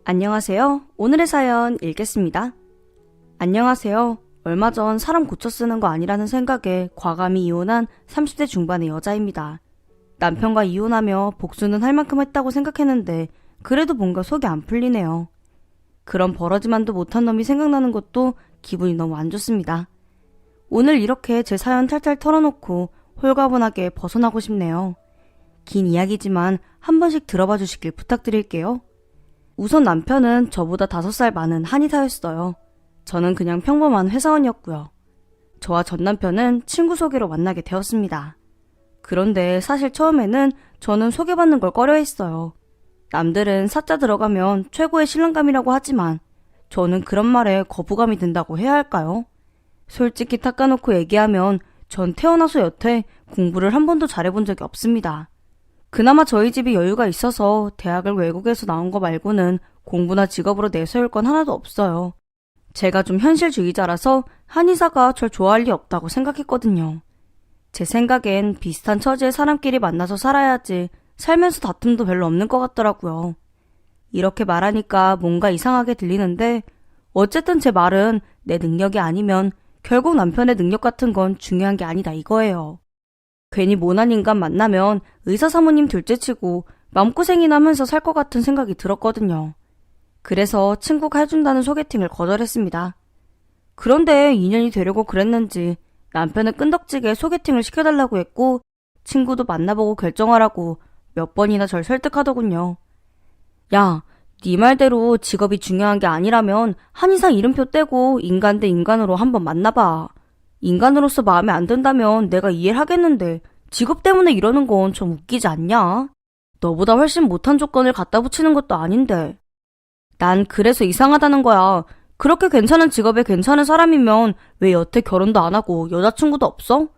안녕하세요. 오늘의 사연 읽겠습니다. 안녕하세요. 얼마 전 사람 고쳐 쓰는 거 아니라는 생각에 과감히 이혼한 30대 중반의 여자입니다. 남편과 이혼하며 복수는 할 만큼 했다고 생각했는데 그래도 뭔가 속이 안 풀리네요. 그런 버러지만도 못한 놈이 생각나는 것도 기분이 너무 안 좋습니다. 오늘 이렇게 제 사연 탈탈 털어놓고 홀가분하게 벗어나고 싶네요. 긴 이야기지만 한 번씩 들어봐 주시길 부탁드릴게요. 우선 남편은 저보다 5살 많은 한의사였어요. 저는 그냥 평범한 회사원이었고요. 저와 전 남편은 친구 소개로 만나게 되었습니다. 그런데 사실 처음에는 저는 소개받는 걸 꺼려했어요. 남들은 사자 들어가면 최고의 신랑감이라고 하지만 저는 그런 말에 거부감이 든다고 해야 할까요? 솔직히 닦아놓고 얘기하면 전 태어나서 여태 공부를 한 번도 잘해본 적이 없습니다. 그나마 저희 집이 여유가 있어서 대학을 외국에서 나온 거 말고는 공부나 직업으로 내세울 건 하나도 없어요. 제가 좀 현실주의자라서 한의사가 절 좋아할 리 없다고 생각했거든요. 제 생각엔 비슷한 처지의 사람끼리 만나서 살아야지 살면서 다툼도 별로 없는 것 같더라고요. 이렇게 말하니까 뭔가 이상하게 들리는데 어쨌든 제 말은 내 능력이 아니면 결국 남편의 능력 같은 건 중요한 게 아니다 이거예요. 괜히 모난 인간 만나면 의사 사모님 둘째치고 마음고생이나 하면서 살 것 같은 생각이 들었거든요. 그래서 친구가 해준다는 소개팅을 거절했습니다. 그런데 인연이 되려고 그랬는지 남편은 끈덕지게 소개팅을 시켜달라고 했고 친구도 만나보고 결정하라고 몇 번이나 절 설득하더군요. 야, 네 말대로 직업이 중요한 게 아니라면 한의사 이름표 떼고 인간 대 인간으로 한번 만나봐. 인간으로서 마음에 안 든다면 내가 이해를 하겠는데 직업 때문에 이러는 건 좀 웃기지 않냐? 너보다 훨씬 못한 조건을 갖다 붙이는 것도 아닌데. 난 그래서 이상하다는 거야. 그렇게 괜찮은 직업에 괜찮은 사람이면 왜 여태 결혼도 안 하고 여자친구도 없어?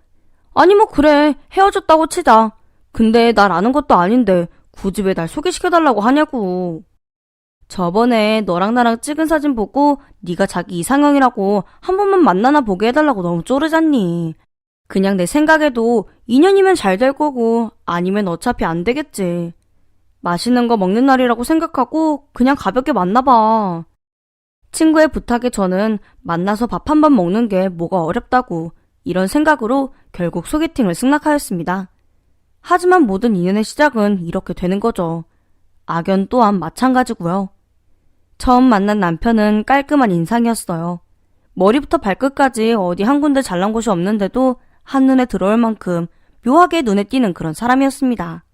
아니 뭐 그래 헤어졌다고 치자. 근데 날 아는 것도 아닌데 굳이 왜 날 소개시켜달라고 하냐고. 저번에 너랑 나랑 찍은 사진 보고 네가 자기 이상형이라고 한 번만 만나나 보게 해달라고 너무 쪼르잖니. 그냥 내 생각에도 인연이면 잘 될 거고 아니면 어차피 안 되겠지. 맛있는 거 먹는 날이라고 생각하고 그냥 가볍게 만나봐. 친구의 부탁에 저는 만나서 밥 한 번 먹는 게 뭐가 어렵다고 이런 생각으로 결국 소개팅을 승낙하였습니다. 하지만 모든 인연의 시작은 이렇게 되는 거죠. 악연 또한 마찬가지고요. 처음 만난 남편은 깔끔한 인상이었어요. 머리부터 발끝까지 어디 한 군데 잘난 곳이 없는데도 한눈에 들어올 만큼 묘하게 눈에 띄는 그런 사람이었습니다.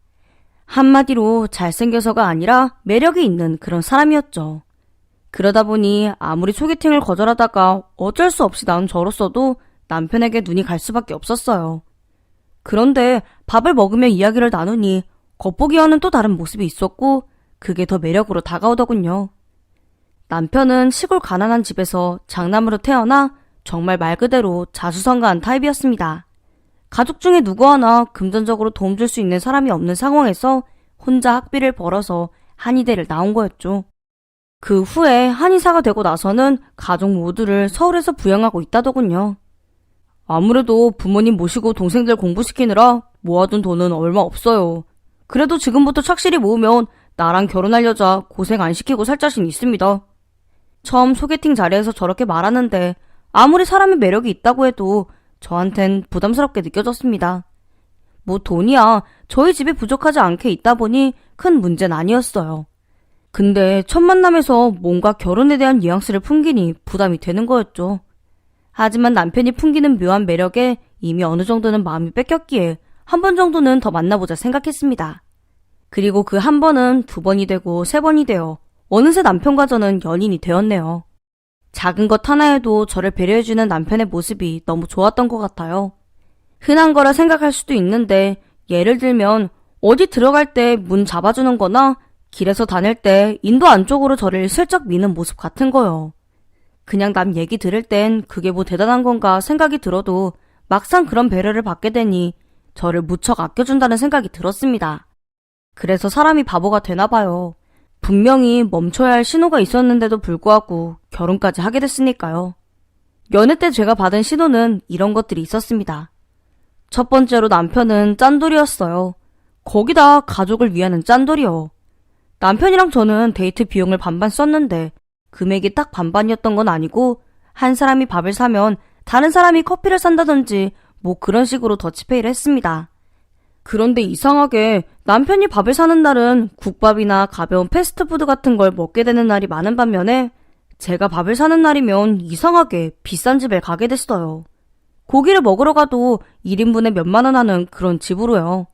한마디로 잘생겨서가 아니라 매력이 있는 그런 사람이었죠. 그러다 보니 아무리 소개팅을 거절하다가 어쩔 수 없이 나온 저로서도 남편에게 눈이 갈 수밖에 없었어요. 그런데 밥을 먹으며 이야기를 나누니 겉보기와는 또 다른 모습이 있었고 그게 더 매력으로 다가오더군요. 남편은 시골 가난한 집에서 장남으로 태어나 정말 말 그대로 자수성가한 타입이었습니다. 가족 중에 누구 하나 금전적으로 도움 줄 수 있는 사람이 없는 상황에서 혼자 학비를 벌어서 한의대를 나온 거였죠. 그 후에 한의사가 되고 나서는 가족 모두를 서울에서 부양하고 있다더군요. 아무래도 부모님 모시고 동생들 공부시키느라 모아둔 돈은 얼마 없어요. 그래도 지금부터 착실히 모으면 나랑 결혼할 여자 고생 안 시키고 살 자신 있습니다. 처음 소개팅 자리에서 저렇게 말하는데 아무리 사람의 매력이 있다고 해도 저한텐 부담스럽게 느껴졌습니다. 뭐 돈이야 저희 집에 부족하지 않게 있다 보니 큰 문제는 아니었어요. 근데 첫 만남에서 뭔가 결혼에 대한 뉘앙스를 풍기니 부담이 되는 거였죠. 하지만 남편이 풍기는 묘한 매력에 이미 어느 정도는 마음이 뺏겼기에 한 번 정도는 더 만나보자 생각했습니다. 그리고 그 한 번은 2번이 되고 3번이 되어 어느새 남편과 저는 연인이 되었네요. 작은 것 하나에도 저를 배려해주는 남편의 모습이 너무 좋았던 것 같아요. 흔한 거라 생각할 수도 있는데 예를 들면 어디 들어갈 때 문 잡아주는 거나 길에서 다닐 때 인도 안쪽으로 저를 슬쩍 미는 모습 같은 거요. 그냥 남 얘기 들을 땐 그게 뭐 대단한 건가 생각이 들어도 막상 그런 배려를 받게 되니 저를 무척 아껴준다는 생각이 들었습니다. 그래서 사람이 바보가 되나 봐요. 분명히 멈춰야 할 신호가 있었는데도 불구하고 결혼까지 하게 됐으니까요. 연애 때 제가 받은 신호는 이런 것들이 있었습니다. 첫 번째로 남편은 짠돌이였어요. 거기다 가족을 위하는 짠돌이요. 남편이랑 저는 데이트 비용을 반반 썼는데 금액이 딱 반반이었던 건 아니고 한 사람이 밥을 사면 다른 사람이 커피를 산다든지 뭐 그런 식으로 더치페이를 했습니다. 그런데 이상하게 남편이 밥을 사는 날은 국밥이나 가벼운 패스트푸드 같은 걸 먹게 되는 날이 많은 반면에 제가 밥을 사는 날이면 이상하게 비싼 집에 가게 됐어요. 고기를 먹으러 가도 1인분에 몇만 원 하는 그런 집으로요.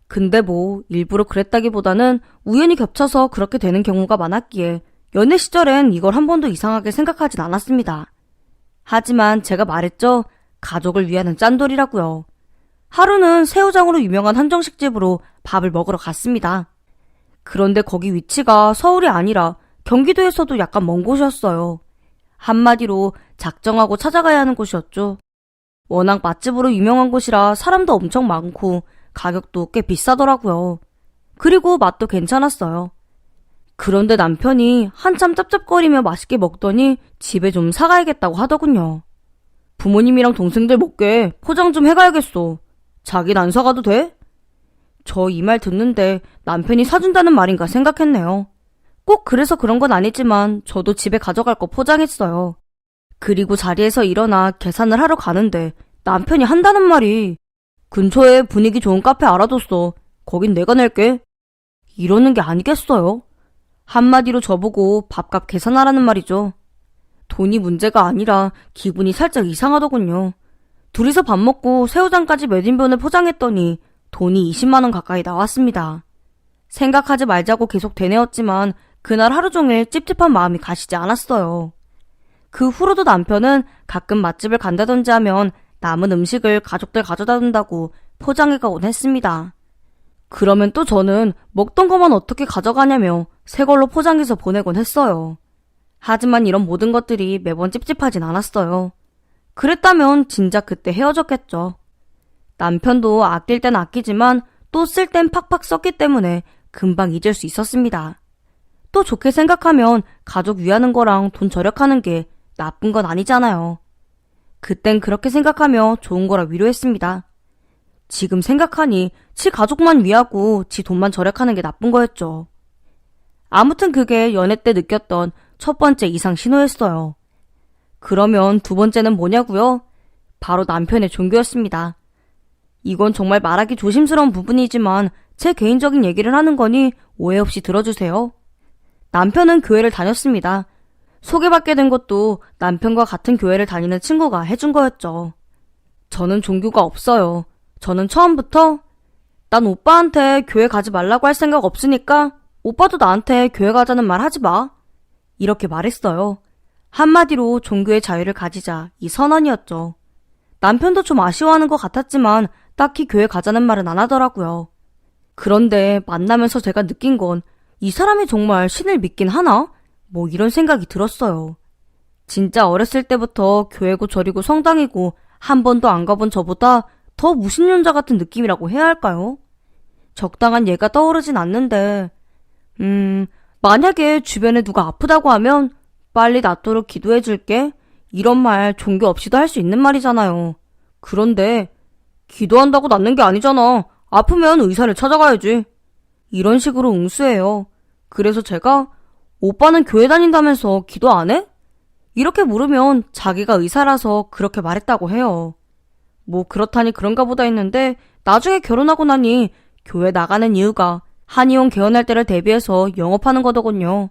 근데 뭐 일부러 그랬다기보다는 우연히 겹쳐서 그렇게 되는 경우가 많았기에 연애 시절엔 이걸 한 번도 이상하게 생각하진 않았습니다. 하지만 제가 말했죠. 가족을 위하는 짠돌이라고요. 하루는 새우장으로 유명한 한정식집으로 밥을 먹으러 갔습니다. 그런데 거기 위치가 서울이 아니라 경기도에서도 약간 먼 곳이었어요. 한마디로 작정하고 찾아가야 하는 곳이었죠. 워낙 맛집으로 유명한 곳이라 사람도 엄청 많고 가격도 꽤 비싸더라고요. 그리고 맛도 괜찮았어요. 그런데 남편이 한참 짭짭거리며 맛있게 먹더니 집에 좀 사가야겠다고 하더군요. 부모님이랑 동생들 먹게 포장 좀 해가야겠어. 자긴 안 사가도 돼? 저 이 말 듣는데 남편이 사준다는 말인가 생각했네요. 꼭 그래서 그런 건 아니지만 저도 집에 가져갈 거 포장했어요. 그리고 자리에서 일어나 계산을 하러 가는데 남편이 한다는 말이 근처에 분위기 좋은 카페 알아뒀어. 거긴 내가 낼게. 이러는 게 아니겠어요? 한마디로 저보고 밥값 계산하라는 말이죠. 돈이 문제가 아니라 기분이 살짝 이상하더군요. 둘이서 밥 먹고 새우장까지 몇 인분을 포장했더니 돈이 20만 원 가까이 나왔습니다. 생각하지 말자고 계속 되뇌었지만 그날 하루 종일 찝찝한 마음이 가시지 않았어요. 그 후로도 남편은 가끔 맛집을 간다든지 하면 남은 음식을 가족들 가져다 준다고 포장해 가곤 했습니다. 그러면 또 저는 먹던 것만 어떻게 가져가냐며 새 걸로 포장해서 보내곤 했어요. 하지만 이런 모든 것들이 매번 찝찝하진 않았어요. 그랬다면 진작 그때 헤어졌겠죠. 남편도 아낄 땐 아끼지만 또 쓸 땐 팍팍 썼기 때문에 금방 잊을 수 있었습니다. 또 좋게 생각하면 가족 위하는 거랑 돈 절약하는 게 나쁜 건 아니잖아요. 그땐 그렇게 생각하며 좋은 거라 위로했습니다. 지금 생각하니 지 가족만 위하고 지 돈만 절약하는 게 나쁜 거였죠. 아무튼 그게 연애 때 느꼈던 첫 번째 이상 신호였어요. 그러면 두 번째는 뭐냐고요? 바로 남편의 종교였습니다. 이건 정말 말하기 조심스러운 부분이지만 제 개인적인 얘기를 하는 거니 오해 없이 들어주세요. 남편은 교회를 다녔습니다. 소개받게 된 것도 남편과 같은 교회를 다니는 친구가 해준 거였죠. 저는 종교가 없어요. 저는 처음부터 난 오빠한테 교회 가지 말라고 할 생각 없으니까 오빠도 나한테 교회 가자는 말 하지 마. 이렇게 말했어요. 한마디로 종교의 자유를 가지자 이 선언이었죠. 남편도 좀 아쉬워하는 것 같았지만 딱히 교회 가자는 말은 안 하더라고요. 그런데 만나면서 제가 느낀 건 이 사람이 정말 신을 믿긴 하나? 뭐 이런 생각이 들었어요. 진짜 어렸을 때부터 교회고 절이고 성당이고 한 번도 안 가본 저보다 더 무신론자 같은 느낌이라고 해야 할까요? 적당한 예가 떠오르진 않는데 만약에 주변에 누가 아프다고 하면 빨리 낫도록 기도해줄게 이런 말 종교 없이도 할 수 있는 말이잖아요. 그런데 기도한다고 낫는 게 아니잖아. 아프면 의사를 찾아가야지. 이런 식으로 응수해요. 그래서 제가 오빠는 교회 다닌다면서 기도 안 해? 이렇게 물으면 자기가 의사라서 그렇게 말했다고 해요. 뭐 그렇다니 그런가 보다 했는데 나중에 결혼하고 나니 교회 나가는 이유가 한의원 개원할 때를 대비해서 영업하는 거더군요.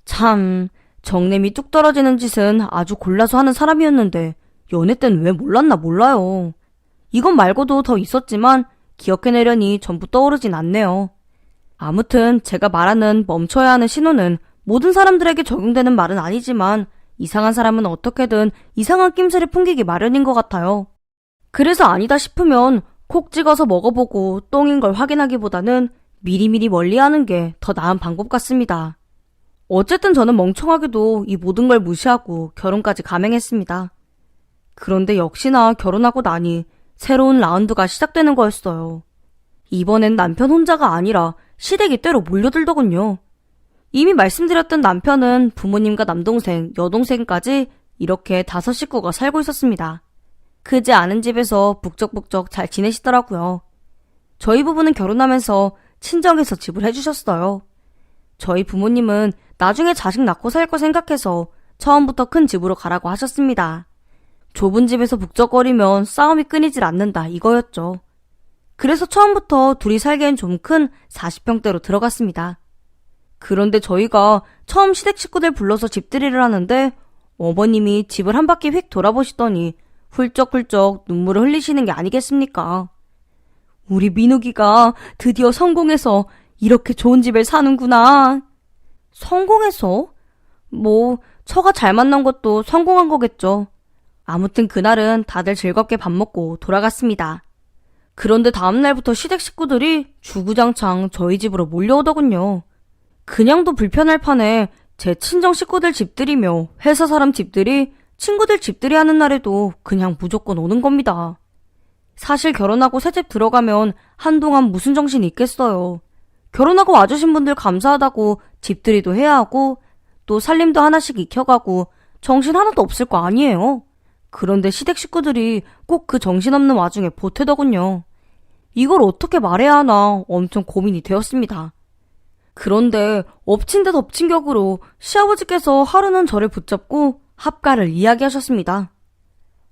참 정냄이 뚝 떨어지는 짓은 아주 골라서 하는 사람이었는데 연애 땐 왜 몰랐나 몰라요. 이것 말고도 더 있었지만 기억해내려니 전부 떠오르진 않네요. 아무튼 제가 말하는 멈춰야 하는 신호는 모든 사람들에게 적용되는 말은 아니지만 이상한 사람은 어떻게든 이상한 낌새를 풍기기 마련인 것 같아요. 그래서 아니다 싶으면 콕 찍어서 먹어보고 똥인 걸 확인하기보다는 미리미리 멀리하는 게 더 나은 방법 같습니다. 어쨌든 저는 멍청하게도 이 모든 걸 무시하고 결혼까지 감행했습니다. 그런데 역시나 결혼하고 나니 새로운 라운드가 시작되는 거였어요. 이번엔 남편 혼자가 아니라 시댁이 때로 몰려들더군요. 이미 말씀드렸던 남편은 부모님과 남동생, 여동생까지 이렇게 5 식구가 살고 있었습니다. 크지 않은 집에서 북적북적 잘 지내시더라고요. 저희 부부는 결혼하면서 친정에서 집을 해주셨어요. 저희 부모님은 나중에 자식 낳고 살 거 생각해서 처음부터 큰 집으로 가라고 하셨습니다. 좁은 집에서 북적거리면 싸움이 끊이질 않는다 이거였죠. 그래서 처음부터 둘이 살기엔 좀 큰 40평대로 들어갔습니다. 그런데 저희가 처음 시댁 식구들 불러서 집들이를 하는데 어머님이 집을 한 바퀴 휙 돌아보시더니 훌쩍훌쩍 눈물을 흘리시는 게 아니겠습니까? 우리 민욱이가 드디어 성공해서 이렇게 좋은 집에 사는구나. 성공해서? 처가 잘 만난 것도 성공한 거겠죠. 아무튼 그날은 다들 즐겁게 밥 먹고 돌아갔습니다. 그런데 다음날부터 시댁 식구들이 주구장창 저희 집으로 몰려오더군요. 그냥도 불편할 판에 제 친정 식구들 집들이며 회사 사람 집들이, 친구들 집들이 하는 날에도 그냥 무조건 오는 겁니다. 사실 결혼하고 새집 들어가면 한동안 무슨 정신이 있겠어요. 결혼하고 와주신 분들 감사하다고 집들이도 해야 하고 또 살림도 하나씩 익혀가고 정신 하나도 없을 거 아니에요. 그런데 시댁 식구들이 꼭 그 정신없는 와중에 보태더군요. 이걸 어떻게 말해야 하나 엄청 고민이 되었습니다. 그런데 엎친 데 덮친 격으로 시아버지께서 하루는 저를 붙잡고 합가를 이야기하셨습니다.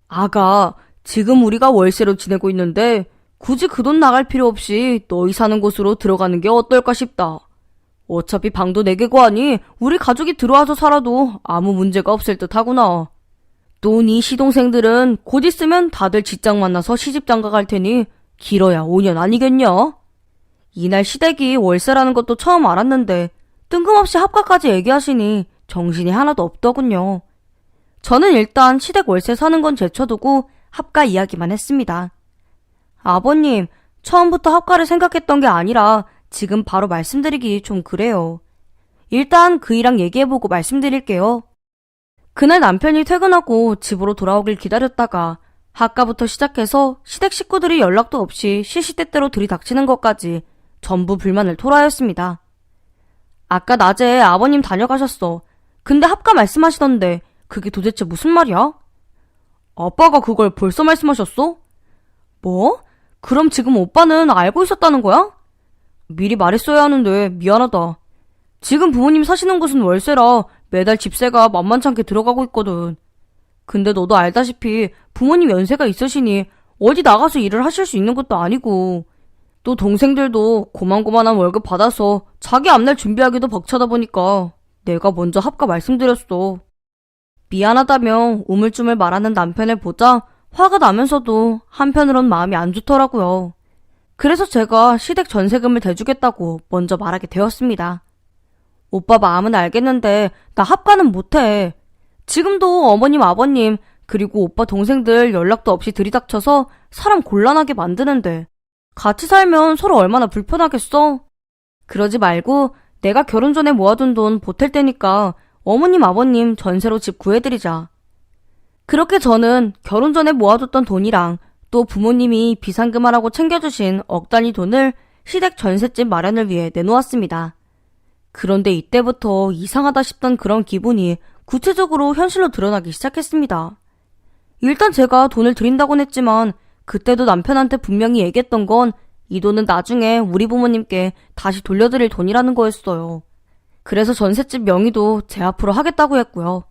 아가, 지금 우리가 월세로 지내고 있는데 굳이 그 돈 나갈 필요 없이 너희 사는 곳으로 들어가는 게 어떨까 싶다. 어차피 방도 4개고 하니 우리 가족이 들어와서 살아도 아무 문제가 없을 듯 하구나. 또 네 시동생들은 곧 있으면 다들 직장 만나서 시집장가 갈 테니 길어야 5년 아니겠냐? 이날 시댁이 월세라는 것도 처음 알았는데 뜬금없이 합가까지 얘기하시니 정신이 하나도 없더군요. 저는 일단 시댁 월세 사는 건 제쳐두고 합가 이야기만 했습니다. 아버님, 처음부터 합가를 생각했던 게 아니라 지금 바로 말씀드리기 좀 그래요. 일단 그이랑 얘기해보고 말씀드릴게요. 그날 남편이 퇴근하고 집으로 돌아오길 기다렸다가 합가부터 시작해서 시댁 식구들이 연락도 없이 시시때때로 들이닥치는 것까지 전부 불만을 토로하였습니다. 아까 낮에 아버님 다녀가셨어. 근데 합가 말씀하시던데 그게 도대체 무슨 말이야? 아빠가 그걸 벌써 말씀하셨어? 뭐? 그럼 지금 오빠는 알고 있었다는 거야? 미리 말했어야 하는데 미안하다. 지금 부모님 사시는 곳은 월세라 매달 집세가 만만찮게 들어가고 있거든. 근데 너도 알다시피 부모님 연세가 있으시니 어디 나가서 일을 하실 수 있는 것도 아니고 또 동생들도 고만고만한 월급 받아서 자기 앞날 준비하기도 벅차다 보니까 내가 먼저 합가 말씀드렸어. 미안하다며 우물쭈물 말하는 남편을 보자 화가 나면서도 한편으론 마음이 안 좋더라고요. 그래서 제가 시댁 전세금을 대주겠다고 먼저 말하게 되었습니다. 오빠 마음은 알겠는데 나 합가는 못해. 지금도 어머님 아버님 그리고 오빠 동생들 연락도 없이 들이닥쳐서 사람 곤란하게 만드는데 같이 살면 서로 얼마나 불편하겠어? 그러지 말고 내가 결혼 전에 모아둔 돈 보탤 테니까 어머님 아버님 전세로 집 구해드리자. 그렇게 저는 결혼 전에 모아뒀던 돈이랑 또 부모님이 비상금하라고 챙겨주신 억 단위 돈을 시댁 전셋집 마련을 위해 내놓았습니다. 그런데 이때부터 이상하다 싶던 그런 기분이 구체적으로 현실로 드러나기 시작했습니다. 일단 제가 돈을 드린다곤 했지만 그때도 남편한테 분명히 얘기했던 건 이 돈은 나중에 우리 부모님께 다시 돌려드릴 돈이라는 거였어요. 그래서 전셋집 명의도 제 앞으로 하겠다고 했고요.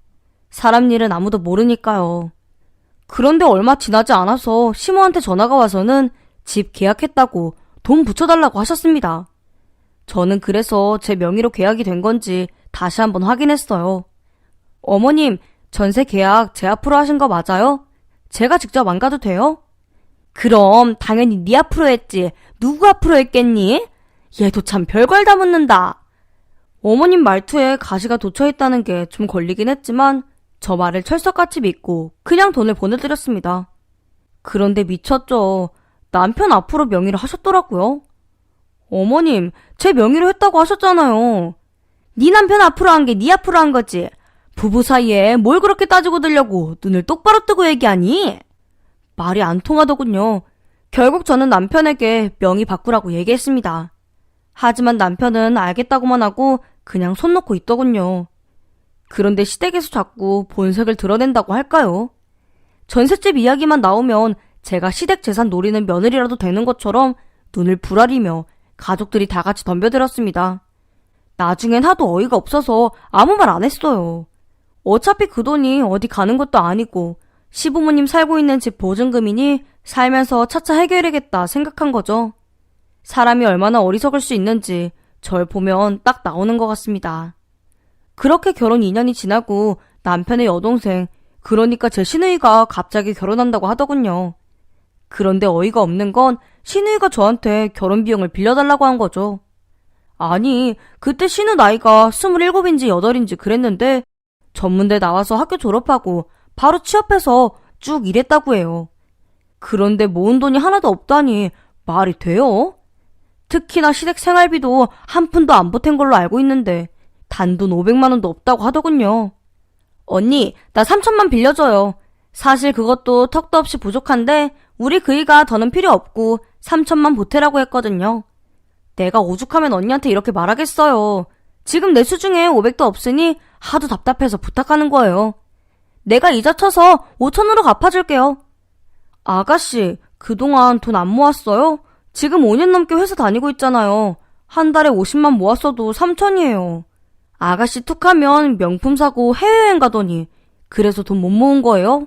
사람 일은 아무도 모르니까요. 그런데 얼마 지나지 않아서 시모한테 전화가 와서는 집 계약했다고 돈 붙여달라고 하셨습니다. 저는 그래서 제 명의로 계약이 된 건지 다시 한번 확인했어요. 어머님, 전세 계약 제 앞으로 하신 거 맞아요? 제가 직접 안 가도 돼요? 그럼 당연히 네 앞으로 했지. 누구 앞으로 했겠니? 얘도 참 별걸 다 묻는다. 어머님 말투에 가시가 돋쳐있다는 게 좀 걸리긴 했지만 저 말을 철석같이 믿고 그냥 돈을 보내드렸습니다. 그런데 미쳤죠. 남편 앞으로 명의로 하셨더라고요. 어머님, 제 명의로 했다고 하셨잖아요. 네 남편 앞으로 한 게 네 앞으로 한 거지. 부부 사이에 뭘 그렇게 따지고 들려고 눈을 똑바로 뜨고 얘기하니? 말이 안 통하더군요. 결국 저는 남편에게 명의 바꾸라고 얘기했습니다. 하지만 남편은 알겠다고만 하고 그냥 손 놓고 있더군요. 그런데 시댁에서 자꾸 본색을 드러낸다고 할까요? 전셋집 이야기만 나오면 제가 시댁 재산 노리는 며느리라도 되는 것처럼 눈을 부라리며 가족들이 다 같이 덤벼들었습니다. 나중엔 하도 어이가 없어서 아무 말 안 했어요. 어차피 그 돈이 어디 가는 것도 아니고 시부모님 살고 있는 집 보증금이니 살면서 차차 해결해야겠다 생각한 거죠. 사람이 얼마나 어리석을 수 있는지 절 보면 딱 나오는 것 같습니다. 그렇게 결혼 2년이 지나고 남편의 여동생, 그러니까 제 시누이가 갑자기 결혼한다고 하더군요. 그런데 어이가 없는 건 시누이가 저한테 결혼 비용을 빌려달라고 한 거죠. 아니, 그때 시누 나이가 27인지 8인지 그랬는데 전문대 나와서 학교 졸업하고 바로 취업해서 쭉 일했다고 해요. 그런데 모은 돈이 하나도 없다니 말이 돼요? 특히나 시댁 생활비도 한 푼도 안 보탠 걸로 알고 있는데 단돈 500만 원도 없다고 하더군요. 언니, 나 3천만 빌려줘요. 사실 그것도 턱도 없이 부족한데 우리 그이가 더는 필요 없고 3천만 보태라고 했거든요. 내가 오죽하면 언니한테 이렇게 말하겠어요. 지금 내 수중에 500도 없으니 하도 답답해서 부탁하는 거예요. 내가 이자 쳐서 5천으로 갚아줄게요. 아가씨, 그동안 돈 안 모았어요? 지금 5년 넘게 회사 다니고 있잖아요. 한 달에 50만 모았어도 3천이에요. 아가씨 툭하면 명품 사고 해외여행 가더니 그래서 돈 못 모은 거예요?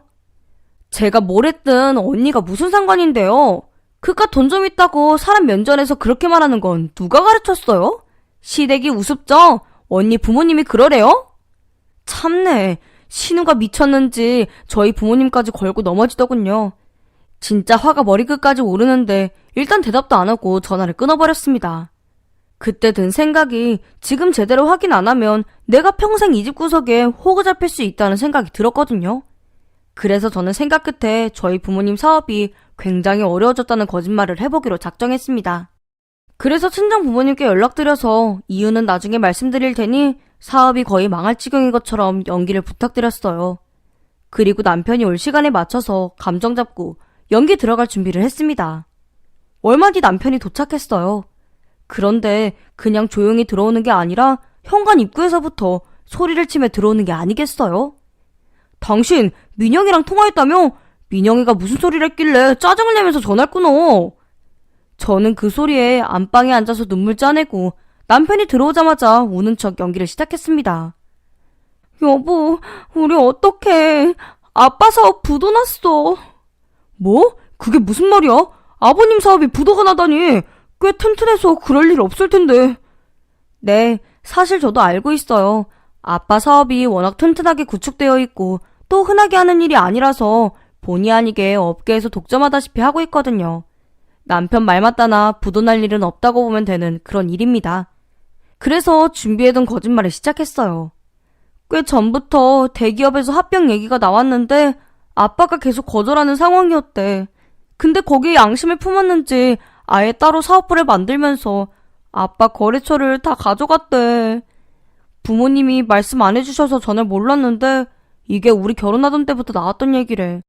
제가 뭘 했든 언니가 무슨 상관인데요? 그깟 돈 좀 있다고 사람 면전에서 그렇게 말하는 건 누가 가르쳤어요? 시댁이 우습죠? 언니 부모님이 그러래요? 참네, 신우가 미쳤는지 저희 부모님까지 걸고 넘어지더군요. 진짜 화가 머리끝까지 오르는데 일단 대답도 안 하고 전화를 끊어버렸습니다. 그때 든 생각이 지금 제대로 확인 안 하면 내가 평생 이 집 구석에 호구 잡힐 수 있다는 생각이 들었거든요. 그래서 저는 생각 끝에 저희 부모님 사업이 굉장히 어려워졌다는 거짓말을 해보기로 작정했습니다. 그래서 친정 부모님께 연락드려서 이유는 나중에 말씀드릴 테니 사업이 거의 망할 지경인 것처럼 연기를 부탁드렸어요. 그리고 남편이 올 시간에 맞춰서 감정 잡고 연기 들어갈 준비를 했습니다. 얼마 뒤 남편이 도착했어요. 그런데 그냥 조용히 들어오는 게 아니라 현관 입구에서부터 소리를 치며 들어오는 게 아니겠어요? 당신 민영이랑 통화했다며? 민영이가 무슨 소리를 했길래 짜증을 내면서 전화를 끊어? 저는 그 소리에 안방에 앉아서 눈물 짜내고 남편이 들어오자마자 우는 척 연기를 시작했습니다. 여보, 우리 어떡해. 아빠 사업 부도 났어. 뭐? 그게 무슨 말이야? 아버님 사업이 부도가 나다니. 꽤 튼튼해서 그럴 일 없을 텐데. 네, 사실 저도 알고 있어요. 아빠 사업이 워낙 튼튼하게 구축되어 있고 또 흔하게 하는 일이 아니라서 본의 아니게 업계에서 독점하다시피 하고 있거든요. 남편 말 맞다나 부도 날 일은 없다고 보면 되는 그런 일입니다. 그래서 준비해둔 거짓말을 시작했어요. 꽤 전부터 대기업에서 합병 얘기가 나왔는데 아빠가 계속 거절하는 상황이었대. 근데 거기에 양심을 품었는지 아예 따로 사업부를 만들면서 아빠 거래처를 다 가져갔대. 부모님이 말씀 안 해주셔서 전혀 몰랐는데 이게 우리 결혼하던 때부터 나왔던 얘기래.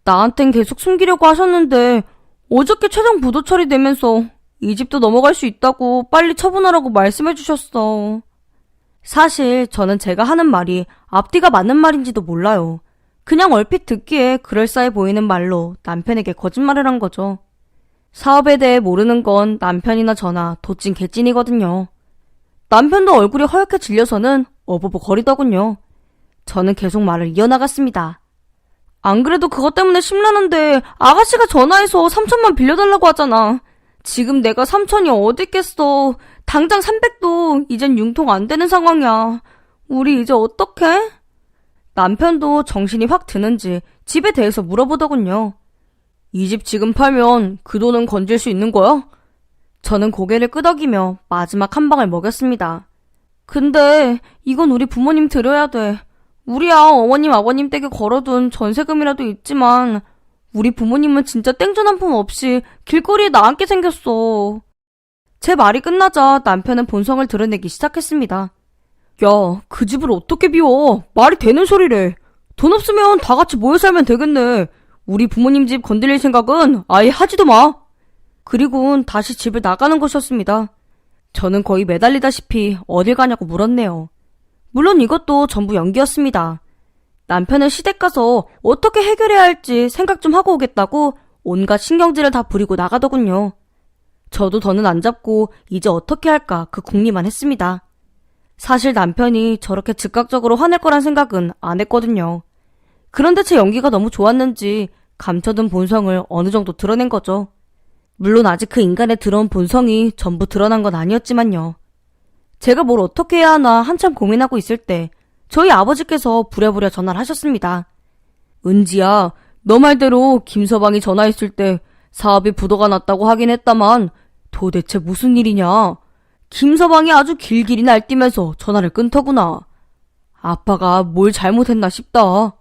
나한텐 계속 숨기려고 하셨는데 어저께 최종 부도 처리되면서 이 집도 넘어갈 수 있다고 빨리 처분하라고 말씀해 주셨어. 사실 저는 제가 하는 말이 앞뒤가 맞는 말인지도 몰라요. 그냥 얼핏 듣기에 그럴싸해 보이는 말로 남편에게 거짓말을 한 거죠. 사업에 대해 모르는 건 남편이나 저나 도찐 개찐이거든요. 남편도 얼굴이 허옇게 질려서는 어버버 거리더군요. 저는 계속 말을 이어나갔습니다. 안 그래도 그것 때문에 심란한데 아가씨가 전화해서 3천만 빌려달라고 하잖아. 지금 내가 3천이 어디 있겠어. 당장 300도 이젠 융통 안 되는 상황이야. 우리 이제 어떡해? 남편도 정신이 확 드는지 집에 대해서 물어보더군요. 이 집 지금 팔면 그 돈은 건질 수 있는 거야? 저는 고개를 끄덕이며 마지막 한 방을 먹였습니다. 근데 이건 우리 부모님 들어야 돼. 우리야 어머님 아버님 댁에 걸어둔 전세금이라도 있지만 우리 부모님은 진짜 땡전 한 푼 없이 길거리에 나앉게 생겼어. 제 말이 끝나자 남편은 본성을 드러내기 시작했습니다. 야, 그 집을 어떻게 비워? 말이 되는 소리래. 돈 없으면 다 같이 모여 살면 되겠네. 우리 부모님 집 건드릴 생각은 아예 하지도 마. 그리고는 다시 집을 나가는 것이었습니다. 저는 거의 매달리다시피 어딜 가냐고 물었네요. 물론 이것도 전부 연기였습니다. 남편은 시댁 가서 어떻게 해결해야 할지 생각 좀 하고 오겠다고 온갖 신경질을 다 부리고 나가더군요. 저도 더는 안 잡고 이제 어떻게 할까 그 궁리만 했습니다. 사실 남편이 저렇게 즉각적으로 화낼 거란 생각은 안 했거든요. 그런데 제 연기가 너무 좋았는지 감춰둔 본성을 어느 정도 드러낸 거죠. 물론 아직 그 인간의 들어온 본성이 전부 드러난 건 아니었지만요. 제가 뭘 어떻게 해야 하나 한참 고민하고 있을 때 저희 아버지께서 부랴부랴 전화를 하셨습니다. 은지야, 너 말대로 김서방이 전화했을 때 사업이 부도가 났다고 하긴 했다만 도대체 무슨 일이냐? 김서방이 아주 길길이 날뛰면서 전화를 끊더구나. 아빠가 뭘 잘못했나 싶다.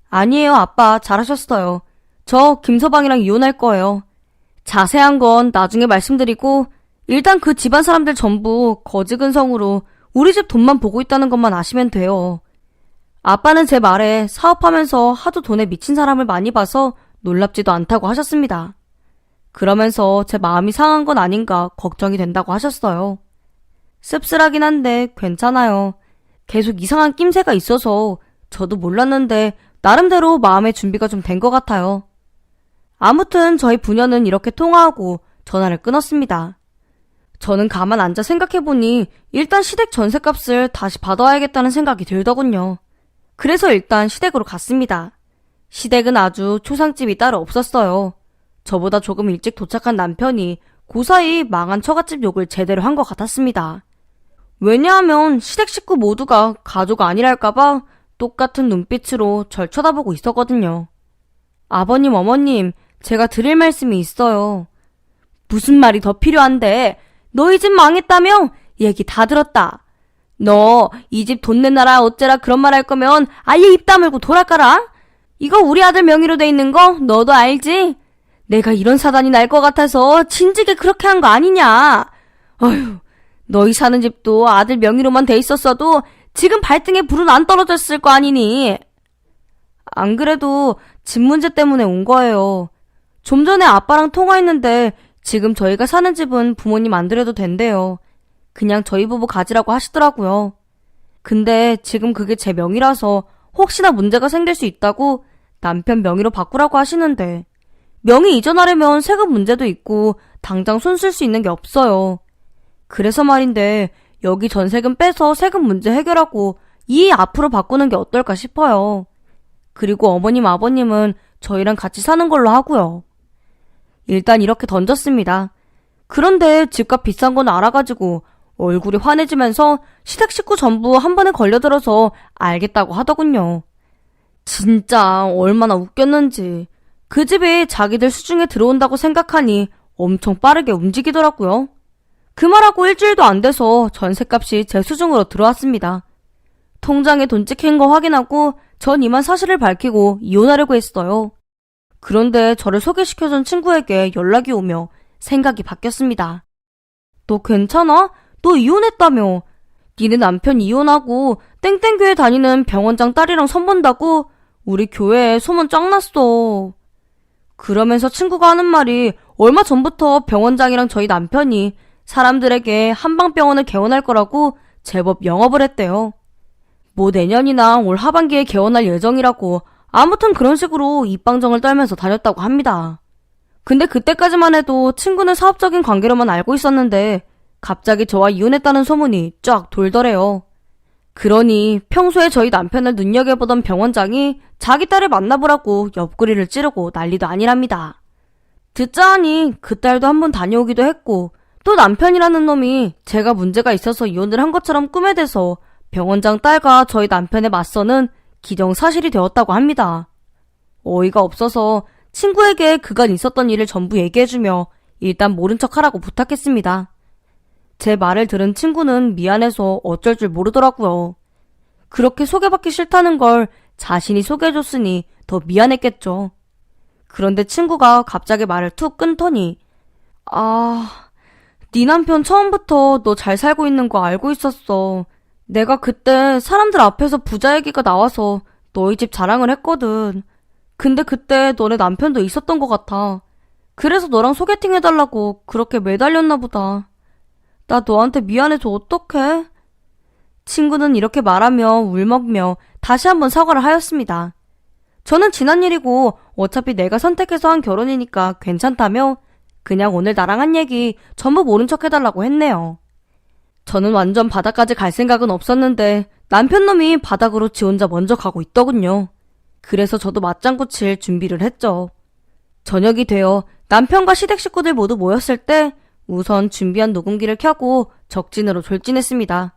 아니에요, 아빠. 잘하셨어요. 저 김서방이랑 이혼할 거예요. 자세한 건 나중에 말씀드리고 일단 그 집안 사람들 전부 거지근성으로 우리 집 돈만 보고 있다는 것만 아시면 돼요. 아빠는 제 말에 사업하면서 하도 돈에 미친 사람을 많이 봐서 놀랍지도 않다고 하셨습니다. 그러면서 제 마음이 상한 건 아닌가 걱정이 된다고 하셨어요. 씁쓸하긴 한데 괜찮아요. 계속 이상한 낌새가 있어서 저도 몰랐는데 나름대로 마음의 준비가 좀 된 것 같아요. 아무튼 저희 부녀는 이렇게 통화하고 전화를 끊었습니다. 저는 가만 앉아 생각해보니 일단 시댁 전셋값을 다시 받아와야겠다는 생각이 들더군요. 그래서 일단 시댁으로 갔습니다. 시댁은 아주 초상집이 따로 없었어요. 저보다 조금 일찍 도착한 남편이 고사히 망한 처갓집 욕을 제대로 한 것 같았습니다. 왜냐하면 시댁 식구 모두가 가족 아니랄까봐 똑같은 눈빛으로 절 쳐다보고 있었거든요. 아버님, 어머님, 제가 드릴 말씀이 있어요. 무슨 말이 더 필요한데? 너희 집 망했다며? 얘기 다 들었다. 너 이 집 돈 내놔라 어째라 그런 말 할 거면 아예 입 다물고 돌아가라. 이거 우리 아들 명의로 돼 있는 거 너도 알지? 내가 이런 사단이 날 것 같아서 진즉에 그렇게 한 거 아니냐. 어휴, 너희 사는 집도 아들 명의로만 돼 있었어도 지금 발등에 불은 안 떨어졌을 거 아니니. 안 그래도 집 문제 때문에 온 거예요. 좀 전에 아빠랑 통화했는데 지금 저희가 사는 집은 부모님 안 드려도 된대요. 그냥 저희 부부 가지라고 하시더라고요. 근데 지금 그게 제 명의라서 혹시나 문제가 생길 수 있다고 남편 명의로 바꾸라고 하시는데 명의 이전하려면 세금 문제도 있고 당장 손 쓸 수 있는 게 없어요. 그래서 말인데 여기 전세금 빼서 세금 문제 해결하고 이 앞으로 바꾸는 게 어떨까 싶어요. 그리고 어머님 아버님은 저희랑 같이 사는 걸로 하고요. 일단 이렇게 던졌습니다. 그런데 집값 비싼 건 알아가지고 얼굴이 환해지면서 시댁 식구 전부 한 번에 걸려들어서 알겠다고 하더군요. 진짜 얼마나 웃겼는지. 그 집이 자기들 수중에 들어온다고 생각하니 엄청 빠르게 움직이더라고요. 그 말하고 일주일도 안 돼서 전셋값이 제 수중으로 들어왔습니다. 통장에 돈 찍힌 거 확인하고 전 이만 사실을 밝히고 이혼하려고 했어요. 그런데 저를 소개시켜준 친구에게 연락이 오며 생각이 바뀌었습니다. 너 괜찮아? 너 이혼했다며. 니네 남편 이혼하고 땡땡교회 다니는 병원장 딸이랑 선본다고 우리 교회에 소문 쫙 났어. 그러면서 친구가 하는 말이 얼마 전부터 병원장이랑 저희 남편이 사람들에게 한방병원을 개원할 거라고 제법 영업을 했대요. 뭐 내년이나 올 하반기에 개원할 예정이라고 아무튼 그런 식으로 입방정을 떨면서 다녔다고 합니다. 근데 그때까지만 해도 친구는 사업적인 관계로만 알고 있었는데 갑자기 저와 이혼했다는 소문이 쫙 돌더래요. 그러니 평소에 저희 남편을 눈여겨보던 병원장이 자기 딸을 만나보라고 옆구리를 찌르고 난리도 아니랍니다. 듣자 하니 그 딸도 한번 다녀오기도 했고 또 남편이라는 놈이 제가 문제가 있어서 이혼을 한 것처럼 꿈에 대서 병원장 딸과 저희 남편에 맞서는 기정사실이 되었다고 합니다. 어이가 없어서 친구에게 그간 있었던 일을 전부 얘기해주며 일단 모른 척하라고 부탁했습니다. 제 말을 들은 친구는 미안해서 어쩔 줄 모르더라고요. 그렇게 소개받기 싫다는 걸 자신이 소개해줬으니 더 미안했겠죠. 그런데 친구가 갑자기 말을 툭 끊더니 네 남편 처음부터 너 잘 살고 있는 거 알고 있었어. 내가 그때 사람들 앞에서 부자 얘기가 나와서 너희 집 자랑을 했거든. 근데 그때 너네 남편도 있었던 것 같아. 그래서 너랑 소개팅 해달라고 그렇게 매달렸나 보다. 나 너한테 미안해서 어떡해? 친구는 이렇게 말하며 울먹며 다시 한번 사과를 하였습니다. 저는 지난 일이고 어차피 내가 선택해서 한 결혼이니까 괜찮다며 그냥 오늘 나랑 한 얘기 전부 모른 척 해달라고 했네요. 저는 완전 바닥까지 갈 생각은 없었는데 남편 놈이 바닥으로 지 혼자 먼저 가고 있더군요. 그래서 저도 맞장구 칠 준비를 했죠. 저녁이 되어 남편과 시댁 식구들 모두 모였을 때 우선 준비한 녹음기를 켜고 적진으로 졸진했습니다.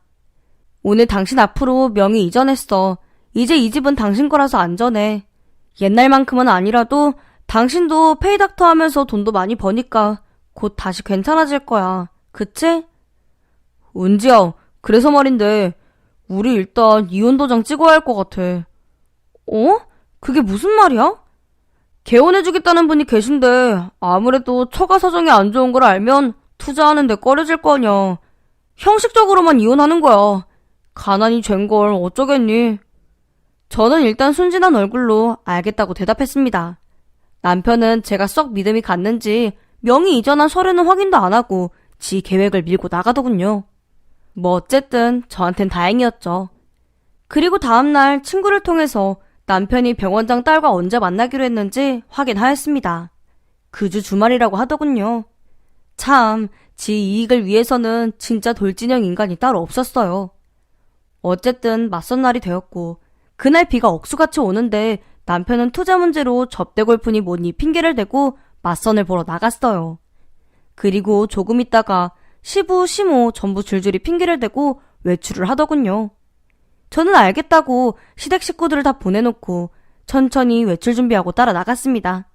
오늘 당신 앞으로 명의 이전했어. 이제 이 집은 당신 거라서 안전해. 옛날만큼은 아니라도 당신도 페이닥터 하면서 돈도 많이 버니까 곧 다시 괜찮아질 거야. 그치? 은지야, 그래서 말인데 우리 일단 이혼 도장 찍어야 할 것 같아. 어? 그게 무슨 말이야? 개혼해주겠다는 분이 계신데 아무래도 처가 사정이 안 좋은 걸 알면 투자하는데 꺼려질 거 아냐. 형식적으로만 이혼하는 거야. 가난이 죄인 걸 어쩌겠니? 저는 일단 순진한 얼굴로 알겠다고 대답했습니다. 남편은 제가 썩 믿음이 갔는지 명의 이전한 서류는 확인도 안 하고 지 계획을 밀고 나가더군요. 뭐 어쨌든 저한텐 다행이었죠. 그리고 다음날 친구를 통해서 남편이 병원장 딸과 언제 만나기로 했는지 확인하였습니다. 그 주 주말이라고 하더군요. 참, 지 이익을 위해서는 진짜 돌진형 인간이 따로 없었어요. 어쨌든 맞선 날이 되었고 그날 비가 억수같이 오는데 남편은 투자 문제로 접대 골프니 뭐니 핑계를 대고 맞선을 보러 나갔어요. 그리고 조금 있다가 시부, 시모 전부 줄줄이 핑계를 대고 외출을 하더군요. 저는 알겠다고 시댁 식구들을 다 보내놓고 천천히 외출 준비하고 따라 나갔습니다.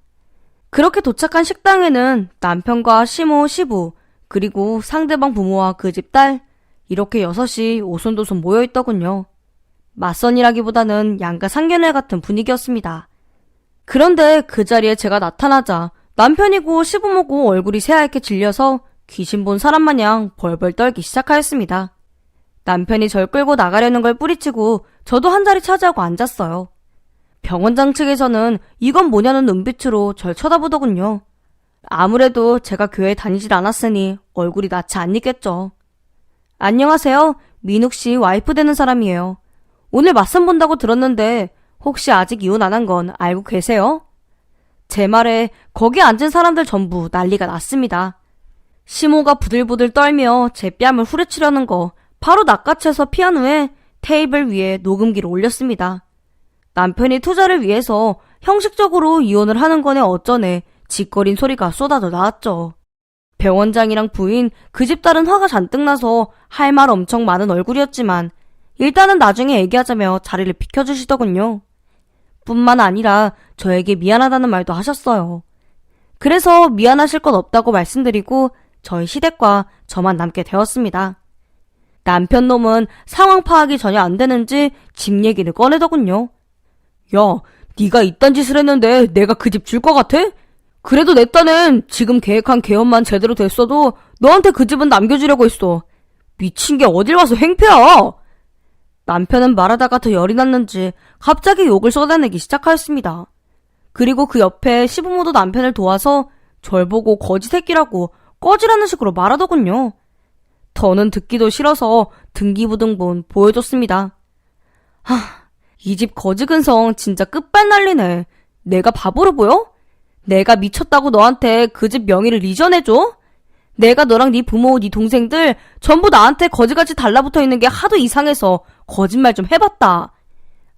그렇게 도착한 식당에는 남편과 시모, 시부, 그리고 상대방 부모와 그 집 딸, 이렇게 6이 오손도손 모여있더군요. 맞선이라기보다는 양가 상견례 같은 분위기였습니다. 그런데 그 자리에 제가 나타나자 남편이고 시부모고 얼굴이 새하얗게 질려서 귀신 본 사람 마냥 벌벌 떨기 시작하였습니다. 남편이 절 끌고 나가려는 걸 뿌리치고 저도 한 자리 차지하고 앉았어요. 병원장 측에서는 이건 뭐냐는 눈빛으로 절 쳐다보더군요. 아무래도 제가 교회에 다니질 않았으니 얼굴이 낯이 안 익겠죠. 안녕하세요. 민욱씨 와이프 되는 사람이에요. 오늘 맞선 본다고 들었는데 혹시 아직 이혼 안 한 건 알고 계세요? 제 말에 거기 앉은 사람들 전부 난리가 났습니다. 시모가 부들부들 떨며 제 뺨을 후려치려는 거 바로 낚아채서 피한 후에 테이블 위에 녹음기를 올렸습니다. 남편이 투자를 위해서 형식적으로 이혼을 하는 거네 어쩌네 짓거린 소리가 쏟아져 나왔죠. 병원장이랑 부인, 그 집 딸은 화가 잔뜩 나서 할 말 엄청 많은 얼굴이었지만 일단은 나중에 얘기하자며 자리를 비켜주시더군요. 뿐만 아니라 저에게 미안하다는 말도 하셨어요. 그래서 미안하실 것 없다고 말씀드리고 저희 시댁과 저만 남게 되었습니다. 남편 놈은 상황 파악이 전혀 안 되는지 집 얘기를 꺼내더군요. 야, 네가 이딴 짓을 했는데 내가 그 집 줄 것 같아? 그래도 내 딴엔 지금 계획한 개업만 제대로 됐어도 너한테 그 집은 남겨주려고 했어. 미친 게 어딜 와서 횡패야. 남편은 말하다가 더 열이 났는지 갑자기 욕을 쏟아내기 시작하였습니다. 그리고 그 옆에 시부모도 남편을 도와서 절 보고 거지 새끼라고 꺼지라는 식으로 말하더군요. 더는 듣기도 싫어서 등기부등본 보여줬습니다. 이 집 거지 근성 진짜 끝발 날리네. 내가 바보로 보여? 내가 미쳤다고 너한테 그 집 명의를 이전해줘? 내가 너랑 네 부모, 네 동생들 전부 나한테 거지같이 달라붙어 있는 게 하도 이상해서 거짓말 좀 해봤다.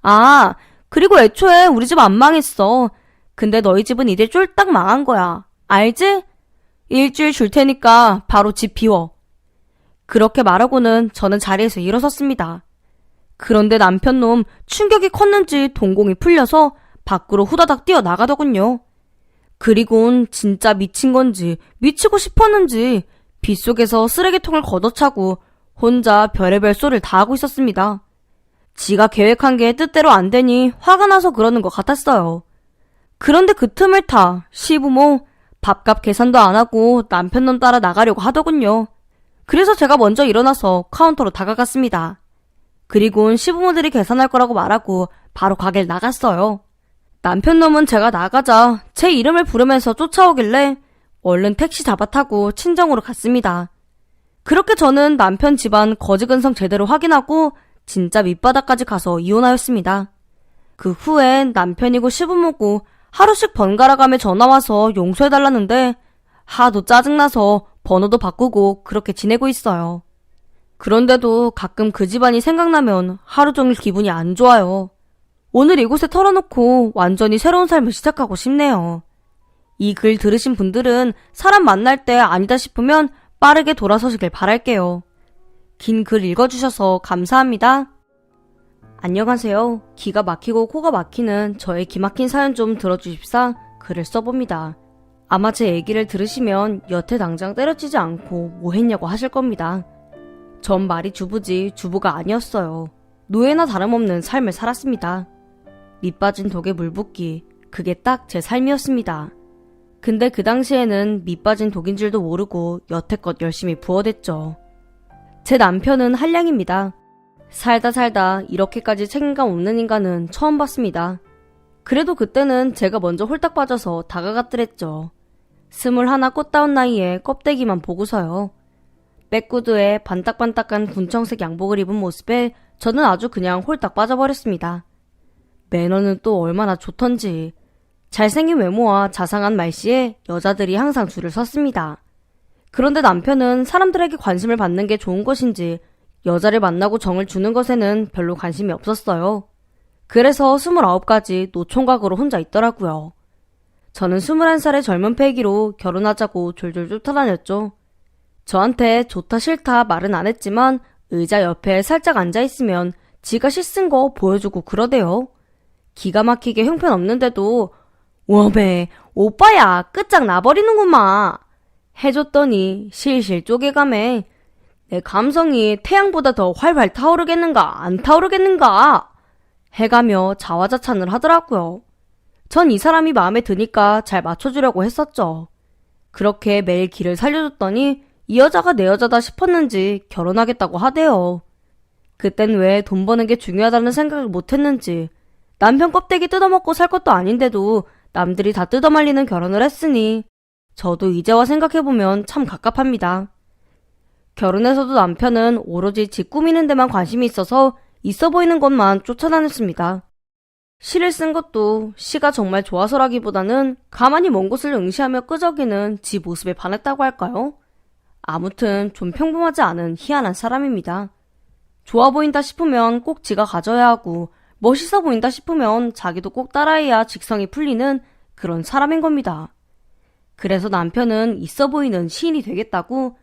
아, 그리고 애초에 우리 집 안 망했어. 근데 너희 집은 이제 쫄딱 망한 거야. 알지? 일주일 줄 테니까 바로 집 비워. 그렇게 말하고는 저는 자리에서 일어섰습니다. 그런데 남편 놈 충격이 컸는지 동공이 풀려서 밖으로 후다닥 뛰어나가더군요. 그리곤 진짜 미친 건지 미치고 싶었는지 빗속에서 쓰레기통을 걷어차고 혼자 별의별 쏘를 다 하고 있었습니다. 지가 계획한 게 뜻대로 안 되니 화가 나서 그러는 것 같았어요. 그런데 그 틈을 타 시부모 밥값 계산도 안 하고 남편 놈 따라 나가려고 하더군요. 그래서 제가 먼저 일어나서 카운터로 다가갔습니다. 그리곤 시부모들이 계산할 거라고 말하고 바로 가게를 나갔어요. 남편 놈은 제가 나가자 제 이름을 부르면서 쫓아오길래 얼른 택시 잡아 타고 친정으로 갔습니다. 그렇게 저는 남편 집안 거지 근성 제대로 확인하고 진짜 밑바닥까지 가서 이혼하였습니다. 그 후엔 남편이고 시부모고 하루씩 번갈아가며 전화와서 용서해달라는데 하도 짜증나서 번호도 바꾸고 그렇게 지내고 있어요. 그런데도 가끔 그 집안이 생각나면 하루 종일 기분이 안 좋아요. 오늘 이곳에 털어놓고 완전히 새로운 삶을 시작하고 싶네요. 이 글 들으신 분들은 사람 만날 때 아니다 싶으면 빠르게 돌아서시길 바랄게요. 긴 글 읽어주셔서 감사합니다. 안녕하세요. 기가 막히고 코가 막히는 저의 기막힌 사연 좀 들어주십사 글을 써봅니다. 아마 제 얘기를 들으시면 여태 당장 때려치지 않고 뭐 했냐고 하실 겁니다. 전 말이 주부지 주부가 아니었어요. 노예나 다름없는 삶을 살았습니다. 밑 빠진 독에 물 붓기, 그게 딱 제 삶이었습니다. 근데 그 당시에는 밑 빠진 독인 줄도 모르고 여태껏 열심히 부어댔죠. 제 남편은 한량입니다. 살다 이렇게까지 책임감 없는 인간은 처음 봤습니다. 그래도 그때는 제가 먼저 홀딱 빠져서 다가갔더랬죠. 21 꽃다운 나이에 껍데기만 보고서요. 백구두에 반딱반딱한 군청색 양복을 입은 모습에 저는 아주 그냥 홀딱 빠져버렸습니다. 매너는 또 얼마나 좋던지. 잘생긴 외모와 자상한 말씨에 여자들이 항상 줄을 섰습니다. 그런데 남편은 사람들에게 관심을 받는 게 좋은 것인지 여자를 만나고 정을 주는 것에는 별로 관심이 없었어요. 그래서 29가지 노총각으로 혼자 있더라고요. 저는 21살의 젊은 패기로 결혼하자고 졸졸 쫓아다녔죠. 저한테 좋다 싫다 말은 안 했지만 의자 옆에 살짝 앉아있으면 지가 씻은 거 보여주고 그러대요. 기가 막히게 형편없는데도 워베 오빠야 끝장 나버리는구만 해줬더니 실실 쪼개가매 내 감성이 태양보다 더 활활 타오르겠는가 안 타오르겠는가 해가며 자화자찬을 하더라고요. 전 이 사람이 마음에 드니까 잘 맞춰주려고 했었죠. 그렇게 매일 기를 살려줬더니 이 여자가 내 여자다 싶었는지 결혼하겠다고 하대요. 그땐 왜 돈 버는 게 중요하다는 생각을 못했는지 남편 껍데기 뜯어먹고 살 것도 아닌데도 남들이 다 뜯어말리는 결혼을 했으니 저도 이제와 생각해보면 참 갑갑합니다. 결혼해서도 남편은 오로지 집 꾸미는 데만 관심이 있어서 있어 보이는 것만 쫓아다녔습니다. 시를 쓴 것도 시가 정말 좋아서라기보다는 가만히 먼 곳을 응시하며 끄적이는 지 모습에 반했다고 할까요? 아무튼 좀 평범하지 않은 희한한 사람입니다. 좋아 보인다 싶으면 꼭 지가 가져야 하고 멋있어 보인다 싶으면 자기도 꼭 따라해야 직성이 풀리는 그런 사람인 겁니다. 그래서 남편은 있어 보이는 시인이 되겠다고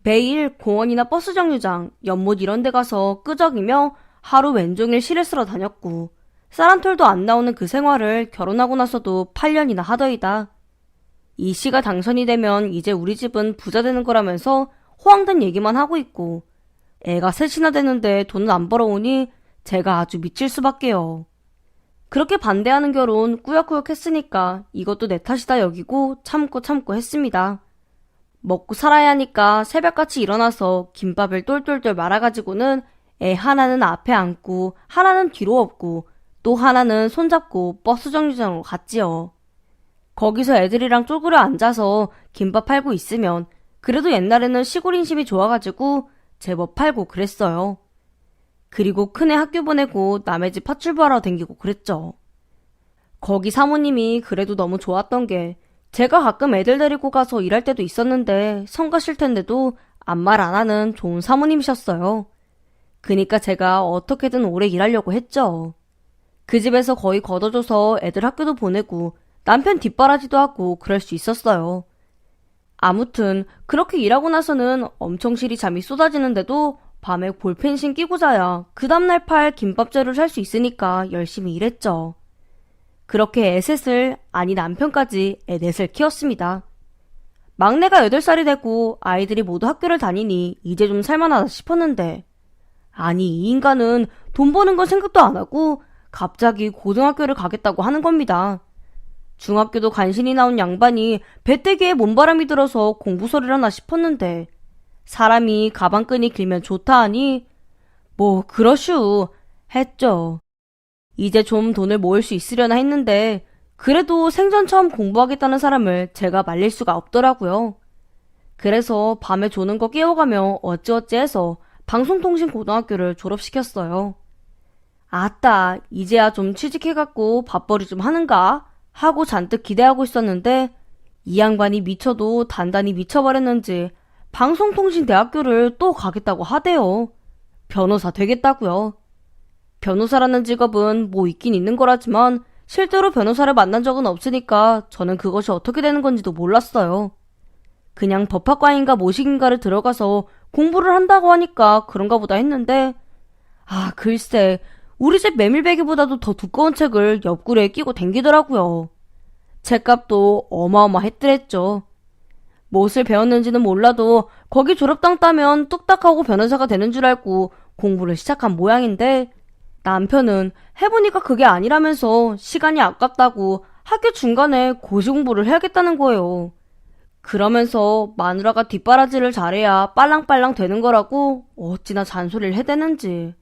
매일 공원이나 버스 정류장, 연못 이런 데 가서 끄적이며 하루 왼종일 시를 쓰러 다녔고 쌀 한 톨도 안 나오는 그 생활을 결혼하고 나서도 8년이나 하더이다. 이 시가 당선이 되면 이제 우리 집은 부자 되는 거라면서 호황된 얘기만 하고 있고 애가 셋이나 되는데 돈은 안 벌어오니 제가 아주 미칠 수밖에요. 그렇게 반대하는 결혼 꾸역꾸역 했으니까 이것도 내 탓이다 여기고 참고 했습니다. 먹고 살아야 하니까 새벽같이 일어나서 김밥을 똘똘똘 말아가지고는 애 하나는 앞에 안고 하나는 뒤로 업고 또 하나는 손잡고 버스 정류장으로 갔지요. 거기서 애들이랑 쪼그려 앉아서 김밥 팔고 있으면 그래도 옛날에는 시골 인심이 좋아가지고 제법 팔고 그랬어요. 그리고 큰애 학교 보내고 남의 집 파출부하러 댕기고 그랬죠. 거기 사모님이 그래도 너무 좋았던 게 제가 가끔 애들 데리고 가서 일할 때도 있었는데 성가실 텐데도 아무 말 안 하는 좋은 사모님이셨어요. 그니까 제가 어떻게든 오래 일하려고 했죠. 그 집에서 거의 걷어줘서 애들 학교도 보내고 남편 뒷바라지도 하고 그럴 수 있었어요. 아무튼 그렇게 일하고 나서는 엄청 실이 잠이 쏟아지는데도 밤에 볼펜신 끼고 자야 그 다음날 팔 김밥재료를 살 수 있으니까 열심히 일했죠. 그렇게 애셋을, 아니 남편까지 애넷을 키웠습니다. 막내가 8살이 되고 아이들이 모두 학교를 다니니 이제 좀 살만하다 싶었는데 아니 이 인간은 돈 버는 건 생각도 안 하고 갑자기 고등학교를 가겠다고 하는 겁니다. 중학교도 간신히 나온 양반이 배때기에 몸바람이 들어서 공부소리를 하나 싶었는데 사람이 가방끈이 길면 좋다 하니 뭐 그러슈 했죠. 이제 좀 돈을 모을 수 있으려나 했는데 그래도 생전 처음 공부하겠다는 사람을 제가 말릴 수가 없더라고요. 그래서 밤에 조는 거 깨워가며 어찌어찌 해서 방송통신고등학교를 졸업시켰어요. 아따 이제야 좀 취직해갖고 밥벌이 좀 하는가 하고 잔뜩 기대하고 있었는데 이 양반이 미쳐도 단단히 미쳐버렸는지 방송통신대학교를 또 가겠다고 하대요. 변호사 되겠다고요. 변호사라는 직업은 뭐 있긴 있는 거라지만 실제로 변호사를 만난 적은 없으니까 저는 그것이 어떻게 되는 건지도 몰랐어요. 그냥 법학과인가 모식인가를 들어가서 공부를 한다고 하니까 그런가 보다 했는데 글쎄 우리 집 메밀베개보다도 더 두꺼운 책을 옆구리에 끼고 댕기더라고요. 책값도 어마어마했더랬죠. 무엇을 배웠는지는 몰라도 거기 졸업당 따면 뚝딱하고 변호사가 되는 줄 알고 공부를 시작한 모양인데 남편은 해보니까 그게 아니라면서 시간이 아깝다고 학교 중간에 고시 공부를 해야겠다는 거예요. 그러면서 마누라가 뒷바라지를 잘해야 빨랑빨랑 되는 거라고 어찌나 잔소리를 해대는지.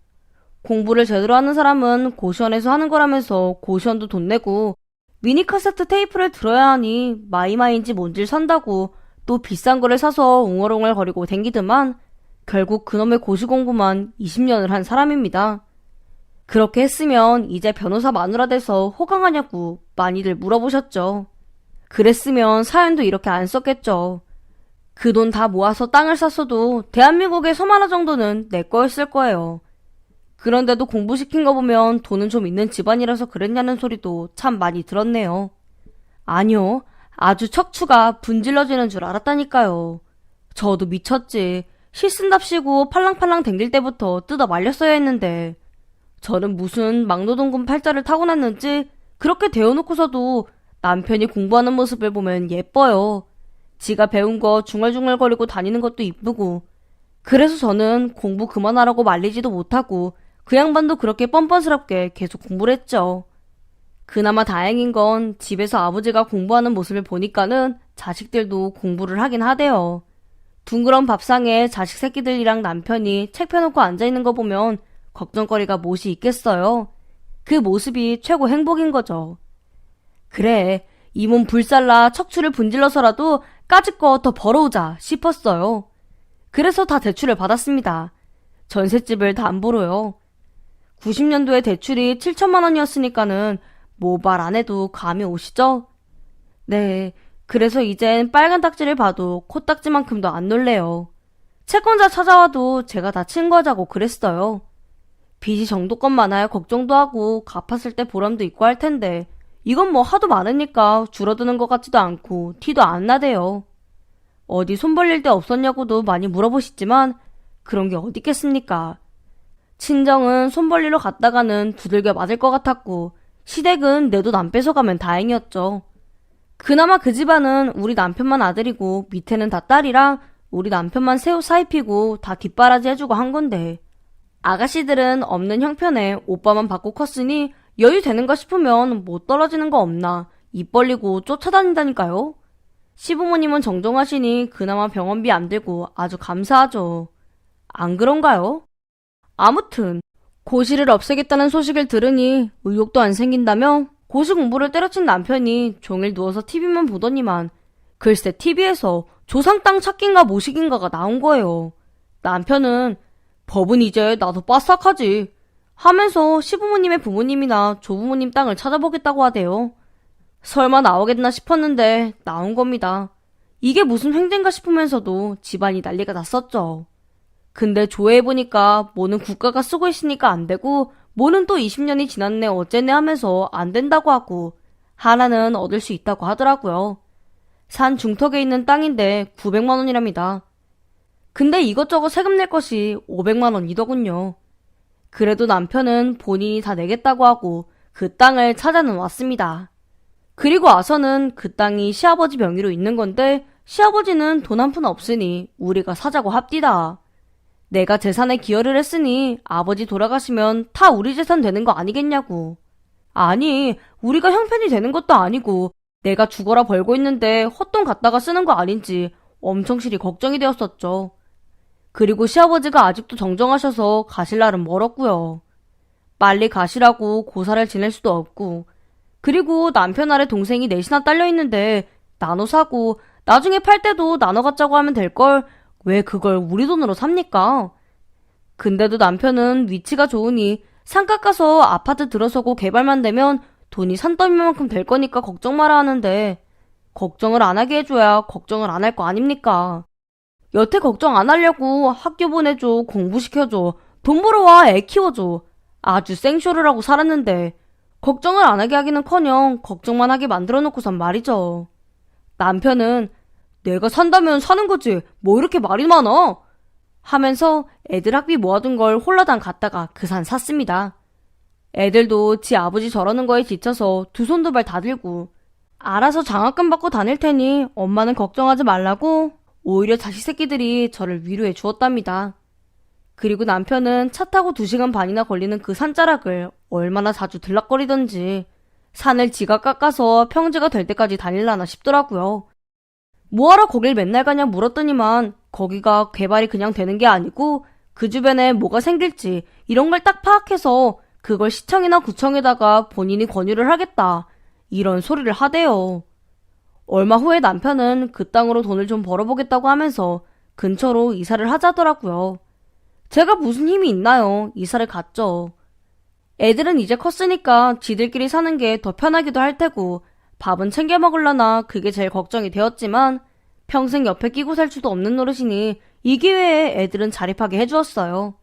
공부를 제대로 하는 사람은 고시원에서 하는 거라면서 고시원도 돈 내고 미니 카세트 테이프를 들어야 하니 마이마이인지 뭔지를 산다고 또 비싼 거를 사서 웅얼웅얼거리고 댕기더만 결국 그놈의 고시 공부만 20년을 한 사람입니다. 그렇게 했으면 이제 변호사 마누라 돼서 호강하냐고 많이들 물어보셨죠. 그랬으면 사연도 이렇게 안 썼겠죠. 그 돈 다 모아서 땅을 샀어도 대한민국의 섬 하나 정도는 내 거였을 거예요. 그런데도 공부시킨 거 보면 돈은 좀 있는 집안이라서 그랬냐는 소리도 참 많이 들었네요. 아니요. 아주 척추가 분질러지는 줄 알았다니까요. 저도 미쳤지. 시 쓴답시고 팔랑팔랑 댕길 때부터 뜯어 말렸어야 했는데 저는 무슨 막노동군 팔자를 타고났는지 그렇게 데워놓고서도 남편이 공부하는 모습을 보면 예뻐요. 지가 배운 거 중얼중얼거리고 다니는 것도 이쁘고. 그래서 저는 공부 그만하라고 말리지도 못하고 그 양반도 그렇게 뻔뻔스럽게 계속 공부를 했죠. 그나마 다행인 건 집에서 아버지가 공부하는 모습을 보니까는 자식들도 공부를 하긴 하대요. 둥그런 밥상에 자식 새끼들이랑 남편이 책 펴놓고 앉아있는 거 보면 걱정거리가 무엇이 있겠어요. 그 모습이 최고 행복인 거죠. 그래, 이 몸 불살라 척추를 분질러서라도 까짓거 더 벌어오자 싶었어요. 그래서 다 대출을 받았습니다. 전셋집을 담보로요. 90년도에 대출이 7천만 원이었으니까는 뭐 말 안 해도 감이 오시죠? 네, 그래서 이젠 빨간 딱지를 봐도 코딱지만큼도 안 놀래요. 채권자 찾아와도 제가 다 친구하자고 그랬어요. 빚이 정도껏 많아야 걱정도 하고 갚았을 때 보람도 있고 할 텐데 이건 뭐 하도 많으니까 줄어드는 것 같지도 않고 티도 안 나대요. 어디 손 벌릴 데 없었냐고도 많이 물어보시지만 그런 게 어디 있겠습니까? 친정은 손 벌리러 갔다가는 두들겨 맞을 것 같았고 시댁은 내 돈 안 뺏어가면 다행이었죠. 그나마 그 집안은 우리 남편만 아들이고 밑에는 다 딸이라 우리 남편만 새 옷 사입히고 다 뒷바라지 해주고 한 건데 아가씨들은 없는 형편에 오빠만 받고 컸으니 여유 되는가 싶으면 못 떨어지는 거 없나 입 벌리고 쫓아다닌다니까요. 시부모님은 정정하시니 그나마 병원비 안 들고 아주 감사하죠. 안 그런가요? 아무튼 고시를 없애겠다는 소식을 들으니 의욕도 안 생긴다며 고시 공부를 때려친 남편이 종일 누워서 TV만 보더니만 글쎄 TV에서 조상 땅 찾긴가 모시긴가가 나온 거예요. 남편은 법은 이제 나도 빠싹하지 하면서 시부모님의 부모님이나 조부모님 땅을 찾아보겠다고 하대요. 설마 나오겠나 싶었는데 나온 겁니다. 이게 무슨 횡재인가 싶으면서도 집안이 난리가 났었죠. 근데 조회해보니까 뭐는 국가가 쓰고 있으니까 안 되고 뭐는 또 20년이 지났네 어쨌네 하면서 안 된다고 하고 하나는 얻을 수 있다고 하더라고요. 산 중턱에 있는 땅인데 900만 원이랍니다. 근데 이것저것 세금 낼 것이 500만 원이더군요. 그래도 남편은 본인이 다 내겠다고 하고 그 땅을 찾아는 왔습니다. 그리고 와서는 그 땅이 시아버지 명의로 있는 건데 시아버지는 돈 한 푼 없으니 우리가 사자고 합디다. 내가 재산에 기여를 했으니 아버지 돌아가시면 다 우리 재산 되는 거 아니겠냐고. 아니, 우리가 형편이 되는 것도 아니고 내가 죽어라 벌고 있는데 헛돈 갖다가 쓰는 거 아닌지 엄청 실이 걱정이 되었었죠. 그리고 시아버지가 아직도 정정하셔서 가실 날은 멀었고요. 빨리 가시라고 고사를 지낼 수도 없고 그리고 남편 아래 동생이 넷이나 딸려있는데 나눠 사고 나중에 팔 때도 나눠 갖자고 하면 될걸 왜 그걸 우리 돈으로 삽니까? 근데도 남편은 위치가 좋으니 상가 가서 아파트 들어서고 개발만 되면 돈이 산더미만큼 될 거니까 걱정 마라 하는데 걱정을 안 하게 해줘야 걱정을 안 할 거 아닙니까? 여태 걱정 안 하려고 학교 보내줘, 공부시켜줘, 돈 벌어와 애 키워줘. 아주 생쇼를 하고 살았는데 걱정을 안 하게 하기는커녕 걱정만 하게 만들어 놓고선 말이죠. 남편은 내가 산다면 사는 거지 뭐 이렇게 말이 많아? 하면서 애들 학비 모아둔 걸 홀라당 갔다가 그 산 샀습니다. 애들도 지 아버지 저러는 거에 지쳐서 두 손 두 발 다 들고 알아서 장학금 받고 다닐 테니 엄마는 걱정하지 말라고 오히려 자식 새끼들이 저를 위로해 주었답니다. 그리고 남편은 차 타고 2시간 반이나 걸리는 그 산자락을 얼마나 자주 들락거리던지 산을 지가 깎아서 평지가 될 때까지 다닐라나 싶더라고요. 뭐하러 거길 맨날 가냐 물었더니만 거기가 개발이 그냥 되는 게 아니고 그 주변에 뭐가 생길지 이런 걸 딱 파악해서 그걸 시청이나 구청에다가 본인이 권유를 하겠다. 이런 소리를 하대요. 얼마 후에 남편은 그 땅으로 돈을 좀 벌어보겠다고 하면서 근처로 이사를 하자더라고요. 제가 무슨 힘이 있나요? 이사를 갔죠. 애들은 이제 컸으니까 지들끼리 사는 게 더 편하기도 할 테고 밥은 챙겨 먹으려나 그게 제일 걱정이 되었지만 평생 옆에 끼고 살 수도 없는 노릇이니 이 기회에 애들은 자립하게 해주었어요.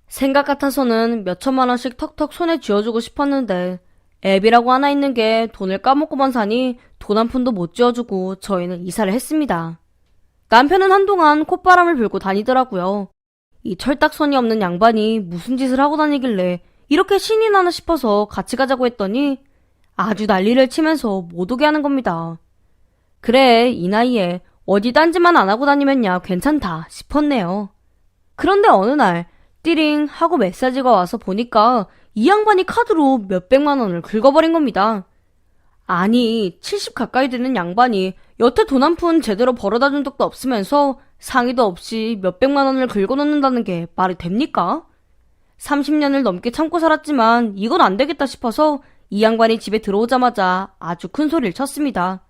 생각 같아서는 몇 천만 원씩 턱턱 손에 쥐어주고 싶었는데 앱이라고 하나 있는 게 돈을 까먹고만 사니 돈 한 푼도 못 쥐어주고 저희는 이사를 했습니다. 남편은 한동안 콧바람을 불고 다니더라고요. 이 철딱선이 없는 양반이 무슨 짓을 하고 다니길래 이렇게 신이 나나 싶어서 같이 가자고 했더니 아주 난리를 치면서 못 오게 하는 겁니다. 그래, 이 나이에 어디 딴짓만 안 하고 다니면야 괜찮다 싶었네요. 그런데 어느 날 띠링 하고 메시지가 와서 보니까 이 양반이 카드로 몇백만 원을 긁어버린 겁니다. 아니, 70 가까이 되는 양반이 여태 돈 한 푼 제대로 벌어다 준 적도 없으면서 상의도 없이 몇백만 원을 긁어놓는다는 게 말이 됩니까? 30년을 넘게 참고 살았지만 이건 안 되겠다 싶어서 이 양반이 집에 들어오자마자 아주 큰 소리를 쳤습니다.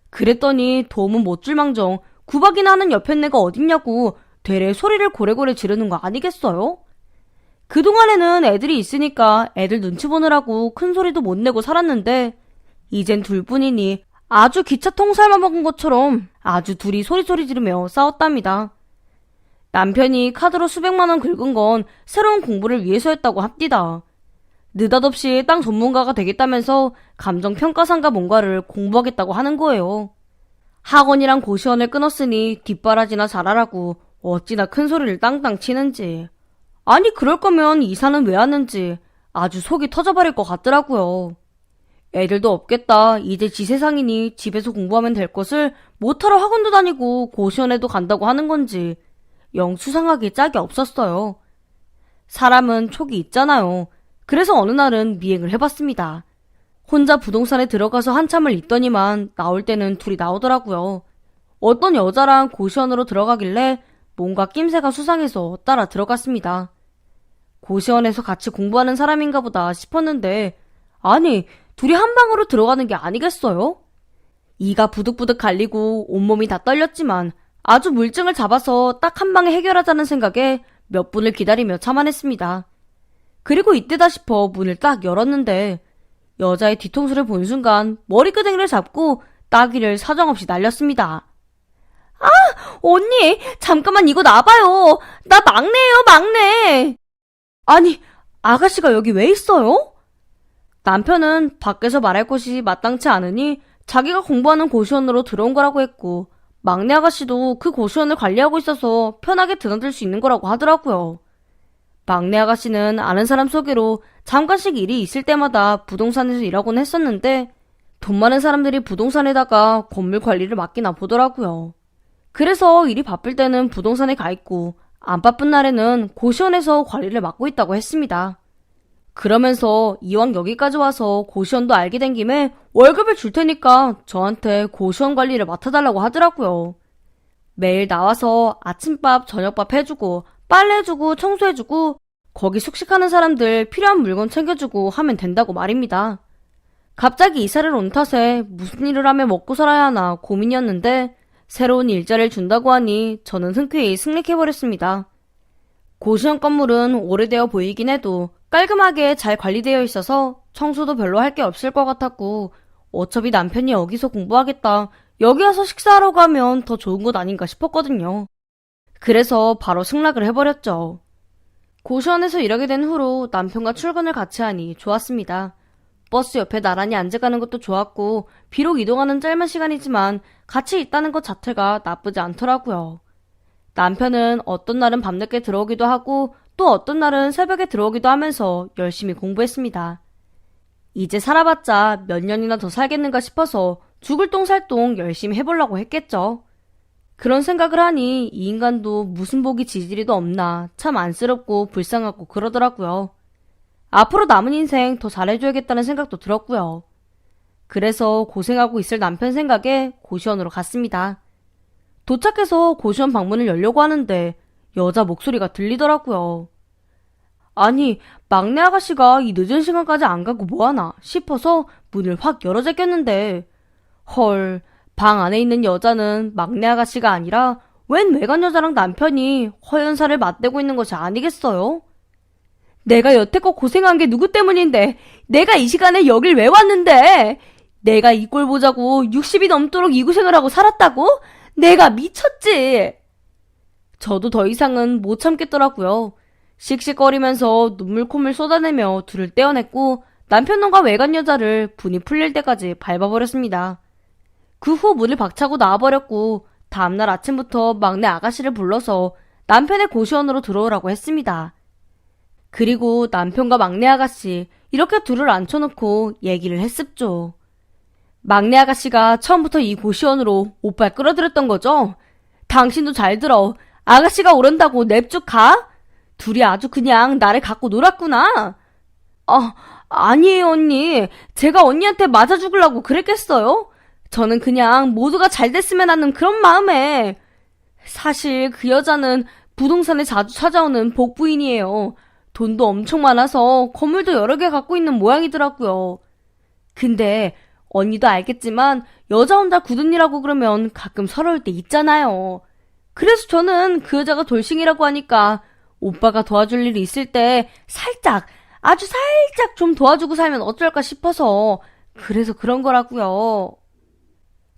그랬더니 도움은 못 줄망정 구박이나 하는 옆에 내가 어딨냐고 되레 소리를 고래고래 지르는 거 아니겠어요? 그동안에는 애들이 있으니까 애들 눈치 보느라고 큰 소리도 못 내고 살았는데 이젠 둘뿐이니 아주 기차 통살만 먹은 것처럼 아주 둘이 소리소리 지르며 싸웠답니다. 남편이 카드로 수백만 원 긁은 건 새로운 공부를 위해서였다고 합디다. 느닷없이 땅 전문가가 되겠다면서 감정평가상가 뭔가를 공부하겠다고 하는 거예요. 학원이랑 고시원을 끊었으니 뒷바라지나 잘하라고 어찌나 큰 소리를 땅땅 치는지. 아니 그럴 거면 이사는 왜 하는지 아주 속이 터져버릴 것 같더라고요. 애들도 없겠다. 이제 지 세상이니 집에서 공부하면 될 것을 못하러 학원도 다니고 고시원에도 간다고 하는 건지 영 수상하게 짝이 없었어요. 사람은 촉이 있잖아요. 그래서 어느 날은 미행을 해봤습니다. 혼자 부동산에 들어가서 한참을 있더니만 나올 때는 둘이 나오더라고요. 어떤 여자랑 고시원으로 들어가길래 뭔가 낌새가 수상해서 따라 들어갔습니다. 고시원에서 같이 공부하는 사람인가 보다 싶었는데 아니 둘이 한 방으로 들어가는 게 아니겠어요? 이가 부득부득 갈리고 온몸이 다 떨렸지만 아주 물증을 잡아서 딱 한 방에 해결하자는 생각에 몇 분을 기다리며 참아냈습니다. 그리고 이때다 싶어 문을 딱 열었는데 여자의 뒤통수를 본 순간 머리끄댕이를 잡고 따귀를 사정없이 날렸습니다. 아! 언니! 잠깐만 이거 놔봐요! 나 막내예요, 막내! 아니, 아가씨가 여기 왜 있어요? 남편은 밖에서 말할 것이 마땅치 않으니 자기가 공부하는 고시원으로 들어온 거라고 했고 막내 아가씨도 그 고시원을 관리하고 있어서 편하게 드나들 수 있는 거라고 하더라고요. 막내 아가씨는 아는 사람 소개로 잠깐씩 일이 있을 때마다 부동산에서 일하곤 했었는데 돈 많은 사람들이 부동산에다가 건물 관리를 맡기나 보더라고요. 그래서 일이 바쁠 때는 부동산에 가 있고 안 바쁜 날에는 고시원에서 관리를 맡고 있다고 했습니다. 그러면서 이왕 여기까지 와서 고시원도 알게 된 김에 월급을 줄 테니까 저한테 고시원 관리를 맡아달라고 하더라고요. 매일 나와서 아침밥, 저녁밥 해주고 빨래해주고 청소해주고 거기 숙식하는 사람들 필요한 물건 챙겨주고 하면 된다고 말입니다. 갑자기 이사를 온 탓에 무슨 일을 하며 먹고 살아야 하나 고민이었는데 새로운 일자리를 준다고 하니 저는 흔쾌히 승낙해버렸습니다. 고시원 건물은 오래되어 보이긴 해도 깔끔하게 잘 관리되어 있어서 청소도 별로 할 게 없을 것 같았고 어차피 남편이 여기서 공부하겠다, 여기 와서 식사하러 가면 더 좋은 것 아닌가 싶었거든요. 그래서 바로 승낙을 해버렸죠. 고시원에서 일하게 된 후로 남편과 출근을 같이 하니 좋았습니다. 버스 옆에 나란히 앉아가는 것도 좋았고, 비록 이동하는 짧은 시간이지만 같이 있다는 것 자체가 나쁘지 않더라고요. 남편은 어떤 날은 밤늦게 들어오기도 하고 또 어떤 날은 새벽에 들어오기도 하면서 열심히 공부했습니다. 이제 살아봤자 몇 년이나 더 살겠는가 싶어서 죽을 똥 살 똥 열심히 해보려고 했겠죠. 그런 생각을 하니 이 인간도 무슨 복이 지지리도 없나 참 안쓰럽고 불쌍하고 그러더라고요. 앞으로 남은 인생 더 잘해줘야겠다는 생각도 들었고요. 그래서 고생하고 있을 남편 생각에 고시원으로 갔습니다. 도착해서 고시원 방문을 열려고 하는데 여자 목소리가 들리더라고요. 아니, 막내 아가씨가 이 늦은 시간까지 안 가고 뭐하나 싶어서 문을 확 열어 제꼈는데, 헐, 방 안에 있는 여자는 막내 아가씨가 아니라 웬 외간 여자랑 남편이 허연사를 맞대고 있는 것이 아니겠어요? 내가 여태껏 고생한 게 누구 때문인데 내가 이 시간에 여길 왜 왔는데, 내가 이 꼴 보자고 60이 넘도록 이 고생을 하고 살았다고? 내가 미쳤지. 저도 더 이상은 못 참겠더라고요. 씩씩거리면서 눈물 콧물 쏟아내며 둘을 떼어냈고 남편 놈과 외간 여자를 분이 풀릴 때까지 밟아버렸습니다. 그 후 문을 박차고 나와버렸고 다음날 아침부터 막내 아가씨를 불러서 남편의 고시원으로 들어오라고 했습니다. 그리고 남편과 막내 아가씨 이렇게 둘을 앉혀놓고 얘기를 했습죠. 막내 아가씨가 처음부터 이 고시원으로 오빠를 끌어들였던 거죠? 당신도 잘 들어. 아가씨가 오른다고 냅쭉 가? 둘이 아주 그냥 나를 갖고 놀았구나. 아니에요 언니. 제가 언니한테 맞아 죽으려고 그랬겠어요? 저는 그냥 모두가 잘 됐으면 하는 그런 마음에. 사실 그 여자는 부동산에 자주 찾아오는 복부인이에요. 돈도 엄청 많아서 건물도 여러 개 갖고 있는 모양이더라고요. 근데 언니도 알겠지만 여자 혼자 굳은 일하고 그러면 가끔 서러울 때 있잖아요. 그래서 저는 그 여자가 돌싱이라고 하니까 오빠가 도와줄 일이 있을 때 살짝, 아주 살짝 좀 도와주고 살면 어쩔까 싶어서 그래서 그런 거라고요.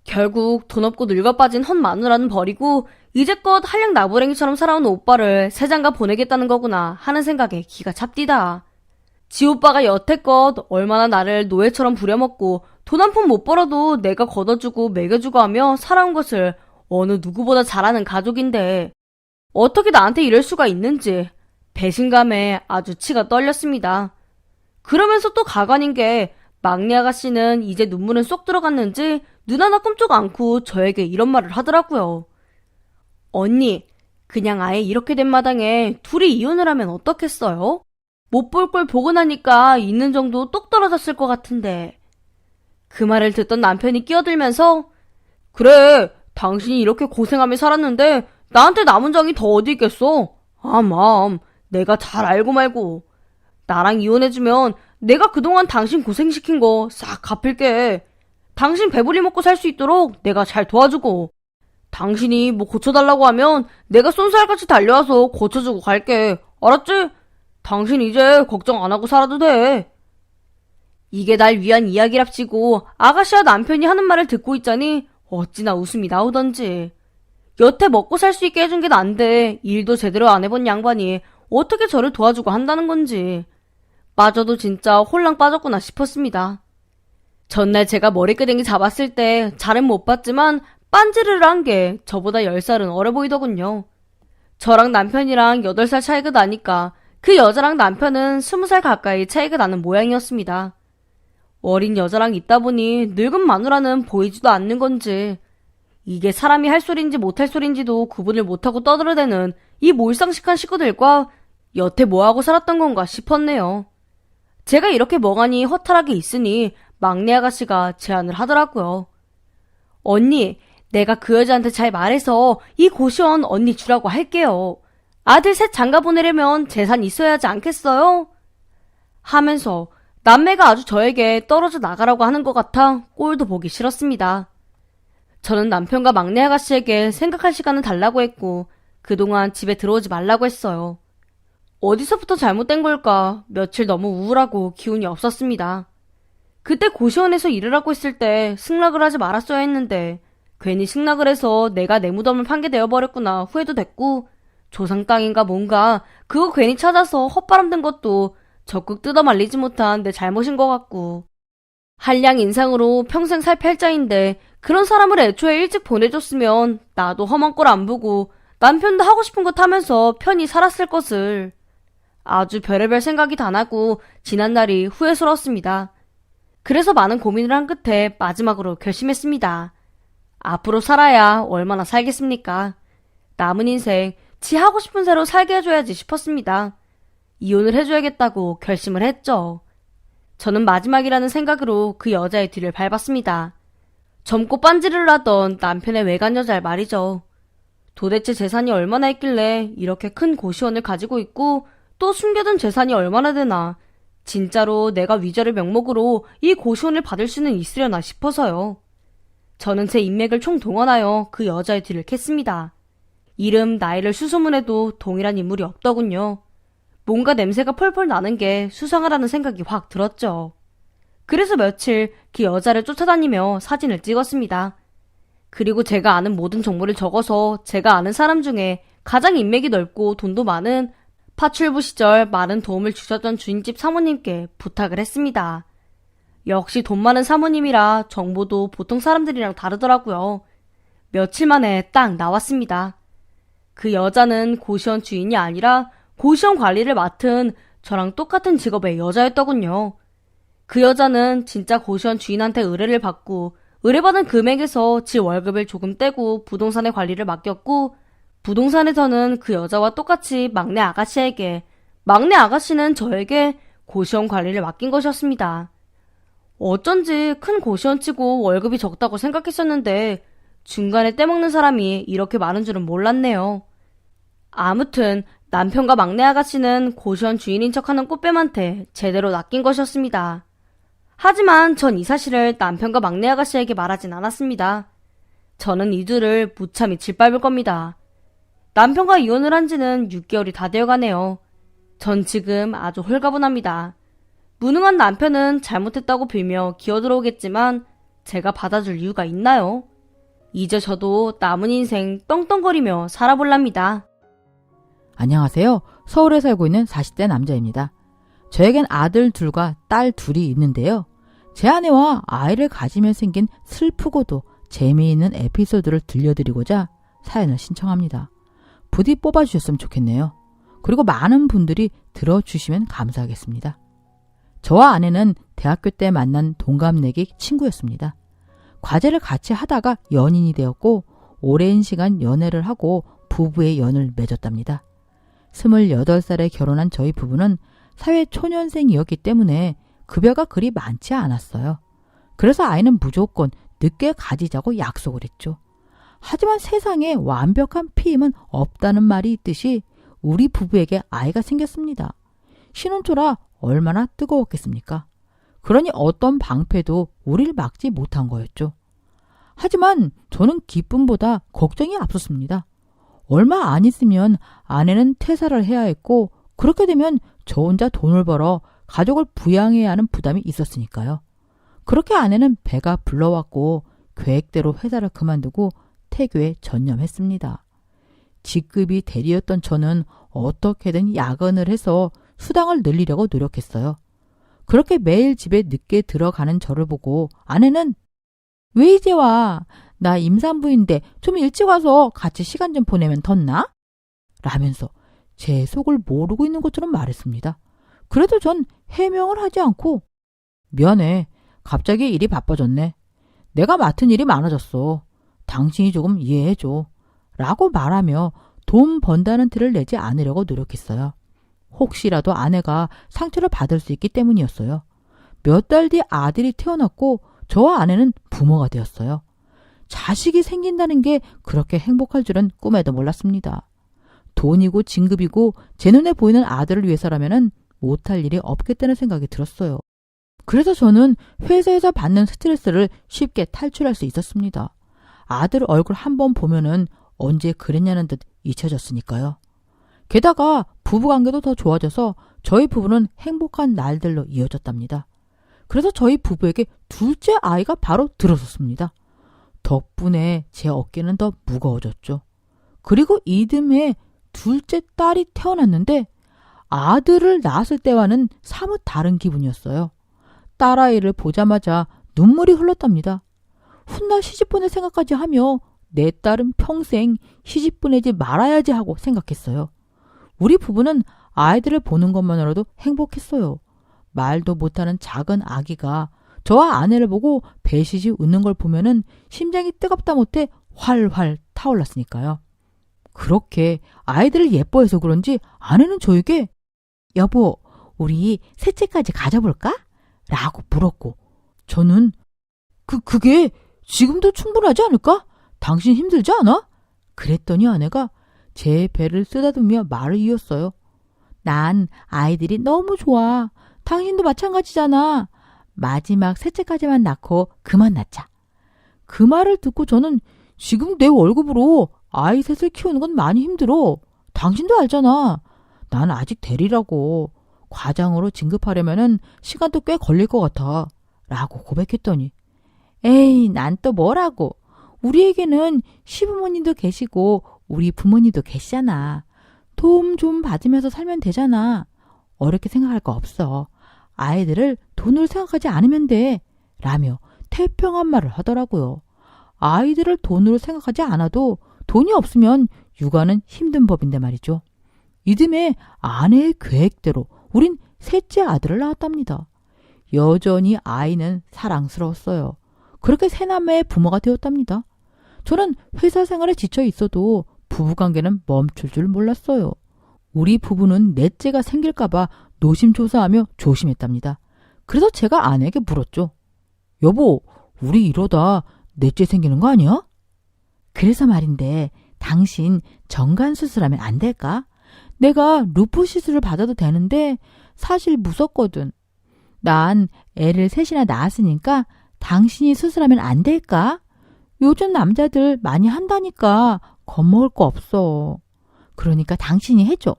결국 돈 없고 늙어빠진 헛 마누라는 버리고 이제껏 한량 나부랭이처럼 살아온 오빠를 새장가 보내겠다는 거구나 하는 생각에 기가 찹디다. 지 오빠가 여태껏 얼마나 나를 노예처럼 부려먹고 돈 한 푼 못 벌어도 내가 걷어주고 먹여주고 하며 살아온 것을 어느 누구보다 잘하는 가족인데 어떻게 나한테 이럴 수가 있는지 배신감에 아주 치가 떨렸습니다. 그러면서 또 가관인 게 막내 아가씨는 이제 눈물은 쏙 들어갔는지 눈 하나 끔쩍 않고 저에게 이런 말을 하더라고요. 언니, 그냥 아예 이렇게 된 마당에 둘이 이혼을 하면 어떻겠어요? 못 볼 걸 보고 나니까 있는 정도 똑 떨어졌을 것 같은데. 그 말을 듣던 남편이 끼어들면서 그래, 당신이 이렇게 고생하며 살았는데 나한테 남은 정이 더 어디 있겠어? 아맘, 내가 잘 알고 말고. 나랑 이혼해주면 내가 그동안 당신 고생시킨 거 싹 갚을게. 당신 배불리 먹고 살 수 있도록 내가 잘 도와주고. 당신이 뭐 고쳐달라고 하면 내가 쏜살같이 달려와서 고쳐주고 갈게. 알았지? 당신 이제 걱정 안 하고 살아도 돼. 이게 날 위한 이야기랍시고 아가씨와 남편이 하는 말을 듣고 있자니 어찌나 웃음이 나오던지. 여태 먹고 살 수 있게 해준 게 난데 일도 제대로 안 해본 양반이 어떻게 저를 도와주고 한다는 건지. 마저도 진짜 홀랑 빠졌구나 싶었습니다. 전날 제가 머리끄댕이 잡았을 때 잘은 못 봤지만 빤지르르 한 게 저보다 10살은 어려 보이더군요. 저랑 남편이랑 8살 차이가 나니까 그 여자랑 남편은 20살 가까이 차이가 나는 모양이었습니다. 어린 여자랑 있다 보니 늙은 마누라는 보이지도 않는 건지 이게 사람이 할 소린지 못할 소린지도 구분을 못하고 떠들어대는 이 몰상식한 식구들과 여태 뭐하고 살았던 건가 싶었네요. 제가 이렇게 멍하니 허탈하게 있으니 막내 아가씨가 제안을 하더라고요. 언니, 내가 그 여자한테 잘 말해서 이 고시원 언니 주라고 할게요. 아들 셋 장가 보내려면 재산 있어야 하지 않겠어요? 하면서 남매가 아주 저에게 떨어져 나가라고 하는 것 같아 꼴도 보기 싫었습니다. 저는 남편과 막내 아가씨에게 생각할 시간을 달라고 했고 그동안 집에 들어오지 말라고 했어요. 어디서부터 잘못된 걸까 며칠 너무 우울하고 기운이 없었습니다. 그때 고시원에서 일을 하고 있을 때 승낙을 하지 말았어야 했는데 괜히 승낙을 해서 내가 내 무덤을 판게 되어버렸구나 후회도 됐고, 조상 땅인가 뭔가 그거 괜히 찾아서 헛바람 든 것도 적극 뜯어 말리지 못한 내 잘못인 것 같고, 한량 인상으로 평생 살 팔자인데 그런 사람을 애초에 일찍 보내줬으면 나도 험한 꼴 안 보고 남편도 하고 싶은 것 하면서 편히 살았을 것을. 아주 별의별 생각이 다 나고 지난 날이 후회스러웠습니다. 그래서 많은 고민을 한 끝에 마지막으로 결심했습니다. 앞으로 살아야 얼마나 살겠습니까? 남은 인생 지 하고 싶은 대로 살게 해줘야지 싶었습니다. 이혼을 해줘야겠다고 결심을 했죠. 저는 마지막이라는 생각으로 그 여자의 뒤를 밟았습니다. 젊고 빤지를 하던 남편의 외간 여자를 말이죠. 도대체 재산이 얼마나 있길래 이렇게 큰 고시원을 가지고 있고 또 숨겨둔 재산이 얼마나 되나, 진짜로 내가 위자료 명목으로 이 고시원을 받을 수는 있으려나 싶어서요. 저는 제 인맥을 총동원하여 그 여자의 뒤를 캤습니다. 이름, 나이를 수소문해도 동일한 인물이 없더군요. 뭔가 냄새가 펄펄 나는 게 수상하다는 생각이 확 들었죠. 그래서 며칠 그 여자를 쫓아다니며 사진을 찍었습니다. 그리고 제가 아는 모든 정보를 적어서 제가 아는 사람 중에 가장 인맥이 넓고 돈도 많은 파출부 시절 많은 도움을 주셨던 주인집 사모님께 부탁을 했습니다. 역시 돈 많은 사모님이라 정보도 보통 사람들이랑 다르더라고요. 며칠 만에 딱 나왔습니다. 그 여자는 고시원 주인이 아니라 고시원 관리를 맡은 저랑 똑같은 직업의 여자였더군요. 그 여자는 진짜 고시원 주인한테 의뢰를 받고 의뢰받은 금액에서 지 월급을 조금 떼고 부동산의 관리를 맡겼고, 부동산에서는 그 여자와 똑같이 막내 아가씨에게, 막내 아가씨는 저에게 고시원 관리를 맡긴 것이었습니다. 어쩐지 큰 고시원치고 월급이 적다고 생각했었는데 중간에 떼먹는 사람이 이렇게 많은 줄은 몰랐네요. 아무튼 남편과 막내 아가씨는 고시원 주인인 척하는 꽃뱀한테 제대로 낚인 것이었습니다. 하지만 전 이 사실을 남편과 막내 아가씨에게 말하진 않았습니다. 저는 이들을 무참히 짓밟을 겁니다. 남편과 이혼을 한 지는 6개월이 다 되어가네요. 전 지금 아주 홀가분합니다. 무능한 남편은 잘못했다고 빌며 기어들어오겠지만 제가 받아줄 이유가 있나요? 이제 저도 남은 인생 떵떵거리며 살아볼랍니다. 안녕하세요. 서울에 살고 있는 40대 남자입니다. 저에겐 아들 둘과 딸 둘이 있는데요. 제 아내와 아이를 가지며 생긴 슬프고도 재미있는 에피소드를 들려드리고자 사연을 신청합니다. 부디 뽑아주셨으면 좋겠네요. 그리고 많은 분들이 들어주시면 감사하겠습니다. 저와 아내는 대학교 때 만난 동갑내기 친구였습니다. 과제를 같이 하다가 연인이 되었고 오랜 시간 연애를 하고 부부의 연을 맺었답니다. 28살에 결혼한 저희 부부는 사회 초년생이었기 때문에 급여가 그리 많지 않았어요. 그래서 아이는 무조건 늦게 가지자고 약속을 했죠. 하지만 세상에 완벽한 피임은 없다는 말이 있듯이 우리 부부에게 아이가 생겼습니다. 신혼초라 얼마나 뜨거웠겠습니까? 그러니 어떤 방패도 우리를 막지 못한 거였죠. 하지만 저는 기쁨보다 걱정이 앞섰습니다. 얼마 안 있으면 아내는 퇴사를 해야 했고 그렇게 되면 저 혼자 돈을 벌어 가족을 부양해야 하는 부담이 있었으니까요. 그렇게 아내는 배가 불러왔고 계획대로 회사를 그만두고 태교에 전념했습니다. 직급이 대리였던 저는 어떻게든 야근을 해서 수당을 늘리려고 노력했어요. 그렇게 매일 집에 늦게 들어가는 저를 보고 아내는 왜 이제 와? 나 임산부인데 좀 일찍 와서 같이 시간 좀 보내면 덧나? 라면서 제 속을 모르고 있는 것처럼 말했습니다. 그래도 전 해명을 하지 않고 미안해. 갑자기 일이 바빠졌네. 내가 맡은 일이 많아졌어. 당신이 조금 이해해줘. 라고 말하며 돈 번다는 티를 내지 않으려고 노력했어요. 혹시라도 아내가 상처를 받을 수 있기 때문이었어요. 몇 달 뒤 아들이 태어났고 저와 아내는 부모가 되었어요. 자식이 생긴다는 게 그렇게 행복할 줄은 꿈에도 몰랐습니다. 돈이고 진급이고 제 눈에 보이는 아들을 위해서라면 못할 일이 없겠다는 생각이 들었어요. 그래서 저는 회사에서 받는 스트레스를 쉽게 탈출할 수 있었습니다. 아들 얼굴 한 번 보면은 언제 그랬냐는 듯 잊혀졌으니까요. 게다가 부부관계도 더 좋아져서 저희 부부는 행복한 날들로 이어졌답니다. 그래서 저희 부부에게 둘째 아이가 바로 들어섰습니다. 덕분에 제 어깨는 더 무거워졌죠. 그리고 이듬해 둘째 딸이 태어났는데 아들을 낳았을 때와는 사뭇 다른 기분이었어요. 딸아이를 보자마자 눈물이 흘렀답니다. 훗날 시집 보낼 생각까지 하며 내 딸은 평생 시집 보내지 말아야지 하고 생각했어요. 우리 부부는 아이들을 보는 것만으로도 행복했어요. 말도 못하는 작은 아기가 저와 아내를 보고 배시시 웃는 걸 보면은 심장이 뜨겁다 못해 활활 타올랐으니까요. 그렇게 아이들을 예뻐해서 그런지 아내는 저에게 여보, 우리 셋째까지 가져볼까? 라고 물었고 저는 그게 지금도 충분하지 않을까? 당신 힘들지 않아? 그랬더니 아내가 제 배를 쓰다듬으며 말을 이었어요. 난 아이들이 너무 좋아. 당신도 마찬가지잖아. 마지막 셋째까지만 낳고 그만 낳자. 그 말을 듣고 저는 지금 내 월급으로 아이 셋을 키우는 건 많이 힘들어. 당신도 알잖아. 난 아직 대리라고. 과장으로 진급하려면은 시간도 꽤 걸릴 것 같아. 라고 고백했더니 에이, 난 또 뭐라고. 우리에게는 시부모님도 계시고 우리 부모님도 계시잖아. 도움 좀 받으면서 살면 되잖아. 어렵게 생각할 거 없어. 아이들을 돈으로 생각하지 않으면 돼. 라며 태평한 말을 하더라고요. 아이들을 돈으로 생각하지 않아도 돈이 없으면 육아는 힘든 법인데 말이죠. 이듬해 아내의 계획대로 우린 셋째 아들을 낳았답니다. 여전히 아이는 사랑스러웠어요. 그렇게 세 남매의 부모가 되었답니다. 저는 회사 생활에 지쳐 있어도 부부관계는 멈출 줄 몰랐어요. 우리 부부는 넷째가 생길까봐 노심초사하며 조심했답니다. 그래서 제가 아내에게 물었죠. 여보, 우리 이러다 넷째 생기는 거 아니야? 그래서 말인데 당신 정관 수술하면 안 될까? 내가 루프 시술을 받아도 되는데 사실 무섭거든. 난 애를 셋이나 낳았으니까 당신이 수술하면 안 될까? 요즘 남자들 많이 한다니까 겁먹을 거 없어. 그러니까 당신이 해줘.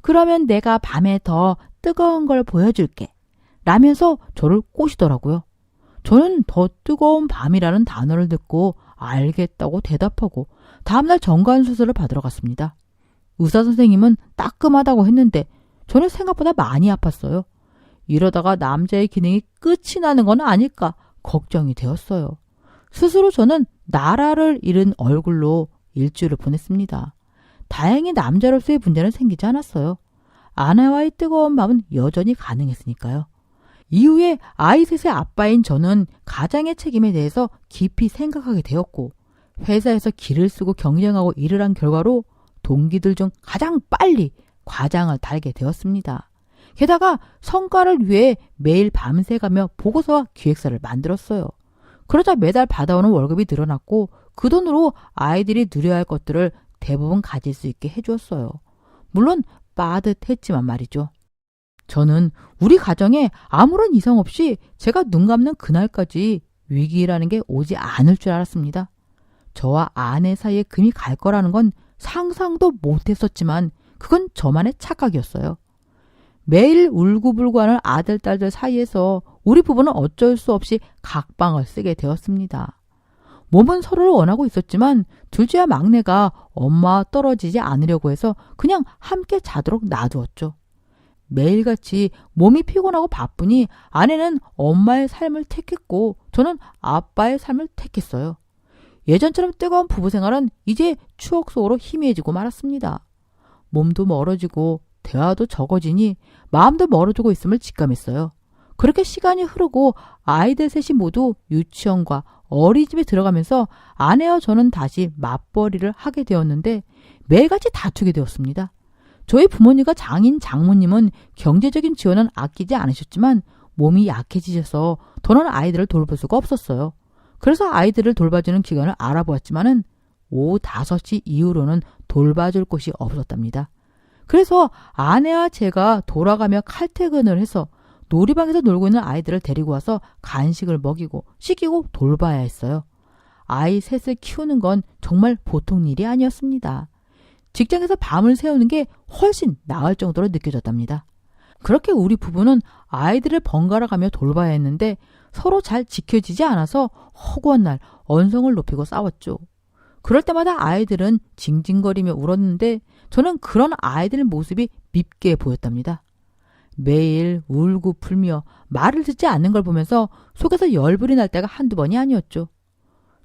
그러면 내가 밤에 더 뜨거운 걸 보여줄게. 라면서 저를 꼬시더라고요. 저는 더 뜨거운 밤이라는 단어를 듣고 알겠다고 대답하고 다음날 정관수술을 받으러 갔습니다. 의사 선생님은 따끔하다고 했는데 저는 생각보다 많이 아팠어요. 이러다가 남자의 기능이 끝이 나는 건 아닐까 걱정이 되었어요. 스스로 저는 나라를 잃은 얼굴로 일주일을 보냈습니다. 다행히 남자로서의 문제는 생기지 않았어요. 아내와의 뜨거운 밤은 여전히 가능했으니까요. 이후에 아이 셋의 아빠인 저는 가장의 책임에 대해서 깊이 생각하게 되었고 회사에서 기를 쓰고 경쟁하고 일을 한 결과로 동기들 중 가장 빨리 과장을 달게 되었습니다. 게다가 성과를 위해 매일 밤새가며 보고서와 기획서를 만들었어요. 그러자 매달 받아오는 월급이 늘어났고 그 돈으로 아이들이 누려야 할 것들을 대부분 가질 수 있게 해주었어요. 물론 빠듯했지만 말이죠. 저는 우리 가정에 아무런 이상 없이 제가 눈 감는 그날까지 위기라는 게 오지 않을 줄 알았습니다. 저와 아내 사이에 금이 갈 거라는 건 상상도 못했었지만 그건 저만의 착각이었어요. 매일 울고불고하는 아들, 딸들 사이에서 우리 부부는 어쩔 수 없이 각방을 쓰게 되었습니다. 몸은 서로를 원하고 있었지만 둘째와 막내가 엄마와 떨어지지 않으려고 해서 그냥 함께 자도록 놔두었죠. 매일같이 몸이 피곤하고 바쁘니 아내는 엄마의 삶을 택했고 저는 아빠의 삶을 택했어요. 예전처럼 뜨거운 부부 생활은 이제 추억 속으로 희미해지고 말았습니다. 몸도 멀어지고 대화도 적어지니 마음도 멀어지고 있음을 직감했어요. 그렇게 시간이 흐르고 아이들 셋이 모두 유치원과 어린이집에 들어가면서 아내와 저는 다시 맞벌이를 하게 되었는데 매일같이 다투게 되었습니다. 저희 부모님과 장인, 장모님은 경제적인 지원은 아끼지 않으셨지만 몸이 약해지셔서 더는 아이들을 돌볼 수가 없었어요. 그래서 아이들을 돌봐주는 기관을 알아보았지만은 오후 5시 이후로는 돌봐줄 곳이 없었답니다. 그래서 아내와 제가 돌아가며 칼퇴근을 해서 놀이방에서 놀고 있는 아이들을 데리고 와서 간식을 먹이고 씻기고 돌봐야 했어요. 아이 셋을 키우는 건 정말 보통 일이 아니었습니다. 직장에서 밤을 새우는 게 훨씬 나을 정도로 느껴졌답니다. 그렇게 우리 부부는 아이들을 번갈아 가며 돌봐야 했는데 서로 잘 지켜지지 않아서 허구한 날 언성을 높이고 싸웠죠. 그럴 때마다 아이들은 징징거리며 울었는데 저는 그런 아이들 모습이 밉게 보였답니다. 매일 울고 불며 말을 듣지 않는 걸 보면서 속에서 열불이 날 때가 한두 번이 아니었죠.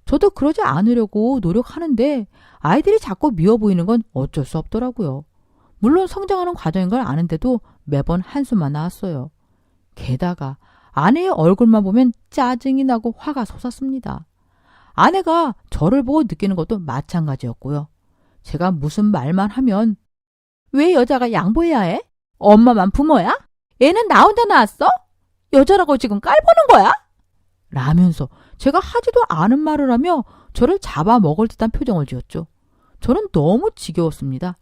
저도 그러지 않으려고 노력하는데 아이들이 자꾸 미워 보이는 건 어쩔 수 없더라고요. 물론 성장하는 과정인 걸 아는데도 매번 한숨만 나왔어요. 게다가 아내의 얼굴만 보면 짜증이 나고 화가 솟았습니다. 아내가 저를 보고 느끼는 것도 마찬가지였고요. 제가 무슨 말만 하면 왜 여자가 양보해야 해? 엄마만 부모야? 애는 나 혼자 낳았어? 여자라고 지금 깔보는 거야? 라면서 제가 하지도 않은 말을 하며 저를 잡아먹을 듯한 표정을 지었죠. 저는 너무 지겨웠습니다.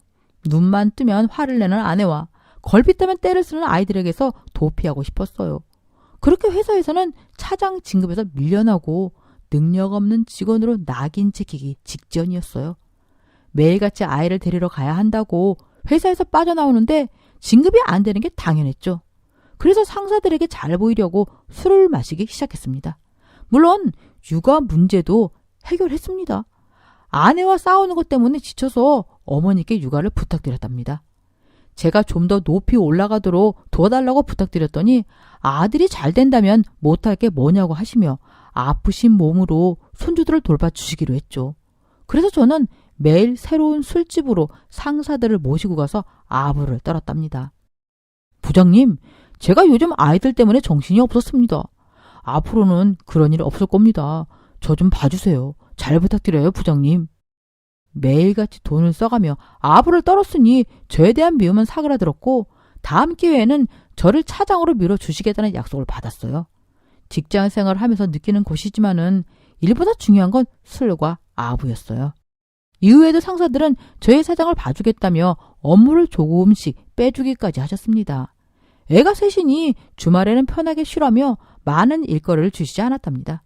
눈만 뜨면 화를 내는 아내와 걸핏하면 때를 쓰는 아이들에게서 도피하고 싶었어요. 그렇게 회사에서는 차장 진급에서 밀려나고 능력 없는 직원으로 낙인 찍히기 직전이었어요. 매일같이 아이를 데리러 가야 한다고 회사에서 빠져나오는데 진급이 안 되는 게 당연했죠. 그래서 상사들에게 잘 보이려고 술을 마시기 시작했습니다. 물론 육아 문제도 해결했습니다. 아내와 싸우는 것 때문에 지쳐서 어머니께 육아를 부탁드렸답니다. 제가 좀 더 높이 올라가도록 도와달라고 부탁드렸더니 아들이 잘 된다면 못할 게 뭐냐고 하시며 아프신 몸으로 손주들을 돌봐주시기로 했죠. 그래서 저는 매일 새로운 술집으로 상사들을 모시고 가서 아부를 떨었답니다. 부장님, 제가 요즘 아이들 때문에 정신이 없었습니다. 앞으로는 그런 일 없을 겁니다. 저 좀 봐주세요. 잘 부탁드려요, 부장님. 매일같이 돈을 써가며 아부를 떨었으니 저에 대한 미움은 사그라들었고 다음 기회에는 저를 차장으로 밀어주시겠다는 약속을 받았어요. 직장 생활을 하면서 느끼는 것이지만은 일보다 중요한 건 술과 아부였어요. 이후에도 상사들은 저의 사장을 봐주겠다며 업무를 조금씩 빼주기까지 하셨습니다. 애가 셋이니 주말에는 편하게 쉬라며 많은 일거리를 주시지 않았답니다.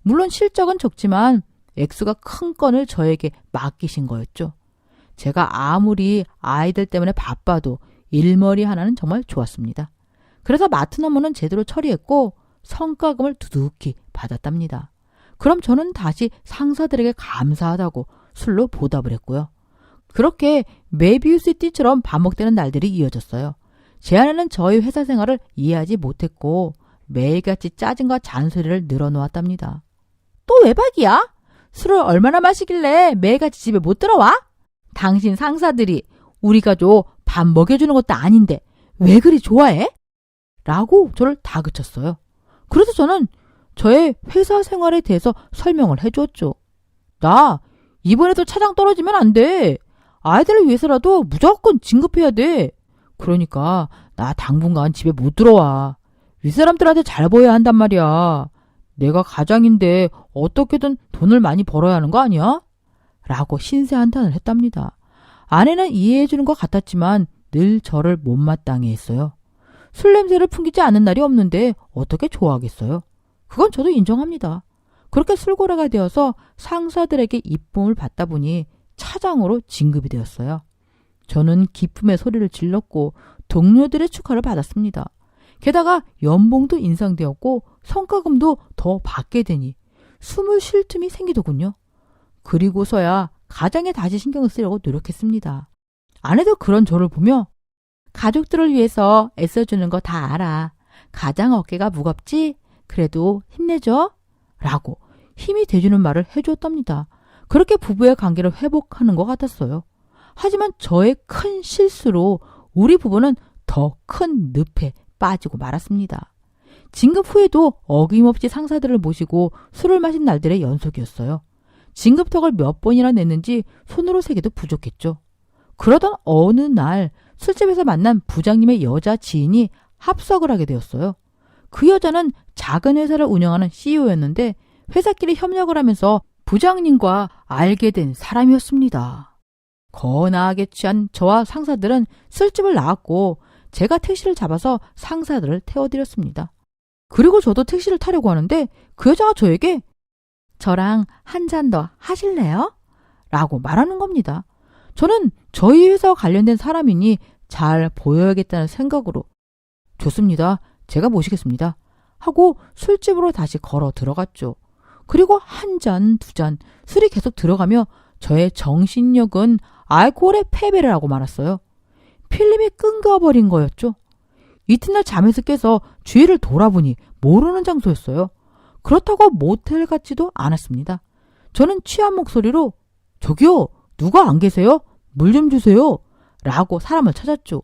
물론 실적은 적지만 액수가 큰 건을 저에게 맡기신 거였죠. 제가 아무리 아이들 때문에 바빠도 일머리 하나는 정말 좋았습니다. 그래서 맡은 업무는 제대로 처리했고 성과금을 두둑히 받았답니다. 그럼 저는 다시 상사들에게 감사하다고 술로 보답을 했고요. 그렇게 메비우스띠처럼 반복되는 날들이 이어졌어요. 제 아내는 저희 회사 생활을 이해하지 못했고 매일같이 짜증과 잔소리를 늘어놓았답니다. 또 외박이야? 술을 얼마나 마시길래 매일같이 집에 못 들어와? 당신 상사들이 우리 가족 밥 먹여주는 것도 아닌데 왜 그리 좋아해? 라고 저를 다그쳤어요. 그래서 저는 저의 회사 생활에 대해서 설명을 해주었죠. 나 이번에도 차장 떨어지면 안 돼. 아이들을 위해서라도 무조건 진급해야 돼. 그러니까 나 당분간 집에 못 들어와. 윗사람들한테 잘 보여야 한단 말이야. 내가 가장인데 어떻게든 돈을 많이 벌어야 하는 거 아니야? 라고 신세한탄을 했답니다. 아내는 이해해주는 것 같았지만 늘 저를 못마땅해 했어요. 술 냄새를 풍기지 않는 날이 없는데 어떻게 좋아하겠어요? 그건 저도 인정합니다. 그렇게 술고래가 되어서 상사들에게 이쁨을 받다 보니 차장으로 진급이 되었어요. 저는 기쁨의 소리를 질렀고 동료들의 축하를 받았습니다. 게다가 연봉도 인상되었고 성과금도 더 받게 되니 숨을 쉴 틈이 생기더군요. 그리고서야 가장에 다시 신경을 쓰려고 노력했습니다. 아내도 그런 저를 보며 가족들을 위해서 애써주는 거 다 알아. 가장 어깨가 무겁지? 그래도 힘내줘. 라고 힘이 돼주는 말을 해주었답니다. 그렇게 부부의 관계를 회복하는 것 같았어요. 하지만 저의 큰 실수로 우리 부부는 더 큰 늪에 빠지고 말았습니다. 진급 후에도 어김없이 상사들을 모시고 술을 마신 날들의 연속이었어요. 진급턱을 몇 번이나 냈는지 손으로 세기도 부족했죠. 그러던 어느 날 술집에서 만난 부장님의 여자 지인이 합석을 하게 되었어요. 그 여자는 작은 회사를 운영하는 CEO였는데 회사끼리 협력을 하면서 부장님과 알게 된 사람이었습니다. 거나하게 취한 저와 상사들은 술집을 나왔고 제가 택시를 잡아서 상사들을 태워드렸습니다. 그리고 저도 택시를 타려고 하는데 그 여자가 저에게 저랑 한 잔 더 하실래요? 라고 말하는 겁니다. 저는 저희 회사와 관련된 사람이니 잘 보여야겠다는 생각으로 좋습니다. 제가 모시겠습니다. 하고 술집으로 다시 걸어 들어갔죠. 그리고 한 잔, 두 잔, 술이 계속 들어가며 저의 정신력은 알코올에 패배를 하고 말았어요. 필름이 끊겨버린 거였죠. 이튿날 잠에서 깨서 주위를 돌아보니 모르는 장소였어요. 그렇다고 모텔 같지도 않았습니다. 저는 취한 목소리로 저기요, 누가 안 계세요? 물 좀 주세요. 라고 사람을 찾았죠.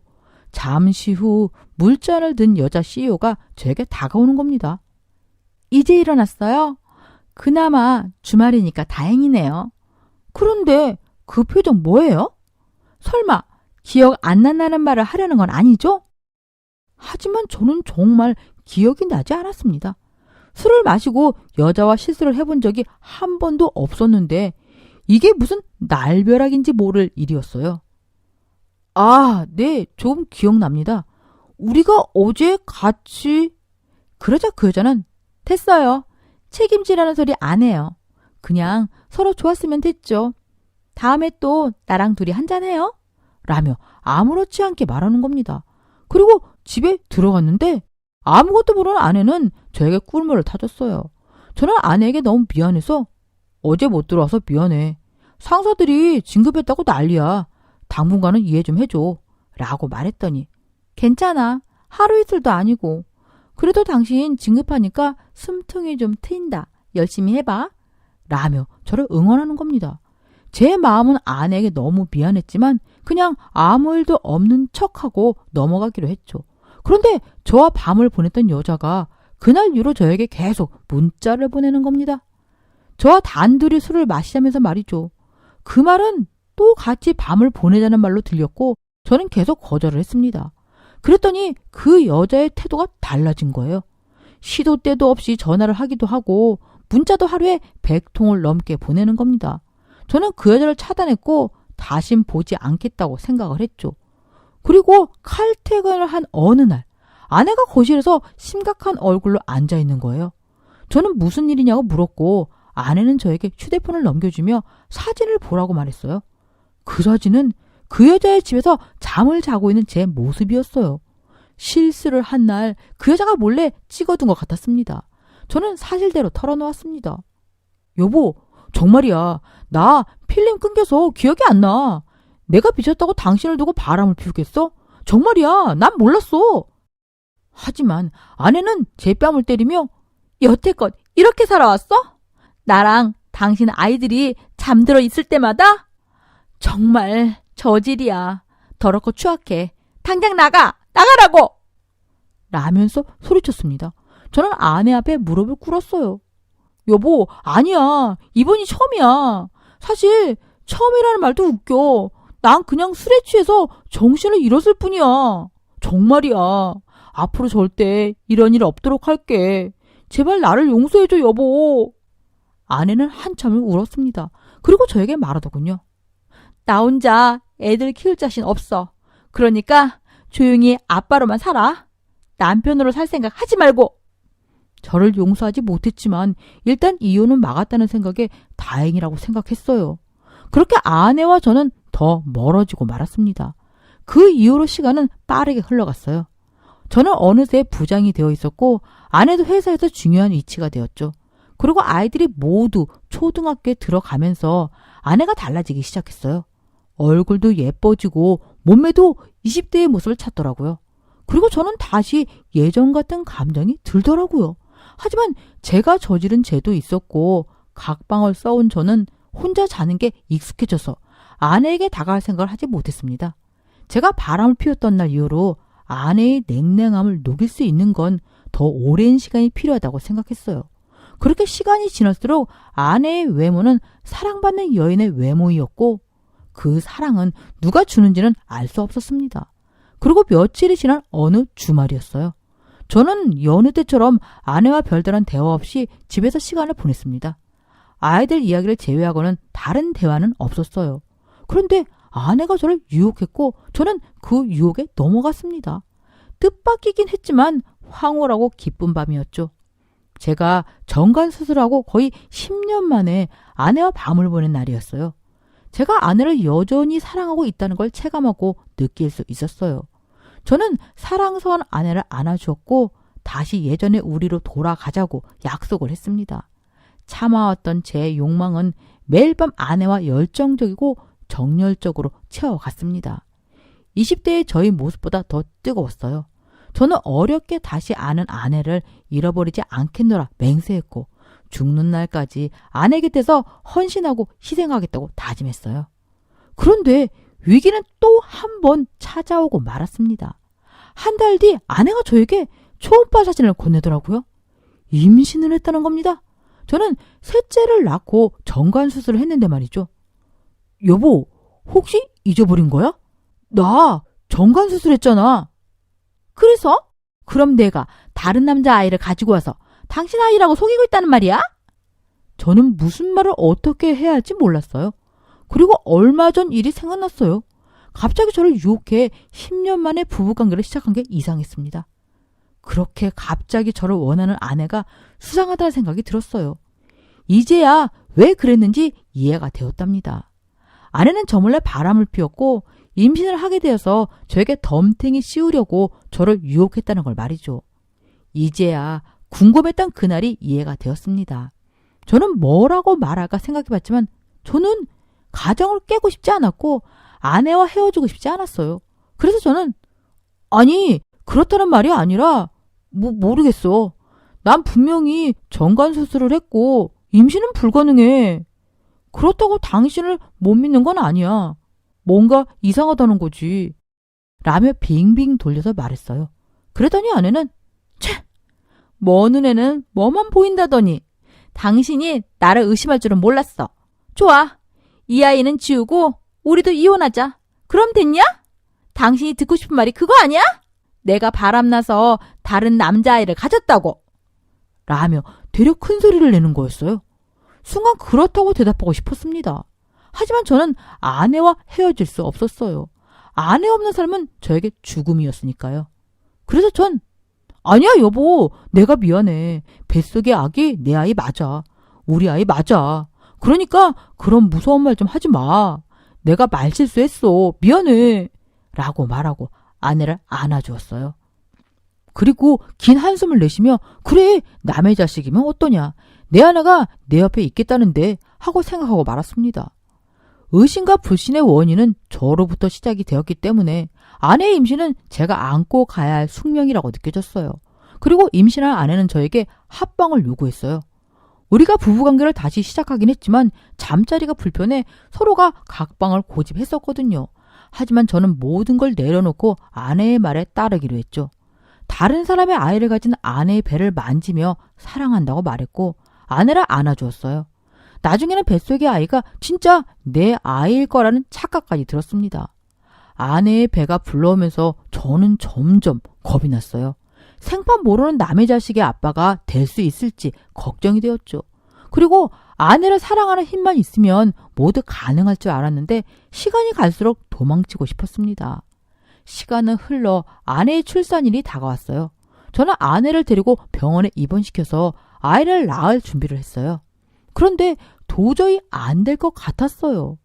잠시 후 물잔을 든 여자 CEO가 저에게 다가오는 겁니다. 이제 일어났어요? 그나마 주말이니까 다행이네요. 그런데 그 표정 뭐예요? 설마 기억 안 난다는 말을 하려는 건 아니죠? 하지만 저는 정말 기억이 나지 않았습니다. 술을 마시고 여자와 실수를 해본 적이 한 번도 없었는데 이게 무슨 날벼락인지 모를 일이었어요. 아, 네, 좀 기억납니다. 우리가 어제 같이... 그러자 그 여자는 됐어요. 책임지라는 소리 안 해요. 그냥 서로 좋았으면 됐죠. 다음에 또 나랑 둘이 한잔해요. 라며 아무렇지 않게 말하는 겁니다. 그리고 집에 들어갔는데 아무것도 모르는 아내는 저에게 꿀물을 타줬어요. 저는 아내에게 너무 미안해서 어제 못 들어와서 미안해. 상사들이 진급했다고 난리야. 당분간은 이해 좀 해줘. 라고 말했더니 괜찮아. 하루 이틀도 아니고. 그래도 당신 진급하니까 숨통이 좀 트인다. 열심히 해봐. 라며 저를 응원하는 겁니다. 제 마음은 아내에게 너무 미안했지만 그냥 아무 일도 없는 척하고 넘어가기로 했죠. 그런데 저와 밤을 보냈던 여자가 그날 이후로 저에게 계속 문자를 보내는 겁니다. 저와 단둘이 술을 마시자면서 말이죠. 그 말은 또 같이 밤을 보내자는 말로 들렸고 저는 계속 거절을 했습니다. 그랬더니 그 여자의 태도가 달라진 거예요. 시도 때도 없이 전화를 하기도 하고 문자도 하루에 100통을 넘게 보내는 겁니다. 저는 그 여자를 차단했고 다신 보지 않겠다고 생각을 했죠. 그리고 칼퇴근을 한 어느 날 아내가 거실에서 심각한 얼굴로 앉아있는 거예요. 저는 무슨 일이냐고 물었고 아내는 저에게 휴대폰을 넘겨주며 사진을 보라고 말했어요. 그 사진은 그 여자의 집에서 잠을 자고 있는 제 모습이었어요. 실수를 한 날 그 여자가 몰래 찍어둔 것 같았습니다. 저는 사실대로 털어놓았습니다. 여보, 정말이야. 나 필름 끊겨서 기억이 안 나. 내가 미쳤다고 당신을 두고 바람을 피우겠어? 정말이야. 난 몰랐어. 하지만 아내는 제 뺨을 때리며 여태껏 이렇게 살아왔어? 나랑 당신 아이들이 잠들어 있을 때마다? 정말 저질이야. 더럽고 추악해. 당장 나가라고! 라면서 소리쳤습니다. 저는 아내 앞에 무릎을 꿇었어요. 여보, 아니야. 이번이 처음이야. 사실 처음이라는 말도 웃겨. 난 그냥 술에 취해서 정신을 잃었을 뿐이야. 정말이야. 앞으로 절대 이런 일 없도록 할게. 제발 나를 용서해줘, 여보. 아내는 한참을 울었습니다. 그리고 저에게 말하더군요. 나 혼자 애들 키울 자신 없어. 그러니까 조용히 아빠로만 살아. 남편으로 살 생각 하지 말고. 저를 용서하지 못했지만 일단 이혼은 막았다는 생각에 다행이라고 생각했어요. 그렇게 아내와 저는 더 멀어지고 말았습니다. 그 이후로 시간은 빠르게 흘러갔어요. 저는 어느새 부장이 되어 있었고 아내도 회사에서 중요한 위치가 되었죠. 그리고 아이들이 모두 초등학교에 들어가면서 아내가 달라지기 시작했어요. 얼굴도 예뻐지고 몸매도 20대의 모습을 찾더라고요. 그리고 저는 다시 예전 같은 감정이 들더라고요. 하지만 제가 저지른 죄도 있었고 각방을 써온 저는 혼자 자는 게 익숙해져서 아내에게 다가갈 생각을 하지 못했습니다. 제가 바람을 피웠던 날 이후로 아내의 냉랭함을 녹일 수 있는 건 더 오랜 시간이 필요하다고 생각했어요. 그렇게 시간이 지날수록 아내의 외모는 사랑받는 여인의 외모이었고 그 사랑은 누가 주는지는 알 수 없었습니다. 그리고 며칠이 지난 어느 주말이었어요. 저는 여느 때처럼 아내와 별다른 대화 없이 집에서 시간을 보냈습니다. 아이들 이야기를 제외하고는 다른 대화는 없었어요. 그런데 아내가 저를 유혹했고 저는 그 유혹에 넘어갔습니다. 뜻밖이긴 했지만 황홀하고 기쁜 밤이었죠. 제가 정관 수술하고 거의 10년 만에 아내와 밤을 보낸 날이었어요. 제가 아내를 여전히 사랑하고 있다는 걸 체감하고 느낄 수 있었어요. 저는 사랑스러운 아내를 안아주었고 다시 예전의 우리로 돌아가자고 약속을 했습니다. 참아왔던 제 욕망은 매일 밤 아내와 열정적이고 정열적으로 채워갔습니다. 20대의 저희 모습보다 더 뜨거웠어요. 저는 어렵게 다시 아는 아내를 잃어버리지 않겠노라 맹세했고 죽는 날까지 아내 곁에서 헌신하고 희생하겠다고 다짐했어요. 그런데 위기는 또 한 번 찾아오고 말았습니다. 한 달 뒤 아내가 저에게 초음파 사진을 건네더라고요. 임신을 했다는 겁니다. 저는 셋째를 낳고 정관수술을 했는데 말이죠. 여보, 혹시 잊어버린 거야? 나 정관수술했잖아. 그래서? 그럼 내가 다른 남자 아이를 가지고 와서 당신 아이라고 속이고 있다는 말이야? 저는 무슨 말을 어떻게 해야 할지 몰랐어요. 그리고 얼마 전 일이 생각났어요. 갑자기 저를 유혹해 10년 만에 부부관계를 시작한 게 이상했습니다. 그렇게 갑자기 저를 원하는 아내가 수상하다는 생각이 들었어요. 이제야 왜 그랬는지 이해가 되었답니다. 아내는 저 몰래 바람을 피웠고 임신을 하게 되어서 저에게 덤탱이 씌우려고 저를 유혹했다는 걸 말이죠. 이제야 궁금했던 그날이 이해가 되었습니다. 저는 뭐라고 말할까 생각해봤지만 저는 가정을 깨고 싶지 않았고 아내와 헤어지고 싶지 않았어요. 그래서 저는 아니 그렇다는 말이 아니라 모르겠어. 난 분명히 정관수술을 했고 임신은 불가능해. 그렇다고 당신을 못 믿는 건 아니야. 뭔가 이상하다는 거지. 라며 빙빙 돌려서 말했어요. 그랬더니 아내는 먼 눈에는 뭐만 보인다더니 당신이 나를 의심할 줄은 몰랐어. 좋아. 이 아이는 지우고 우리도 이혼하자. 그럼 됐냐? 당신이 듣고 싶은 말이 그거 아니야? 내가 바람나서 다른 남자아이를 가졌다고. 라며 되려 큰 소리를 내는 거였어요. 순간 그렇다고 대답하고 싶었습니다. 하지만 저는 아내와 헤어질 수 없었어요. 아내 없는 삶은 저에게 죽음이었으니까요. 그래서 전 아니야 여보, 내가 미안해. 뱃속의 아기 내 아이 맞아. 우리 아이 맞아. 그러니까 그런 무서운 말 좀 하지 마. 내가 말실수했어. 미안해. 라고 말하고 아내를 안아주었어요. 그리고 긴 한숨을 내쉬며 그래 남의 자식이면 어떠냐. 내 아내가 내 옆에 있겠다는데 하고 생각하고 말았습니다. 의심과 불신의 원인은 저로부터 시작이 되었기 때문에 아내의 임신은 제가 안고 가야 할 숙명이라고 느껴졌어요. 그리고 임신한 아내는 저에게 합방을 요구했어요. 우리가 부부관계를 다시 시작하긴 했지만 잠자리가 불편해 서로가 각방을 고집했었거든요. 하지만 저는 모든 걸 내려놓고 아내의 말에 따르기로 했죠. 다른 사람의 아이를 가진 아내의 배를 만지며 사랑한다고 말했고 아내를 안아주었어요. 나중에는 뱃속의 아이가 진짜 내 아이일 거라는 착각까지 들었습니다. 아내의 배가 불러오면서 저는 점점 겁이 났어요. 생판 모르는 남의 자식의 아빠가 될 수 있을지 걱정이 되었죠. 그리고 아내를 사랑하는 힘만 있으면 모두 가능할 줄 알았는데 시간이 갈수록 도망치고 싶었습니다. 시간은 흘러 아내의 출산일이 다가왔어요. 저는 아내를 데리고 병원에 입원시켜서 아이를 낳을 준비를 했어요. 그런데 도저히 안 될 것 같았어요.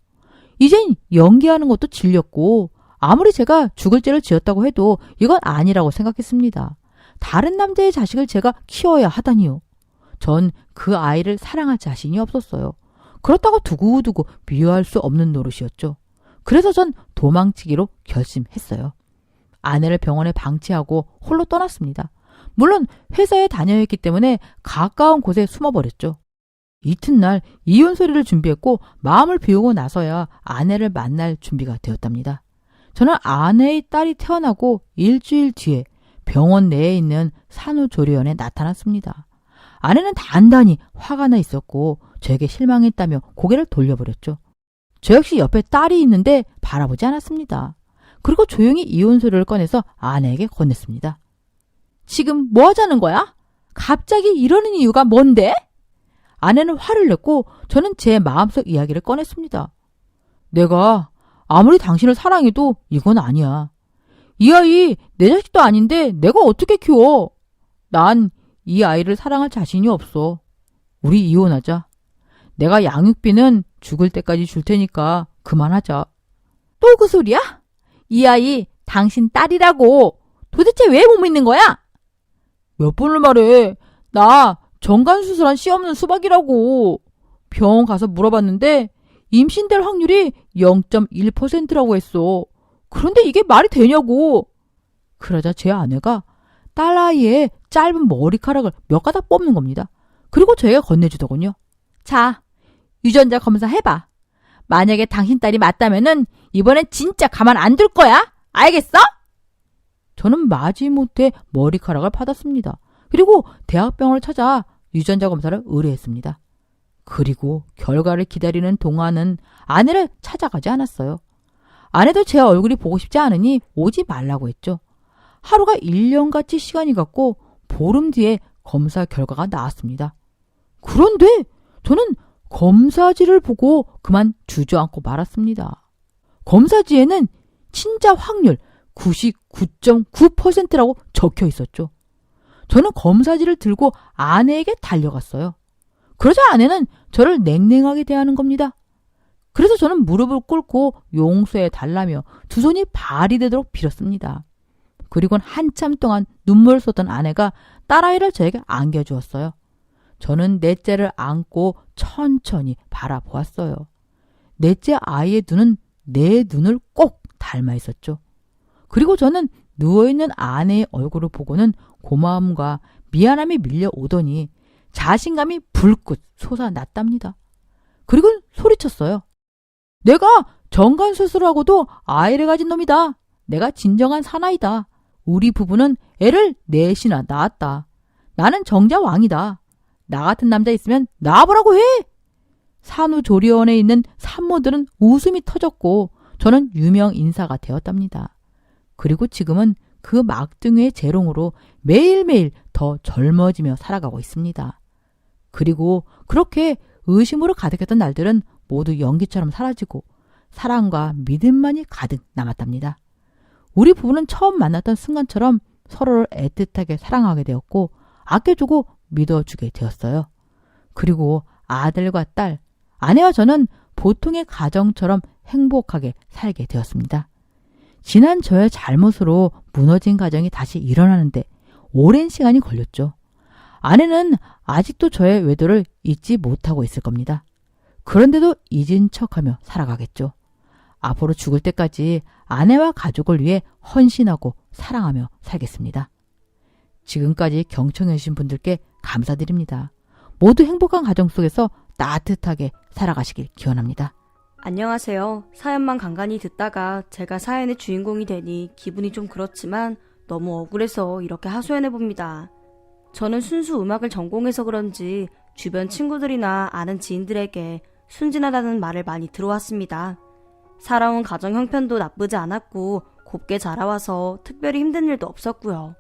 이젠 연기하는 것도 질렸고 아무리 제가 죽을 죄를 지었다고 해도 이건 아니라고 생각했습니다. 다른 남자의 자식을 제가 키워야 하다니요. 전 그 아이를 사랑할 자신이 없었어요. 그렇다고 두고두고 미워할 수 없는 노릇이었죠. 그래서 전 도망치기로 결심했어요. 아내를 병원에 방치하고 홀로 떠났습니다. 물론 회사에 다녀야 했기 때문에 가까운 곳에 숨어버렸죠. 이튿날 이혼 소리를 준비했고 마음을 비우고 나서야 아내를 만날 준비가 되었답니다. 저는 아내의 딸이 태어나고 일주일 뒤에 병원 내에 있는 산후조리원에 나타났습니다. 아내는 단단히 화가 나 있었고 저에게 실망했다며 고개를 돌려버렸죠. 저 역시 옆에 딸이 있는데 바라보지 않았습니다. 그리고 조용히 이혼 소리를 꺼내서 아내에게 건넸습니다. 지금 뭐 하자는 거야? 갑자기 이러는 이유가 뭔데? 아내는 화를 냈고 저는 제 마음속 이야기를 꺼냈습니다. 내가 아무리 당신을 사랑해도 이건 아니야. 이 아이 내 자식도 아닌데 내가 어떻게 키워? 난 이 아이를 사랑할 자신이 없어. 우리 이혼하자. 내가 양육비는 죽을 때까지 줄 테니까 그만하자. 또 그 소리야? 이 아이 당신 딸이라고. 도대체 왜 못 믿는 거야? 몇 번을 말해. 나 정관수술한 씨 없는 수박이라고. 병원 가서 물어봤는데 임신될 확률이 0.1%라고 했어. 그런데 이게 말이 되냐고. 그러자 제 아내가 딸아이의 짧은 머리카락을 몇 가닥 뽑는 겁니다. 그리고 저희가 건네주더군요. 자, 유전자 검사 해봐. 만약에 당신 딸이 맞다면은 이번엔 진짜 가만 안 둘 거야. 알겠어? 저는 마지못해 머리카락을 받았습니다. 그리고 대학병원을 찾아 유전자 검사를 의뢰했습니다. 그리고 결과를 기다리는 동안은 아내를 찾아가지 않았어요. 아내도 제 얼굴이 보고 싶지 않으니 오지 말라고 했죠. 하루가 1년같이 시간이 갔고 보름 뒤에 검사 결과가 나왔습니다. 그런데 저는 검사지를 보고 그만 주저앉고 말았습니다. 검사지에는 친자 확률 99.9%라고 적혀 있었죠. 저는 검사지를 들고 아내에게 달려갔어요. 그러자 아내는 저를 냉랭하게 대하는 겁니다. 그래서 저는 무릎을 꿇고 용서해 달라며 두 손이 발이 되도록 빌었습니다. 그리고는 한참 동안 눈물을 쏟던 아내가 딸아이를 저에게 안겨주었어요. 저는 넷째를 안고 천천히 바라보았어요. 넷째 아이의 눈은 내 눈을 꼭 닮아 있었죠. 그리고 저는 누워있는 아내의 얼굴을 보고는 고마움과 미안함이 밀려오더니 자신감이 불긋 솟아났답니다. 그리고 소리쳤어요. 내가 정관수술하고도 아이를 가진 놈이다. 내가 진정한 사나이다. 우리 부부는 애를 넷이나 낳았다. 나는 정자왕이다. 나 같은 남자 있으면 낳아보라고 해. 산후조리원에 있는 산모들은 웃음이 터졌고 저는 유명 인사가 되었답니다. 그리고 지금은 그 막둥이의 재롱으로 매일매일 더 젊어지며 살아가고 있습니다. 그리고 그렇게 의심으로 가득했던 날들은 모두 연기처럼 사라지고 사랑과 믿음만이 가득 남았답니다. 우리 부부는 처음 만났던 순간처럼 서로를 애틋하게 사랑하게 되었고 아껴주고 믿어주게 되었어요. 그리고 아들과 딸, 아내와 저는 보통의 가정처럼 행복하게 살게 되었습니다. 지난 저의 잘못으로 무너진 가정이 다시 일어나는데 오랜 시간이 걸렸죠. 아내는 아직도 저의 외도를 잊지 못하고 있을 겁니다. 그런데도 잊은 척하며 살아가겠죠. 앞으로 죽을 때까지 아내와 가족을 위해 헌신하고 사랑하며 살겠습니다. 지금까지 경청해주신 분들께 감사드립니다. 모두 행복한 가정 속에서 따뜻하게 살아가시길 기원합니다. 안녕하세요. 사연만 간간히 듣다가 제가 사연의 주인공이 되니 기분이 좀 그렇지만 너무 억울해서 이렇게 하소연해봅니다. 저는 순수 음악을 전공해서 그런지 주변 친구들이나 아는 지인들에게 순진하다는 말을 많이 들어왔습니다. 살아온 가정 형편도 나쁘지 않았고 곱게 자라와서 특별히 힘든 일도 없었고요.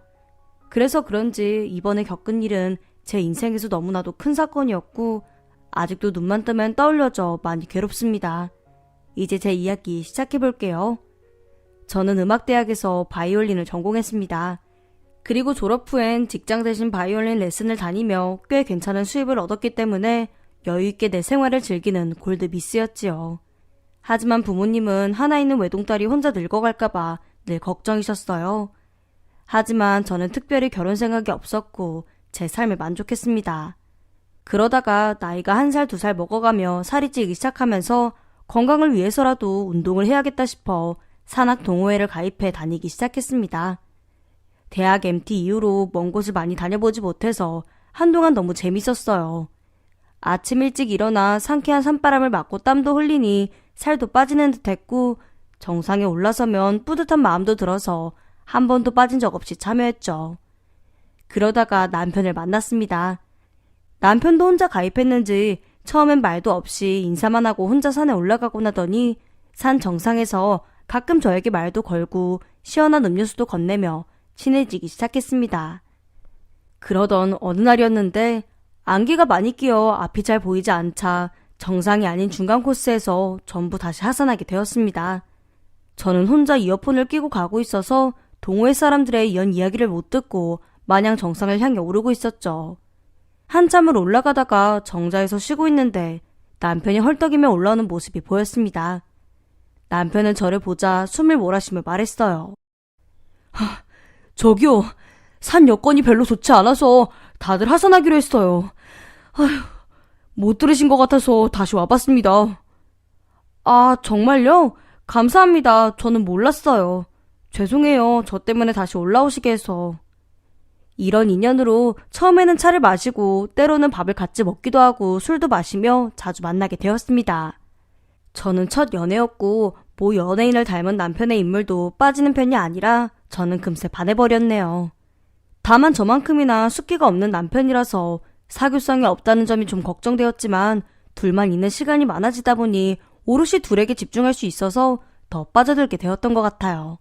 그래서 그런지 이번에 겪은 일은 제 인생에서 너무나도 큰 사건이었고 아직도 눈만 뜨면 떠올려져 많이 괴롭습니다. 이제 제 이야기 시작해볼게요. 저는 음악대학에서 바이올린을 전공했습니다. 그리고 졸업 후엔 직장 대신 바이올린 레슨을 다니며 꽤 괜찮은 수입을 얻었기 때문에 여유있게 내 생활을 즐기는 골드미스였지요. 하지만 부모님은 하나 있는 외동딸이 혼자 늙어갈까봐 늘 걱정이셨어요. 하지만 저는 특별히 결혼 생각이 없었고 제 삶에 만족했습니다. 그러다가 나이가 1살, 2살 먹어가며 살이 찌기 시작하면서 건강을 위해서라도 운동을 해야겠다 싶어 산악 동호회를 가입해 다니기 시작했습니다. 대학 MT 이후로 먼 곳을 많이 다녀보지 못해서 한동안 너무 재밌었어요. 아침 일찍 일어나 상쾌한 산바람을 맞고 땀도 흘리니 살도 빠지는 듯 했고 정상에 올라서면 뿌듯한 마음도 들어서 한 번도 빠진 적 없이 참여했죠. 그러다가 남편을 만났습니다. 남편도 혼자 가입했는지 처음엔 말도 없이 인사만 하고 혼자 산에 올라가곤 하더니 산 정상에서 가끔 저에게 말도 걸고 시원한 음료수도 건네며 친해지기 시작했습니다. 그러던 어느 날이었는데 안개가 많이 끼어 앞이 잘 보이지 않자 정상이 아닌 중간 코스에서 전부 다시 하산하게 되었습니다. 저는 혼자 이어폰을 끼고 가고 있어서 동호회 사람들의 이런 이야기를 못 듣고 마냥 정상을 향해 오르고 있었죠. 한참을 올라가다가 정자에서 쉬고 있는데 남편이 헐떡이며 올라오는 모습이 보였습니다. 남편은 저를 보자 숨을 몰아쉬며 말했어요. 저기요, 산 여건이 별로 좋지 않아서 다들 하산하기로 했어요. 아휴, 못 들으신 것 같아서 다시 와봤습니다. 아, 정말요? 감사합니다. 저는 몰랐어요. 죄송해요. 저 때문에 다시 올라오시게 해서. 이런 인연으로 처음에는 차를 마시고 때로는 밥을 같이 먹기도 하고 술도 마시며 자주 만나게 되었습니다. 저는 첫 연애였고 모 연예인을 닮은 남편의 인물도 빠지는 편이 아니라 저는 금세 반해버렸네요. 다만 저만큼이나 숫기가 없는 남편이라서 사교성이 없다는 점이 좀 걱정되었지만 둘만 있는 시간이 많아지다 보니 오롯이 둘에게 집중할 수 있어서 더 빠져들게 되었던 것 같아요.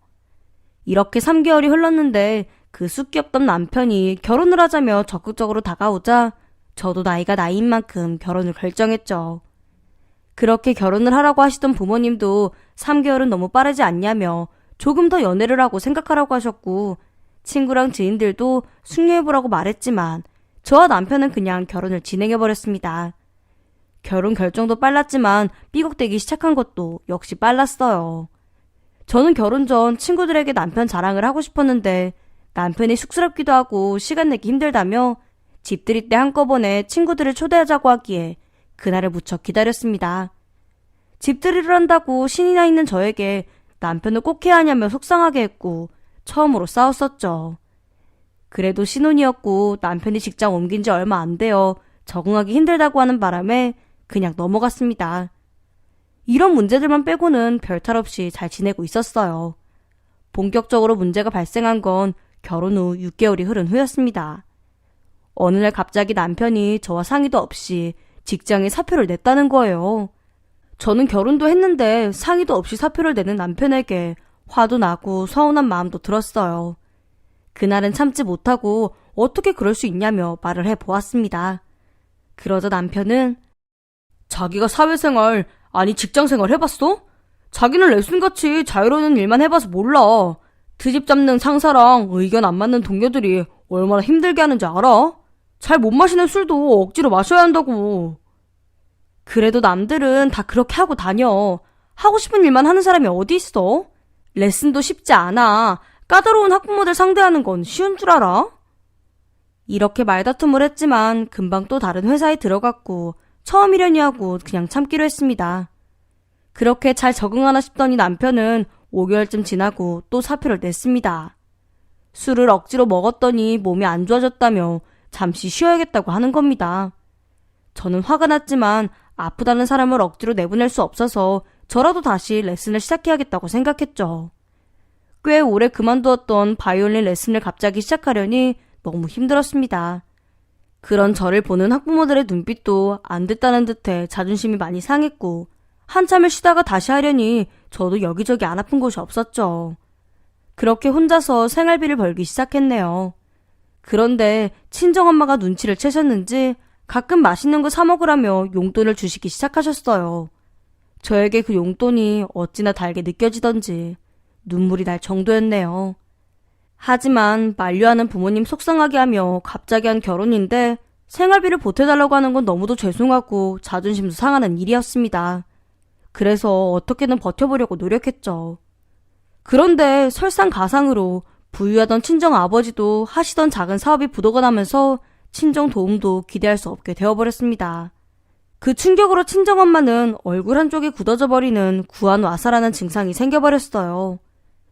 이렇게 3개월이 흘렀는데 그 숫기 없던 남편이 결혼을 하자며 적극적으로 다가오자 저도 나이가 나이인 만큼 결혼을 결정했죠. 그렇게 결혼을 하라고 하시던 부모님도 3개월은 너무 빠르지 않냐며 조금 더 연애를 하고 생각하라고 하셨고 친구랑 지인들도 숙려해보라고 말했지만 저와 남편은 그냥 결혼을 진행해버렸습니다. 결혼 결정도 빨랐지만 삐걱대기 시작한 것도 역시 빨랐어요. 저는 결혼 전 친구들에게 남편 자랑을 하고 싶었는데 남편이 쑥스럽기도 하고 시간 내기 힘들다며 집들이 때 한꺼번에 친구들을 초대하자고 하기에 그날을 무척 기다렸습니다. 집들이를 한다고 신이 나 있는 저에게 남편을 꼭 해야 하냐며 속상하게 했고 처음으로 싸웠었죠. 그래도 신혼이었고 남편이 직장 옮긴 지 얼마 안 되어 적응하기 힘들다고 하는 바람에 그냥 넘어갔습니다. 이런 문제들만 빼고는 별탈 없이 잘 지내고 있었어요. 본격적으로 문제가 발생한 건 결혼 후 6개월이 흐른 후였습니다. 어느 날 갑자기 남편이 저와 상의도 없이 직장에 사표를 냈다는 거예요. 저는 결혼도 했는데 상의도 없이 사표를 내는 남편에게 화도 나고 서운한 마음도 들었어요. 그날은 참지 못하고 어떻게 그럴 수 있냐며 말을 해보았습니다. 그러자 남편은 자기가 사회생활, 아니 직장생활 해봤어? 자기는 레슨같이 자유로운 일만 해봐서 몰라. 트집 잡는 상사랑 의견 안 맞는 동료들이 얼마나 힘들게 하는지 알아? 잘 못 마시는 술도 억지로 마셔야 한다고. 그래도 남들은 다 그렇게 하고 다녀. 하고 싶은 일만 하는 사람이 어디 있어? 레슨도 쉽지 않아. 까다로운 학부모들 상대하는 건 쉬운 줄 알아? 이렇게 말다툼을 했지만 금방 또 다른 회사에 들어갔고 처음이려니 하고 그냥 참기로 했습니다. 그렇게 잘 적응하나 싶더니 남편은 5개월쯤 지나고 또 사표를 냈습니다. 술을 억지로 먹었더니 몸이 안 좋아졌다며 잠시 쉬어야겠다고 하는 겁니다. 저는 화가 났지만 아프다는 사람을 억지로 내보낼 수 없어서 저라도 다시 레슨을 시작해야겠다고 생각했죠. 꽤 오래 그만두었던 바이올린 레슨을 갑자기 시작하려니 너무 힘들었습니다. 그런 저를 보는 학부모들의 눈빛도 안 됐다는 듯해 자존심이 많이 상했고 한참을 쉬다가 다시 하려니 저도 여기저기 안 아픈 곳이 없었죠. 그렇게 혼자서 생활비를 벌기 시작했네요. 그런데 친정엄마가 눈치를 채셨는지 가끔 맛있는 거 사 먹으라며 용돈을 주시기 시작하셨어요. 저에게 그 용돈이 어찌나 달게 느껴지던지 눈물이 날 정도였네요. 하지만 만류하는 부모님 속상하게 하며 갑자기 한 결혼인데 생활비를 보태달라고 하는 건 너무도 죄송하고 자존심도 상하는 일이었습니다. 그래서 어떻게든 버텨보려고 노력했죠. 그런데 설상가상으로 부유하던 친정 아버지도 하시던 작은 사업이 부도가 나면서 친정 도움도 기대할 수 없게 되어버렸습니다. 그 충격으로 친정엄마는 얼굴 한쪽이 굳어져 버리는 구안와사라는 증상이 생겨버렸어요.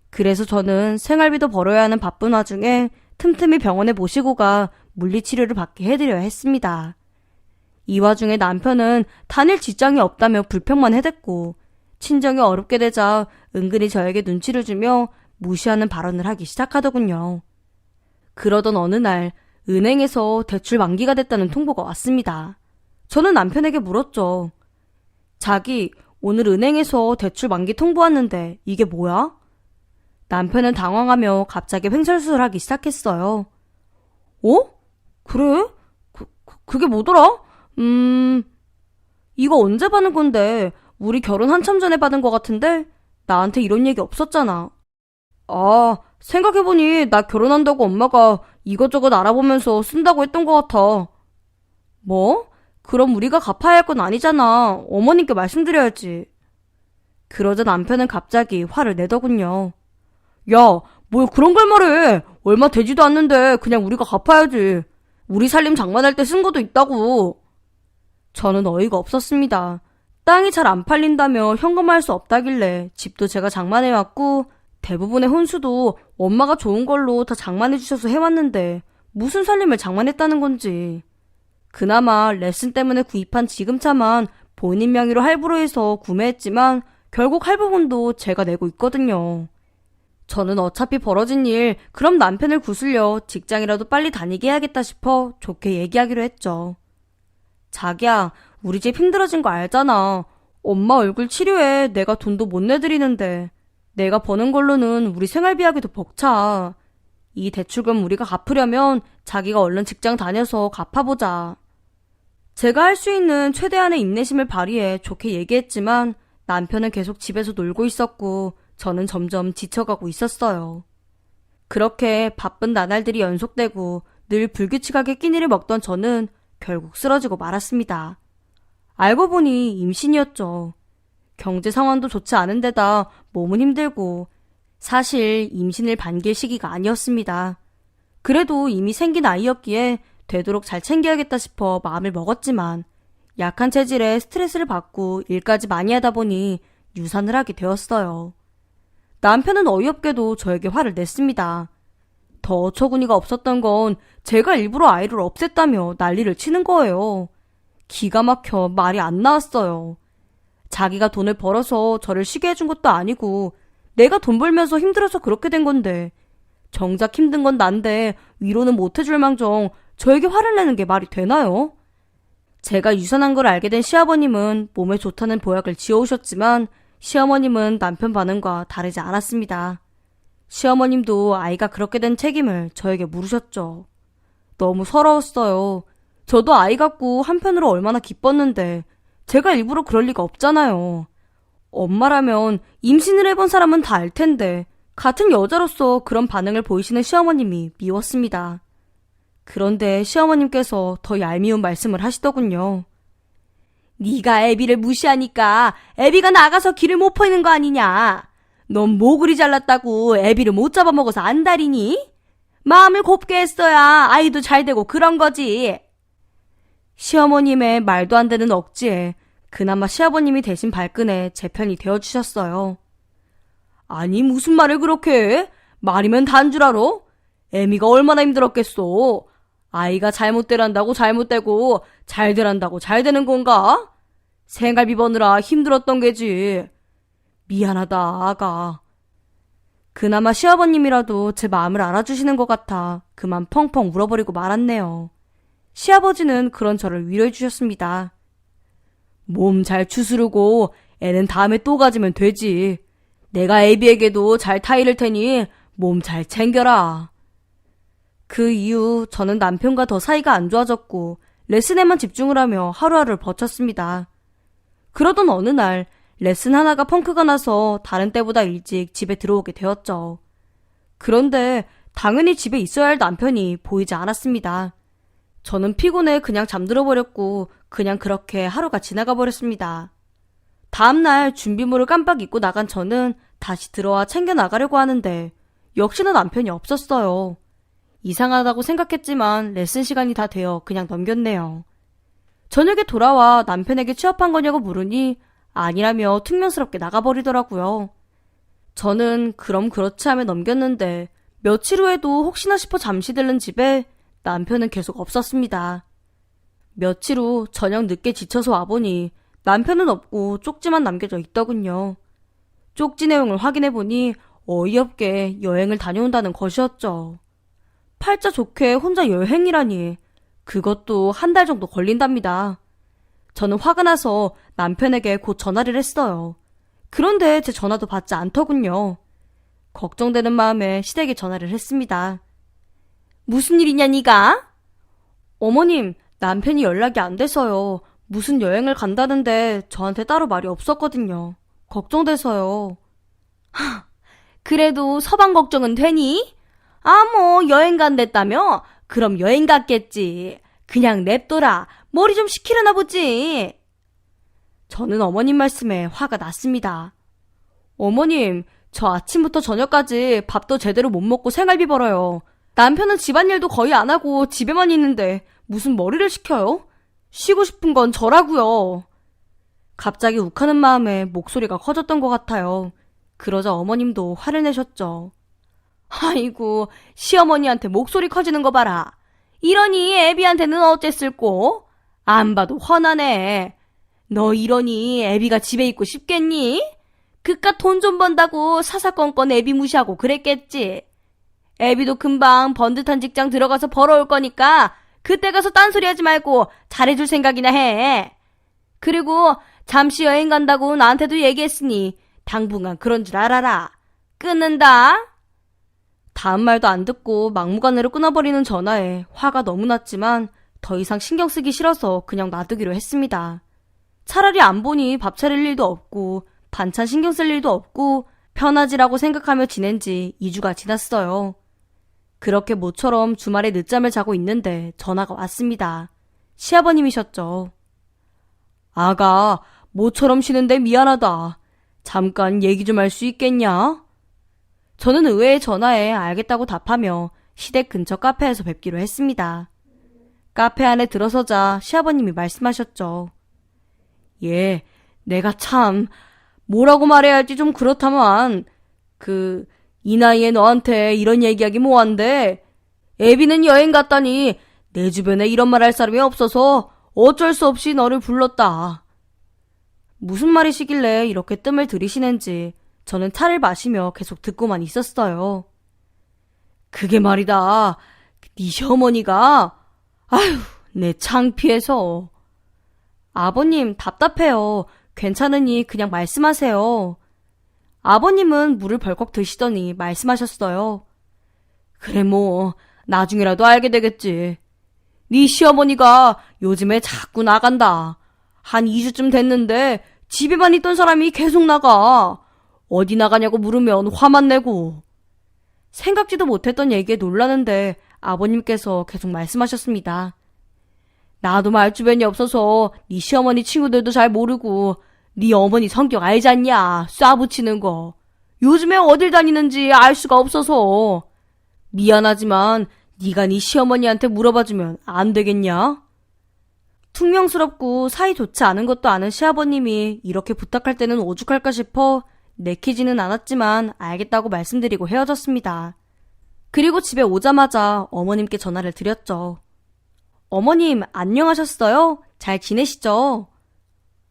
그래서 저는 생활비도 벌어야 하는 바쁜 와중에 틈틈이 병원에 모시고 가 물리치료를 받게 해드려야 했습니다. 이 와중에 남편은 다닐 지장이 없다며 불평만 해댔고 친정이 어렵게 되자 은근히 저에게 눈치를 주며 무시하는 발언을 하기 시작하더군요. 그러던 어느 날 은행에서 대출 만기가 됐다는 통보가 왔습니다. 저는 남편에게 물었죠. 자기, 오늘 은행에서 대출 만기 통보 왔는데 이게 뭐야? 남편은 당황하며 갑자기 횡설수설하기 시작했어요. 어? 그래? 그게 뭐더라? 이거 언제 받은 건데? 우리 결혼 한참 전에 받은 것 같은데? 나한테 이런 얘기 없었잖아. 아, 생각해보니 나 결혼한다고 엄마가 이것저것 알아보면서 쓴다고 했던 것 같아. 뭐? 그럼 우리가 갚아야 할 건 아니잖아. 어머님께 말씀드려야지. 그러자 남편은 갑자기 화를 내더군요. 야, 뭘 그런 걸 말해. 얼마 되지도 않는데 그냥 우리가 갚아야지. 우리 살림 장만할 때 쓴 것도 있다고. 저는 어이가 없었습니다. 땅이 잘 안 팔린다며 현금화할 수 없다길래 집도 제가 장만해왔고 대부분의 혼수도 엄마가 좋은 걸로 다 장만해주셔서 해왔는데 무슨 살림을 장만했다는 건지. 그나마 레슨 때문에 구입한 지금차만 본인 명의로 할부로 해서 구매했지만 결국 할부금도 제가 내고 있거든요. 저는 어차피 벌어진 일, 그럼 남편을 구슬려 직장이라도 빨리 다니게 해야겠다 싶어 좋게 얘기하기로 했죠. 자기야, 우리 집 힘들어진 거 알잖아. 엄마 얼굴 치료에 내가 돈도 못 내드리는데 내가 버는 걸로는 우리 생활비 하기도 벅차. 이 대출금 우리가 갚으려면 자기가 얼른 직장 다녀서 갚아보자. 제가 할 수 있는 최대한의 인내심을 발휘해 좋게 얘기했지만 남편은 계속 집에서 놀고 있었고 저는 점점 지쳐가고 있었어요. 그렇게 바쁜 나날들이 연속되고 늘 불규칙하게 끼니를 먹던 저는 결국 쓰러지고 말았습니다. 알고 보니 임신이었죠. 경제 상황도 좋지 않은 데다 몸은 힘들고 사실 임신을 반길 시기가 아니었습니다. 그래도 이미 생긴 아이였기에 되도록 잘 챙겨야겠다 싶어 마음을 먹었지만 약한 체질에 스트레스를 받고 일까지 많이 하다 보니 유산을 하게 되었어요. 남편은 어이없게도 저에게 화를 냈습니다. 더 어처구니가 없었던 건 제가 일부러 아이를 없앴다며 난리를 치는 거예요. 기가 막혀 말이 안 나왔어요. 자기가 돈을 벌어서 저를 쉬게 해준 것도 아니고 내가 돈 벌면서 힘들어서 그렇게 된 건데 정작 힘든 건 난데 위로는 못 해줄 망정 저에게 화를 내는 게 말이 되나요? 제가 유산한 걸 알게 된 시아버님은 몸에 좋다는 보약을 지어오셨지만 시어머님은 남편 반응과 다르지 않았습니다. 시어머님도 아이가 그렇게 된 책임을 저에게 물으셨죠. 너무 서러웠어요. 저도 아이 갖고 한편으로 얼마나 기뻤는데 제가 일부러 그럴 리가 없잖아요. 엄마라면 임신을 해본 사람은 다 알 텐데 같은 여자로서 그런 반응을 보이시는 시어머님이 미웠습니다. 그런데 시어머님께서 더 얄미운 말씀을 하시더군요. 네가 애비를 무시하니까 애비가 나가서 길을 못 퍼이는 거 아니냐. 넌 뭐 그리 잘났다고 애비를 못 잡아먹어서 안달이니? 마음을 곱게 했어야 아이도 잘 되고 그런 거지. 시어머님의 말도 안 되는 억지에 그나마 시아버님이 대신 발끈해 제 편이 되어주셨어요. 아니 무슨 말을 그렇게 해? 말이면 단 줄 알아? 애미가 얼마나 힘들었겠소. 아이가 잘못되란다고 잘못되고 잘되란다고 잘되는 건가? 생활비 버느라 힘들었던 게지. 미안하다 아가. 그나마 시아버님이라도 제 마음을 알아주시는 것 같아 그만 펑펑 울어버리고 말았네요. 시아버지는 그런 저를 위로해 주셨습니다. 몸 잘 추스르고 애는 다음에 또 가지면 되지. 내가 애비에게도 잘 타이를 테니 몸 잘 챙겨라. 그 이후 저는 남편과 더 사이가 안 좋아졌고 레슨에만 집중을 하며 하루하루를 버텼습니다. 그러던 어느 날 레슨 하나가 펑크가 나서 다른 때보다 일찍 집에 들어오게 되었죠. 그런데 당연히 집에 있어야 할 남편이 보이지 않았습니다. 저는 피곤해 그냥 잠들어 버렸고 그냥 그렇게 하루가 지나가 버렸습니다. 다음날 준비물을 깜빡 잊고 나간 저는 다시 들어와 챙겨 나가려고 하는데 역시나 남편이 없었어요. 이상하다고 생각했지만 레슨 시간이 다 되어 그냥 넘겼네요. 저녁에 돌아와 남편에게 취업한 거냐고 물으니 아니라며 퉁명스럽게 나가버리더라고요. 저는 그럼 그렇지 하며 넘겼는데 며칠 후에도 혹시나 싶어 잠시 들른 집에 남편은 계속 없었습니다. 며칠 후 저녁 늦게 지쳐서 와보니 남편은 없고 쪽지만 남겨져 있더군요. 쪽지 내용을 확인해보니 어이없게 여행을 다녀온다는 것이었죠. 팔자 좋게 혼자 여행이라니 그것도 한 달 정도 걸린답니다. 저는 화가 나서 남편에게 곧 전화를 했어요. 그런데 제 전화도 받지 않더군요. 걱정되는 마음에 시댁에 전화를 했습니다. 무슨 일이냐 니가? 어머님, 남편이 연락이 안 돼서요. 무슨 여행을 간다는데 저한테 따로 말이 없었거든요. 걱정돼서요. 그래도 서방 걱정은 되니? 뭐 여행 간댔다며? 그럼 여행 갔겠지. 그냥 냅둬라. 머리 좀 식히려나 보지. 저는 어머님 말씀에 화가 났습니다. 어머님, 저 아침부터 저녁까지 밥도 제대로 못 먹고 생활비 벌어요. 남편은 집안일도 거의 안 하고 집에만 있는데 무슨 머리를 식혀요? 쉬고 싶은 건 저라고요. 갑자기 욱하는 마음에 목소리가 커졌던 것 같아요. 그러자 어머님도 화를 내셨죠. 아이고, 시어머니한테 목소리 커지는 거 봐라. 이러니 애비한테는 어쨌을꼬? 안 봐도 훤하네. 너 이러니 애비가 집에 있고 싶겠니? 그깟 돈 좀 번다고 사사건건 애비 무시하고 그랬겠지. 애비도 금방 번듯한 직장 들어가서 벌어올 거니까 그때 가서 딴소리 하지 말고 잘해줄 생각이나 해. 그리고 잠시 여행 간다고 나한테도 얘기했으니 당분간 그런 줄 알아라. 끊는다. 다음 말도 안 듣고 막무가내로 끊어버리는 전화에 화가 너무 났지만 더 이상 신경 쓰기 싫어서 그냥 놔두기로 했습니다. 차라리 안 보니 밥 차릴 일도 없고 반찬 신경 쓸 일도 없고 편하지라고 생각하며 지낸 지 2주가 지났어요. 그렇게 모처럼 주말에 늦잠을 자고 있는데 전화가 왔습니다. 시아버님이셨죠. 아가, 모처럼 쉬는데 미안하다. 잠깐 얘기 좀 할 수 있겠냐? 저는 의외의 전화에 알겠다고 답하며 시댁 근처 카페에서 뵙기로 했습니다. 카페 안에 들어서자 시아버님이 말씀하셨죠. 예, 내가 참 뭐라고 말해야 할지 좀 그렇다만 이 나이에 너한테 이런 얘기하기 뭐한데 애비는 여행 갔다니 내 주변에 이런 말 할 사람이 없어서 어쩔 수 없이 너를 불렀다. 무슨 말이시길래 이렇게 뜸을 들이시는지 저는 차를 마시며 계속 듣고만 있었어요. 그게 말이다. 네 시어머니가 아휴 내 창피해서. 아버님 답답해요. 괜찮으니 그냥 말씀하세요. 아버님은 물을 벌컥 드시더니 말씀하셨어요. 그래 뭐 나중에라도 알게 되겠지. 네 시어머니가 요즘에 자꾸 나간다. 한 2주쯤 됐는데 집에만 있던 사람이 계속 나가. 어디 나가냐고 물으면 화만 내고. 생각지도 못했던 얘기에 놀라는데 아버님께서 계속 말씀하셨습니다. 나도 말주변이 없어서 네 시어머니 친구들도 잘 모르고 네 어머니 성격 알지 않냐? 쏴붙이는 거. 요즘에 어딜 다니는지 알 수가 없어서. 미안하지만 네가 네 시어머니한테 물어봐주면 안 되겠냐? 퉁명스럽고 사이 좋지 않은 것도 아는 시아버님이 이렇게 부탁할 때는 오죽할까 싶어 내키지는 않았지만 알겠다고 말씀드리고 헤어졌습니다. 그리고 집에 오자마자 어머님께 전화를 드렸죠. 어머님 안녕하셨어요? 잘 지내시죠?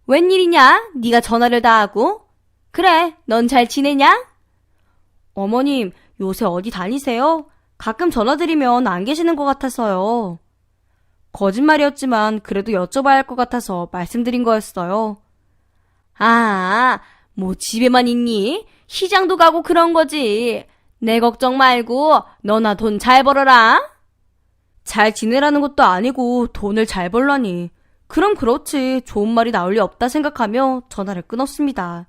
웬일이냐? 네가 전화를 다 하고? 그래, 넌 잘 지내냐? 어머님 요새 어디 다니세요? 가끔 전화드리면 안 계시는 것 같아서요. 거짓말이었지만 그래도 여쭤봐야 할 것 같아서 말씀드린 거였어요. 아, 뭐 집에만 있니? 시장도 가고 그런 거지. 내 걱정 말고 너나 돈 잘 벌어라. 잘 지내라는 것도 아니고 돈을 잘 벌라니. 그럼 그렇지 좋은 말이 나올 리 없다 생각하며 전화를 끊었습니다.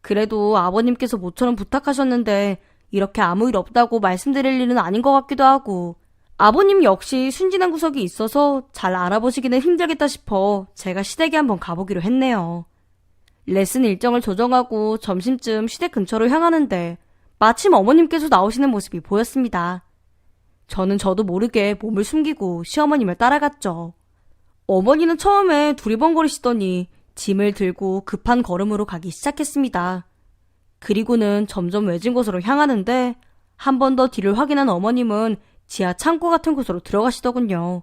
그래도 아버님께서 모처럼 부탁하셨는데 이렇게 아무 일 없다고 말씀드릴 일은 아닌 것 같기도 하고 아버님 역시 순진한 구석이 있어서 잘 알아보시기는 힘들겠다 싶어 제가 시댁에 한번 가보기로 했네요. 레슨 일정을 조정하고 점심쯤 시댁 근처로 향하는데 마침 어머님께서 나오시는 모습이 보였습니다. 저는 저도 모르게 몸을 숨기고 시어머님을 따라갔죠. 어머니는 처음에 두리번거리시더니 짐을 들고 급한 걸음으로 가기 시작했습니다. 그리고는 점점 외진 곳으로 향하는데 한 번 더 뒤를 확인한 어머님은 지하 창고 같은 곳으로 들어가시더군요.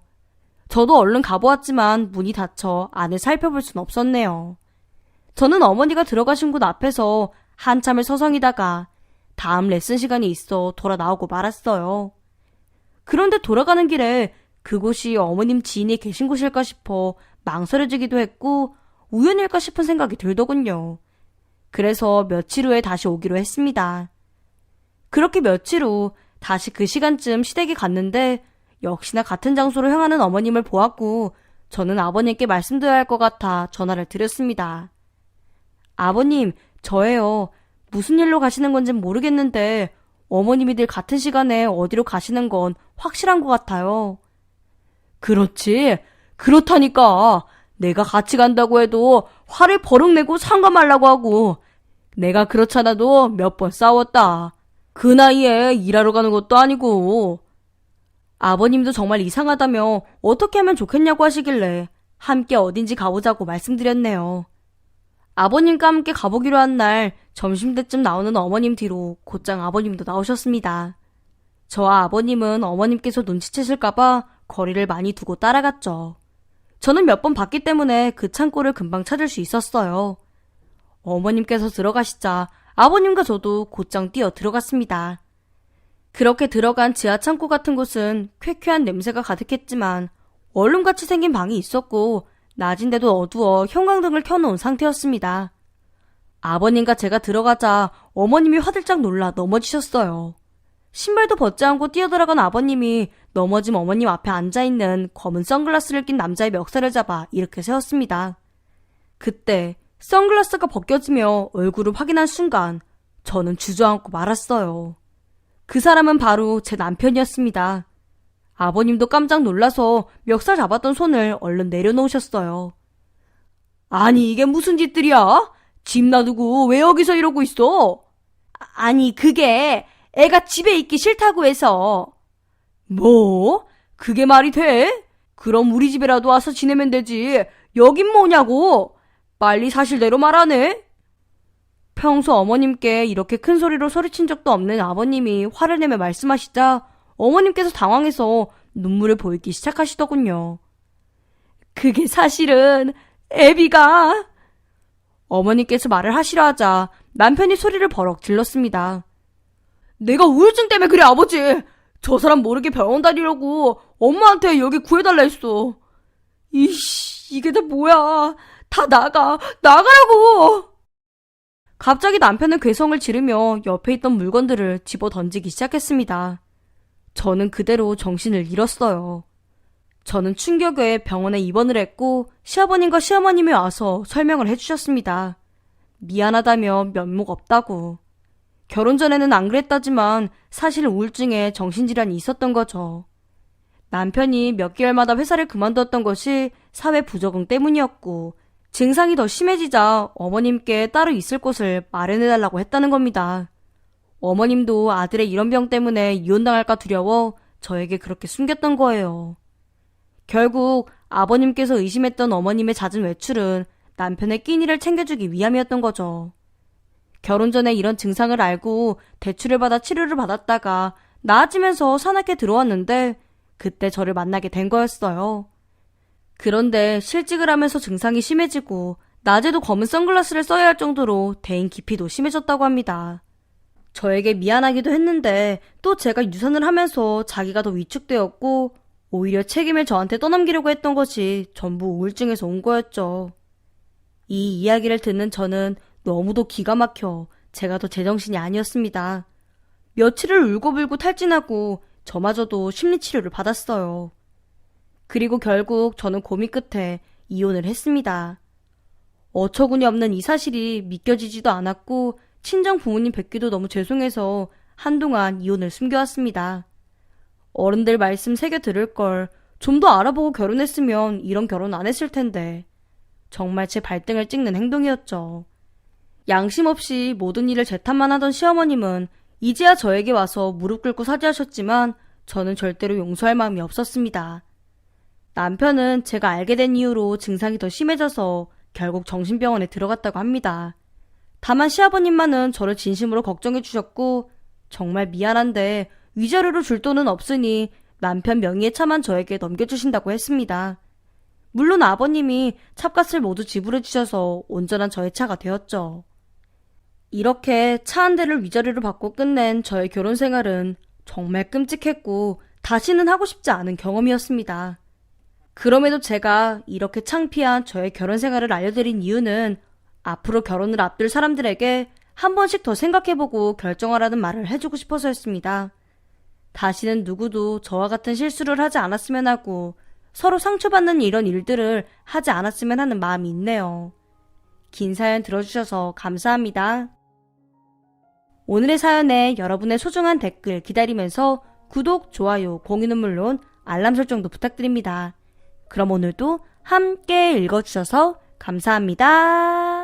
저도 얼른 가보았지만 문이 닫혀 안을 살펴볼 순 없었네요. 저는 어머니가 들어가신 곳 앞에서 한참을 서성이다가 다음 레슨 시간이 있어 돌아 나오고 말았어요. 그런데 돌아가는 길에 그곳이 어머님 지인이 계신 곳일까 싶어 망설여지기도 했고 우연일까 싶은 생각이 들더군요. 그래서 며칠 후에 다시 오기로 했습니다. 그렇게 며칠 후 다시 그 시간쯤 시댁에 갔는데 역시나 같은 장소로 향하는 어머님을 보았고 저는 아버님께 말씀드려야 할 것 같아 전화를 드렸습니다. 아버님, 저예요. 무슨 일로 가시는 건진 모르겠는데 어머님이 늘 같은 시간에 어디로 가시는 건 확실한 것 같아요. 그렇지. 그렇다니까. 내가 같이 간다고 해도 화를 버럭 내고 상관 말라고 하고 내가 그렇잖아도 몇 번 싸웠다. 그 나이에 일하러 가는 것도 아니고. 아버님도 정말 이상하다며 어떻게 하면 좋겠냐고 하시길래 함께 어딘지 가보자고 말씀드렸네요. 아버님과 함께 가보기로 한 날 점심때쯤 나오는 어머님 뒤로 곧장 아버님도 나오셨습니다. 저와 아버님은 어머님께서 눈치채실까봐 거리를 많이 두고 따라갔죠. 저는 몇 번 봤기 때문에 그 창고를 금방 찾을 수 있었어요. 어머님께서 들어가시자 아버님과 저도 곧장 뛰어 들어갔습니다. 그렇게 들어간 지하 창고 같은 곳은 쾌쾌한 냄새가 가득했지만 원룸같이 생긴 방이 있었고 낮인데도 어두워 형광등을 켜놓은 상태였습니다. 아버님과 제가 들어가자 어머님이 화들짝 놀라 넘어지셨어요. 신발도 벗지 않고 뛰어들어간 아버님이 넘어진 어머님 앞에 앉아있는 검은 선글라스를 낀 남자의 멱살을 잡아 이렇게 세웠습니다. 그때 선글라스가 벗겨지며 얼굴을 확인한 순간 저는 주저앉고 말았어요. 그 사람은 바로 제 남편이었습니다. 아버님도 깜짝 놀라서 멱살 잡았던 손을 얼른 내려놓으셨어요. 아니 이게 무슨 짓들이야? 집 놔두고 왜 여기서 이러고 있어? 아니 그게 애가 집에 있기 싫다고 해서. 뭐? 그게 말이 돼? 그럼 우리 집에라도 와서 지내면 되지. 여긴 뭐냐고? 빨리 사실대로 말하네. 평소 어머님께 이렇게 큰 소리로 소리친 적도 없는 아버님이 화를 내며 말씀하시자 어머님께서 당황해서 눈물을 보이기 시작하시더군요. 그게 사실은 애비가... 어머니께서 말을 하시려 하자 남편이 소리를 버럭 질렀습니다. 내가 우울증 때문에 그래 아버지. 저 사람 모르게 병원 다니려고 엄마한테 여기 구해달라 했어. 이씨 이게 다 뭐야. 다 나가라고. 갑자기 남편은 괴성을 지르며 옆에 있던 물건들을 집어 던지기 시작했습니다. 저는 그대로 정신을 잃었어요. 저는 충격에 병원에 입원을 했고 시아버님과 시어머님이 와서 설명을 해주셨습니다. 미안하다며 면목 없다고. 결혼 전에는 안 그랬다지만 사실 우울증에 정신질환이 있었던 거죠. 남편이 몇 개월마다 회사를 그만뒀던 것이 사회 부적응 때문이었고 증상이 더 심해지자 어머님께 따로 있을 곳을 마련해달라고 했다는 겁니다. 어머님도 아들의 이런 병 때문에 이혼당할까 두려워 저에게 그렇게 숨겼던 거예요. 결국 아버님께서 의심했던 어머님의 잦은 외출은 남편의 끼니를 챙겨주기 위함이었던 거죠. 결혼 전에 이런 증상을 알고 대출을 받아 치료를 받았다가 나아지면서 산악회 들어왔는데 그때 저를 만나게 된 거였어요. 그런데 실직을 하면서 증상이 심해지고 낮에도 검은 선글라스를 써야 할 정도로 대인 기피도 심해졌다고 합니다. 저에게 미안하기도 했는데 또 제가 유산을 하면서 자기가 더 위축되었고 오히려 책임을 저한테 떠넘기려고 했던 것이 전부 우울증에서 온 거였죠. 이 이야기를 듣는 저는 너무도 기가 막혀 제가 더 제정신이 아니었습니다. 며칠을 울고불고 탈진하고 저마저도 심리치료를 받았어요. 그리고 결국 저는 고민 끝에 이혼을 했습니다. 어처구니 없는 이 사실이 믿겨지지도 않았고 친정 부모님 뵙기도 너무 죄송해서 한동안 이혼을 숨겨왔습니다. 어른들 말씀 새겨 들을 걸 좀 더 알아보고 결혼했으면 이런 결혼 안 했을 텐데 정말 제 발등을 찍는 행동이었죠. 양심 없이 모든 일을 제 탓만 하던 시어머님은 이제야 저에게 와서 무릎 꿇고 사죄하셨지만 저는 절대로 용서할 마음이 없었습니다. 남편은 제가 알게 된 이후로 증상이 더 심해져서 결국 정신병원에 들어갔다고 합니다. 다만 시아버님만은 저를 진심으로 걱정해 주셨고 정말 미안한데 위자료로 줄 돈은 없으니 남편 명의의 차만 저에게 넘겨주신다고 했습니다. 물론 아버님이 차값을 모두 지불해 주셔서 온전한 저의 차가 되었죠. 이렇게 차 한 대를 위자료로 받고 끝낸 저의 결혼 생활은 정말 끔찍했고 다시는 하고 싶지 않은 경험이었습니다. 그럼에도 제가 이렇게 창피한 저의 결혼 생활을 알려드린 이유는 앞으로 결혼을 앞둘 사람들에게 한 번씩 더 생각해보고 결정하라는 말을 해주고 싶어서였습니다. 다시는 누구도 저와 같은 실수를 하지 않았으면 하고 서로 상처받는 이런 일들을 하지 않았으면 하는 마음이 있네요. 긴 사연 들어주셔서 감사합니다. 오늘의 사연에 여러분의 소중한 댓글 기다리면서 구독, 좋아요, 공유는 물론 알람 설정도 부탁드립니다. 그럼 오늘도 함께 읽어주셔서 감사합니다.